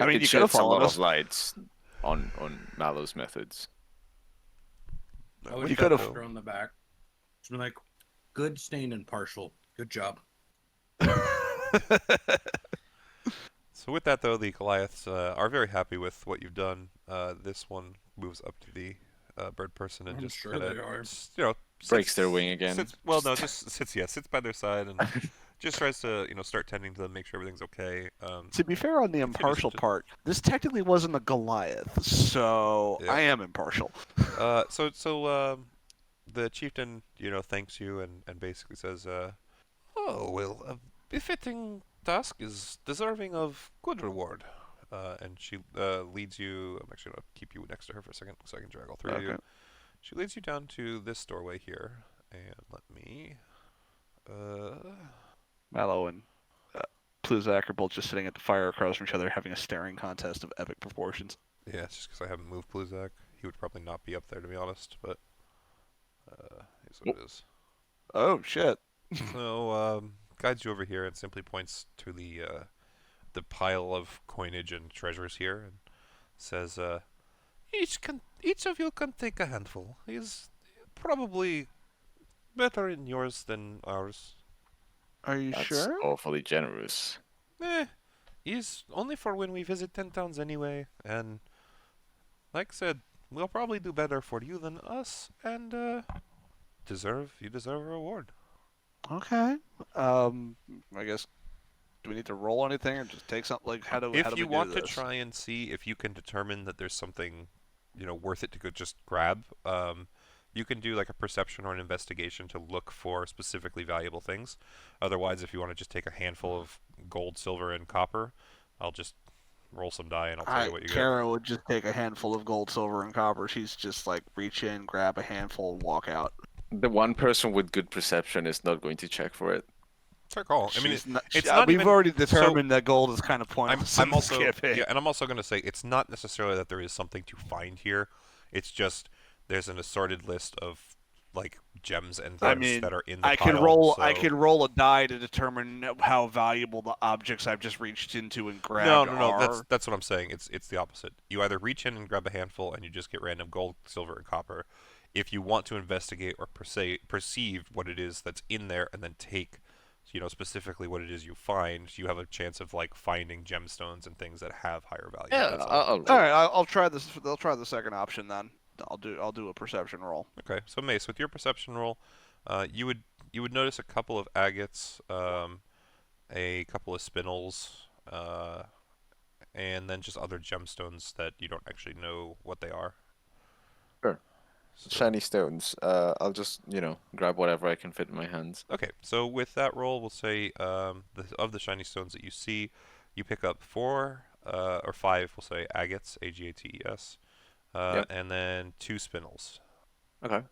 I mean, it you could have sheds a lot followed us. of lights on Mallow's methods. I would You have could've- her on the back. Just been like, good, staying impartial. Good job. So with that, though, the Goliaths are very happy with what you've done. This one moves up to the bird person and I'm just sure kinda, they are. Breaks their wing again. Sits by their side and just tries to start tending to them, make sure everything's okay. To be fair on the Continues impartial to- part, this technically wasn't a Goliath, so Yeah. I am impartial. So the chieftain thanks you and basically says, "Oh well, a befitting task is deserving of good reward." And she leads you. I'm actually gonna keep you next to her for a second, so I can drag all three of you. Okay. She leads you down to this doorway here, and let me. Mallow and Pluzak are both just sitting at the fire across from each other having a staring contest of epic proportions. Yeah, it's just because I haven't moved Pluzak. He would probably not be up there, to be honest, but here's what it is. Oh, shit. So, guides you over here and simply points to the pile of coinage and treasures here and says, each of you can take a handful. He's probably better in yours than ours. Are you That's sure? awfully generous. He's only for when we visit 10 towns anyway, and like I said, we'll probably do better for you than us, and you deserve a reward. Okay. I guess, do we need to roll anything or just take something? Like, how do If we you do want to this? try and see if you can determine that there's something, worth it to go just grab, you can do like a perception or an investigation to look for specifically valuable things. Otherwise, if you want to just take a handful of gold, silver, and copper, I'll just roll some die and I'll tell you what you get. Kara would just take a handful of gold, silver, and copper. She's just like reach in, grab a handful, and walk out. The one person with good perception is not going to check for it. It's our call. I mean, She's not, it's not we've even- already determined that gold is kind of I'm pointless. in this also campaign. yeah, and I'm also going to say it's not necessarily that there is something to find here. It's just there's an assorted list of like gems and things I mean, that are in the I pile. can roll. So... I can roll a die to determine how valuable the objects I've just reached into and grabbed No. are. That's what I'm saying. It's the opposite. You either reach in and grab a handful, and you just get random gold, silver, and copper. If you want to investigate or perceive what it is that's in there, and then take, specifically what it is you find, you have a chance of like finding gemstones and things that have higher value. Yeah, That's all. All right, I'll try this. They'll try the second option then. I'll do a perception roll. Okay, so Mace, with your perception roll, you would notice a couple of agates, a couple of spinels, and then just other gemstones that you don't actually know what they are. Sure. So- Shiny stones. I'll just, grab whatever I can fit in my hands. Okay, so with that roll, we'll say of the shiny stones that you see, you pick up 4 or 5, we'll say agates, agates, Yep. and then 2 spinels. Okay.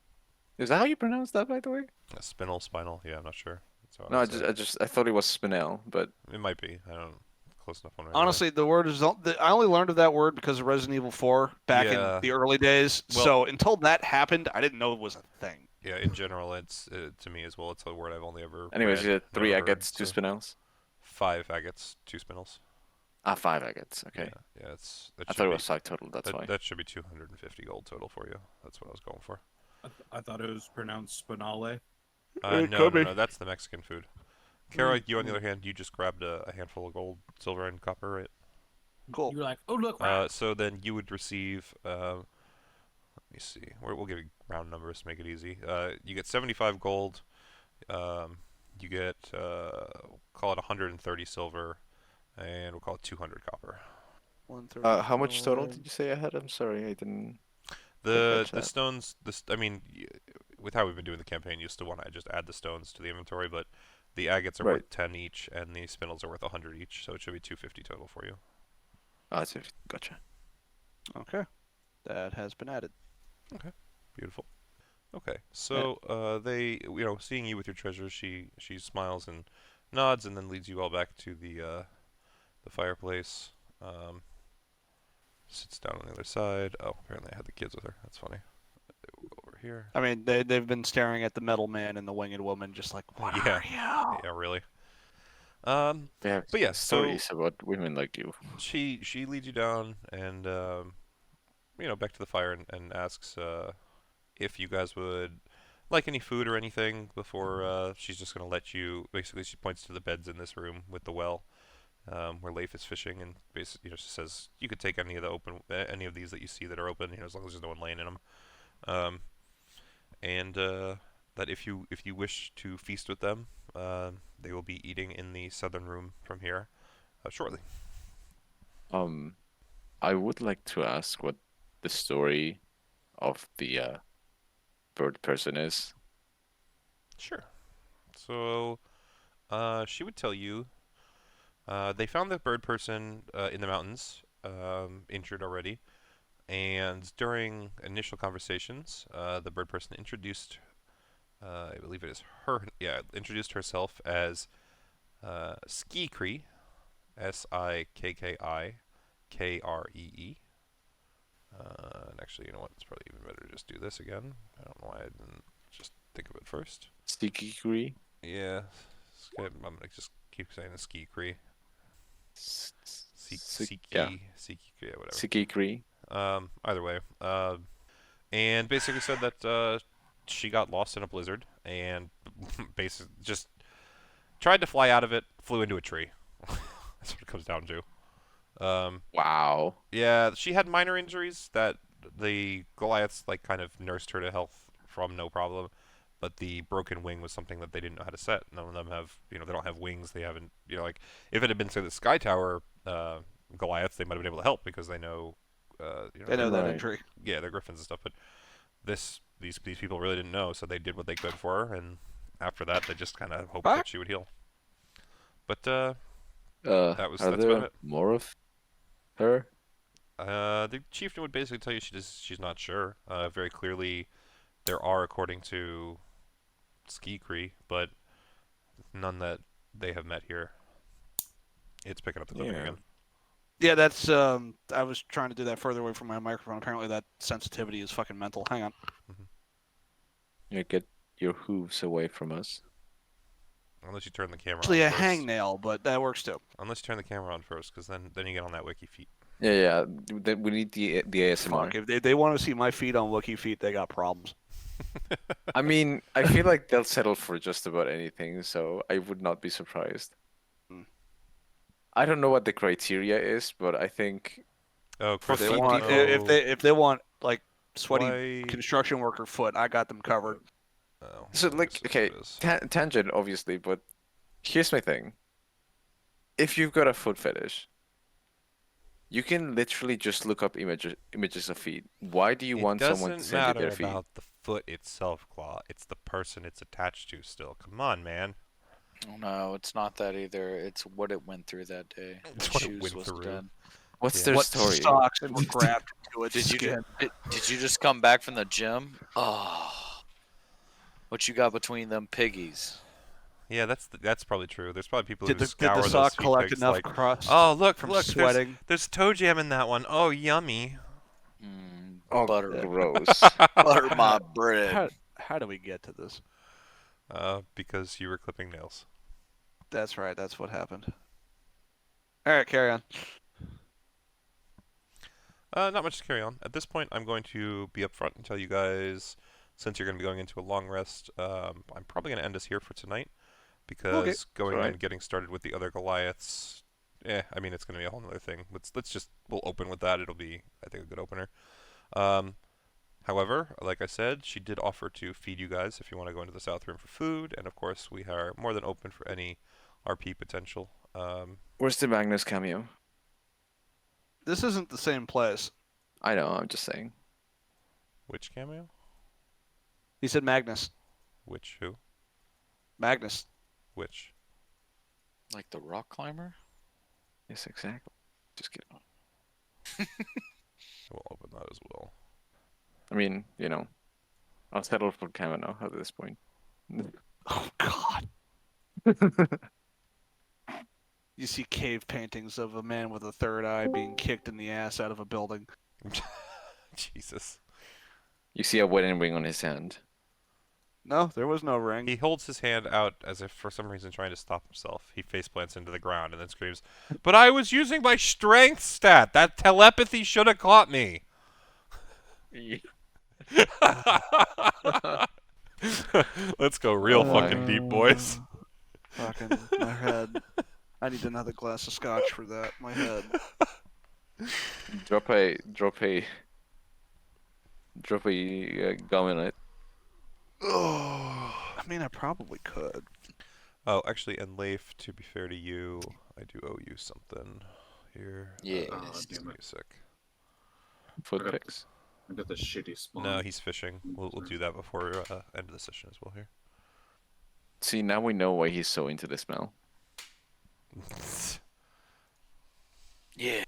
Is that how you pronounce that, by the way? Spinel, spinal, yeah, I'm not sure. That's how No, would say I thought it was spinel, but it might be. I don't. Close enough on right Honestly, the word is. I only learned of that word because of Resident Evil 4 back Yeah. in the early days. Well- So until that happened, I didn't know it was a thing. Yeah, in general, it's to me as well. It's a word I've only ever. anyways, read, you had 3 never heard, agates, 2 so spinels. 5 agates, 2 spinels. 5 agates. Okay. Yeah, it's. That I should thought it be- was 5 total. That's why. that should be 250 gold total for you. That's what I was going for. I thought it was pronounced spinale. It No, could no, be. no, that's the Mexican food. Kara, you on the other hand, you just grabbed a handful of gold, silver, and copper, right? Cool. You were like, oh look, wow. So then you would receive. Let me see. We'll give you round numbers to make it easy. You get 75 gold. You get call it 130 silver, and we'll call it 200 copper. 130 How much total gold. did you say I had? I'm sorry, I didn't. The catch that. stones. I mean, with how we've been doing the campaign, you still want to just add the stones to the inventory, but the agates are Right. worth 10 each, and the spinels are worth 100 each, so it should be 250 total for you. That's it. Gotcha. Okay, that has been added. Beautiful. Okay, so they, seeing you with your treasures, she smiles and nods, and then leads you all back to the fireplace. Sits down on the other side. Oh, apparently I had the kids with her. That's funny. We'll go over here. I mean, they've been staring at the metal man and the winged woman, just like, what Yeah. are you? Yeah, really. They have But yeah, so- stories about women like you. She leads you down and back to the fire and asks if you guys would like any food or anything before she's just gonna let you. Basically, she points to the beds in this room with the well where Leif is fishing, and basically, she says you could take any of the any of these that you see that are open, as long as there's no one laying in them. And that if you wish to feast with them, they will be eating in the southern room from here shortly. I would like to ask what the story of the bird person is. Sure. So, she would tell you they found the bird person in the mountains, injured already, and during initial conversations, the bird person introduced, I believe it is her, introduced herself as Skikree, Sikkii, and actually, you know what? It's probably even better to just do this again. I don't know why I didn't just think of it first. Stikikuri? Yeah, I'm gonna just keep saying the Skikree. Yeah. Siki, whatever. Sikikri. Either way. And basically said that she got lost in a blizzard and basically just tried to fly out of it, flew into a tree. That's what it comes down to. Wow. Yeah, she had minor injuries that the Goliaths kind of nursed her to health from, no problem. But the broken wing was something that they didn't know how to set. None of them have, they don't have wings. They haven't, if it had been, say, the Sky Tower Goliaths, they might have been able to help because they know, They know that Right. injury. yeah, they're griffins and stuff. But these people really didn't know, so they did what they could for her, and after that, they just kind of hoped that she would heal. But that's are about there it. more of her? The chieftain would basically tell you she's not sure. Very clearly, there are, according to Skikree, but none that they have met here. It's picking up the clipping Yeah. again. Yeah, that's. I was trying to do that further away from my microphone. Apparently, that sensitivity is fucking mental. Hang on. You get your hooves away from us. Unless you turn the camera Actually, on a first. hangnail, but that works too. Unless you turn the camera on first, because then you get on that wiki feed. Yeah. We need the ASMR. Fuck, if they want to see my feet on Wookiee feet, they got problems. I mean, I feel like they'll settle for just about anything, so I would not be surprised. Hmm. I don't know what the criteria is, but I think Oh, If they Crofito. want, if they want like Sweaty Why? construction worker foot. I got them covered. Oh, So, I like, guess okay, it is. tangent, obviously, but here's my thing. If you've got a foot fetish, you can literally just look up images of feet. Why do you It want someone to doesn't send you matter their feet? about the foot itself, Claw. It's the person it's attached to still. Come on, man. No, it's not that either. It's what it went through that day. It's The what it shoes went was through. done. What's Yeah. their What story? socks were grafted to its Did you skin? did you just come back from the gym? Oh, what you got between them piggies? Yeah, that's probably true. There's probably people Did who the scour those sock feet collect pics enough like, crust oh look, from look, sweating? there's toe jam in that one. Oh, yummy. Oh, Butter, gross. butter my bread. How do we get to this? Because you were clipping nails. That's right. That's what happened. All right, carry on. Not much to carry on. At this point, I'm going to be upfront and tell you guys, since you're going to be going into a long rest, I'm probably going to end us here for tonight, because going alright. and getting started with the other Goliaths, I mean, it's going to be a whole other thing. We'll open with that. It'll be, I think, a good opener. However, like I said, she did offer to feed you guys if you want to go into the south room for food, and of course, we are more than open for any RP potential. Where's the Magnus cameo? This isn't the same place. I know, I'm just saying. Which cameo? He said Magnus. Which who? Magnus. Which? Like the rock climber? Yes, exactly. Just kidding. We'll open that as well. I mean, you know, I'll settle for Kavanaugh at this point. Oh God. You see cave paintings of a man with a third eye being kicked in the ass out of a building. Jesus. You see a wedding ring on his hand. No, there was no ring. He holds his hand out as if for some reason trying to stop himself. He faceplants into the ground and then screams, "But I was using my strength stat! That telepathy should have caught me!" Let's go real fucking deep, boys. Fucking my head. I need another glass of scotch for that. My head. Drop a gum in it. Oh, I mean, I probably could. Oh, actually, and Leif, to be fair to you, I do owe you something here. Yeah. Just give me a sec. Foot Okay. pics. I got the shitty spawn. No, he's fishing. We'll do that before end of the session as well here. See, now we know why he's so into the smell. Yeah.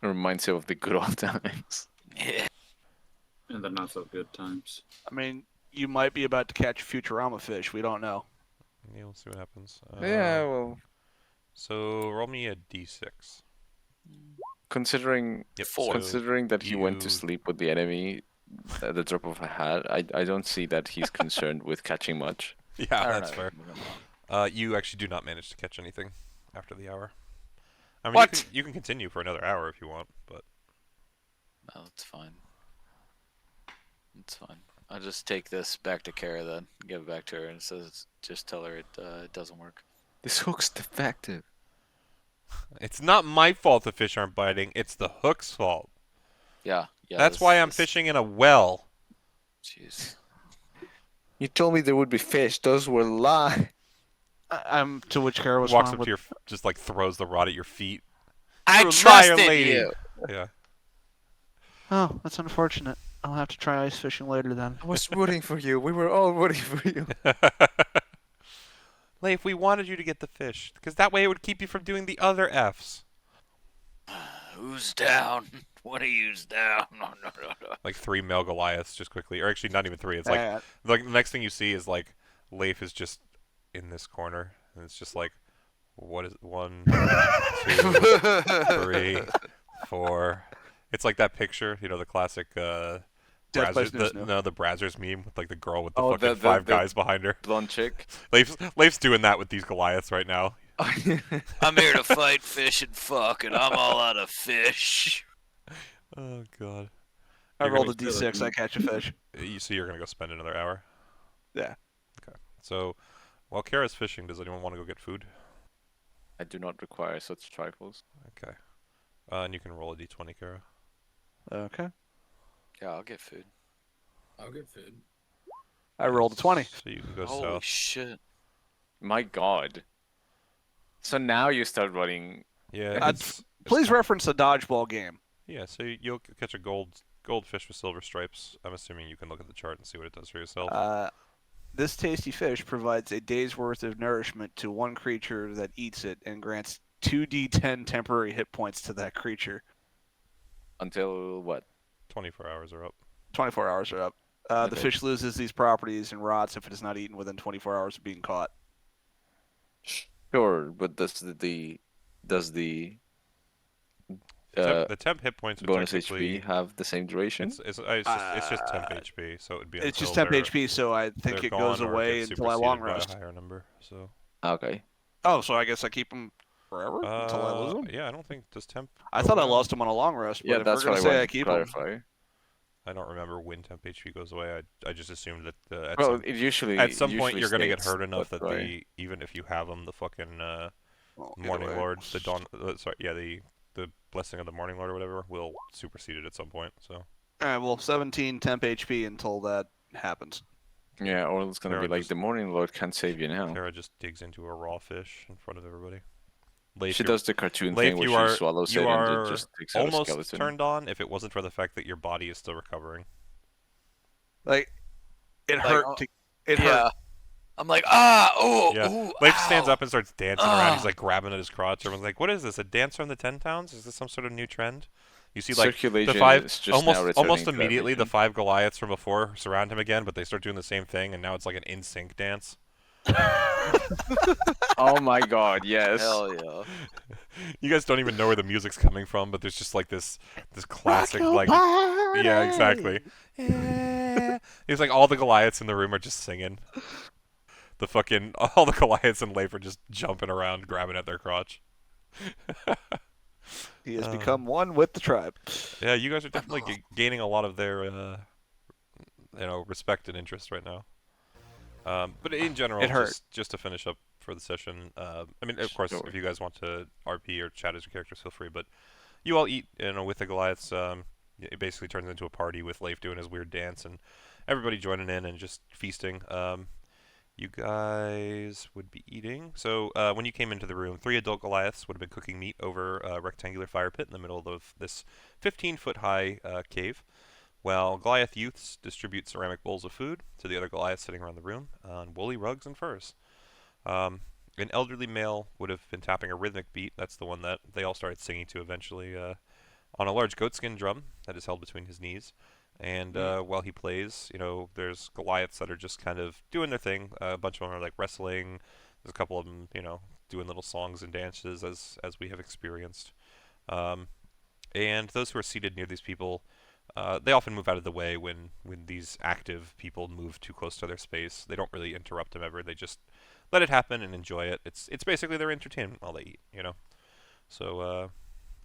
It reminds you of the good old times. Yeah. And the not so good times. I mean, you might be about to catch a Futurama fish. We don't know. Yeah, we'll see what happens. Yeah, well, So roll me a d6. considering Yep. considering that he went to you- sleep with the enemy at the drop of a hat, I don't see that he's concerned with catching much. Yeah, I don't that's know. fair. Moving on. You actually do not manage to catch anything after the hour. I mean, What? You can continue for another hour if you want, but No, it's fine. It's fine. I'll just take this back to Kara then, give it back to her, and says, just tell her it doesn't work. This hook's defective. it's not my fault the fish aren't biting. It's the hook's fault. Yeah. That's why I'm fishing in a well. Jeez. You told me there would be fish. Those were lies. I'm to which Kara was Walks fine up with. to your, just like throws the rod at your feet. I You're a liar, trusted lady. you. Yeah. Oh, that's unfortunate. I'll have to try ice fishing later then. I was rooting for you. We were all rooting for you. Leif, we wanted you to get the fish, because that way it would keep you from doing the other Fs. Who's down? One of you's down. No. Like 3 male Goliaths just quickly. Or actually, not even 3. It's like, Uh, the next thing you see is like Leif is just in this corner. And it's just like, what is 1, 2, 3, 4. It's like that picture, you know, the classic Death by Brazzers, Snoo Snoo. the Brazzers meme with like the girl with the Oh, fucking the- 5 the- guys behind her. Blonde chick. Leif's doing that with these Goliaths right now. I'm here to fight, fish, and fuck, and I'm all out of fish. Oh god. I You're rolled a gonna- d6. I catch a fish. So you're gonna go spend another hour? Yeah. Okay. So while Kara's fishing, does anyone want to go get food? I do not require such trifles. Okay. And you can roll a d20, Kara. Okay. Yeah, I'll get food. I'll get food. I rolled a 20. So you can go Holy south. shit. My God. So now you start running. Yeah, it's Please kind- reference a dodgeball game. Yeah, so you'll catch a goldfish with silver stripes. I'm assuming you can look at the chart and see what it does for yourself. This tasty fish provides a day's worth of nourishment to one creature that eats it and grants 2d10 temporary hit points to that creature. Until what? 24 hours are up. 24 hours are up. The Okay. fish loses these properties and rots if it is not eaten within 24 hours of being caught. Sure, but does the The temp hit points would bonus technically HP have the same duration? it's just temp HP, so it would be. It's just until temp they're- HP, so I think they're it goes gone or away get until I long superseded by rest. a higher number. So. Okay. Oh, so I guess I keep them forever until I lose them? Yeah, I don't think does temp. I go thought I away? lost them on a long rest, but Yeah, if that's we're what I going to say wanted I to keep them... clarify. I don't remember when temp HP goes away. I just assumed that at Well, some, it usually at some point usually you're gonna get states hurt enough that right? the even if you have them, the fucking Well, either Morning way. Lord, the Dawn, sorry, yeah, the blessing of the Morning Lord or whatever will supersede it at some point. So Alright, well, 17 temp HP until that happens. Yeah, or it's gonna Sarah be like just- the Morning Lord can't save you now. Kara just digs into a raw fish in front of everybody. Leif, She you're- does the cartoon Leif, thing where you are she swallows you it are and it just takes out a almost skeleton. turned on if it wasn't for the fact that your body is still recovering. Like, it Like, hurt oh, to... It yeah. hurt. I'm like, oh, Yeah. ooh, Leif stands ow. up and starts dancing around. He's Ah. like grabbing at his crotch. Everyone's like, "What is this? A dance from the 10 towns? Is this some sort of new trend?" You see, like Circulation the five is just now returning almost to that immediately, the region. 5 Goliaths from before surround him again, but they start doing the same thing, and now it's like an in sync dance. Oh my God! Yes. Hell yeah. You guys don't even know where the music's coming from, but there's just like this classic like yeah, exactly. Yeah. It's like all the Goliaths in the room are just singing. The fucking all the Goliaths and Leif are just jumping around, grabbing at their crotch. He has become one with the tribe. Yeah, you guys are definitely gaining a lot of their respect and interest right now. But in general, It hurt. just to finish up for the session, I mean, of course, Sure. if you guys want to RP or chat as your characters, feel free. But you all eat, with the Goliaths. It basically turns into a party with Leif doing his weird dance and everybody joining in and just feasting. You guys would be eating. So when you came into the room, 3 adult Goliaths would have been cooking meat over a rectangular fire pit in the middle of this 15-foot-high cave. While Goliath youths distribute ceramic bowls of food to the other Goliaths sitting around the room on woolly rugs and furs. An elderly male would have been tapping a rhythmic beat. That's the one that they all started singing to eventually on a large goatskin drum that is held between his knees. And while he plays, there's Goliaths that are just kind of doing their thing. A bunch of them are like wrestling. There's a couple of them, doing little songs and dances as we have experienced. And those who are seated near these people, they often move out of the way when these active people move too close to their space. They don't really interrupt them ever. They just let it happen and enjoy it. It's basically their entertainment while they eat, So,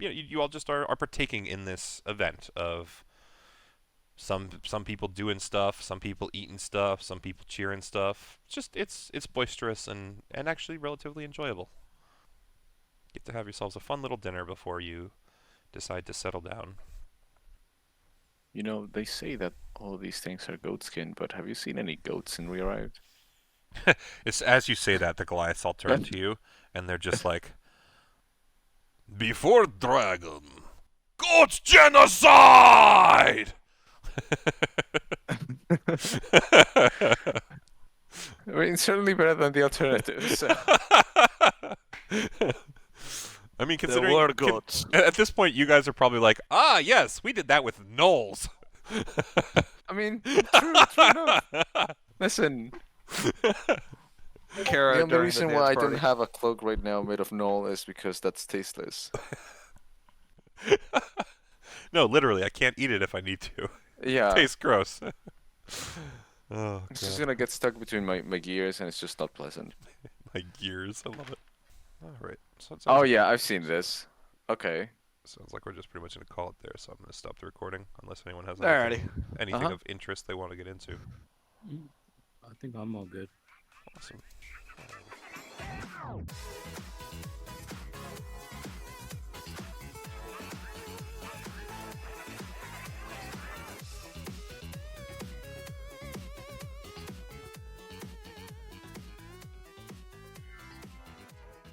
you all just are partaking in this event of some people doing stuff, some people eating stuff, some people cheering stuff. It's boisterous and actually relatively enjoyable. Get to have yourselves a fun little dinner before you decide to settle down. They say that all of these things are goatskin, but have you seen any goats in real life? It's as you say that the Goliaths all turn to you and they're just like, "Before dragon, goats genocide!" I mean, it's certainly better than the alternatives. I mean, There considering were goats. at this point, you guys are probably like, "Ah, yes, we did that with gnolls." I mean, true enough. Listen, Kara, the only during reason the why I dance don't party. have a cloak right now made of knoll is because that's tasteless. No, literally, I can't eat it if I need to. Yeah, Tastes gross. Oh, it's just God. gonna get stuck between my gears, and it's just not pleasant. My gears, I love it. All right. So it sounds Oh like, yeah, I've seen this. Okay. sounds like we're just pretty much gonna call it there. So I'm gonna stop the recording unless anyone has Alrighty. anything Uh-huh. of interest they want to get into. I think I'm all good. Awesome.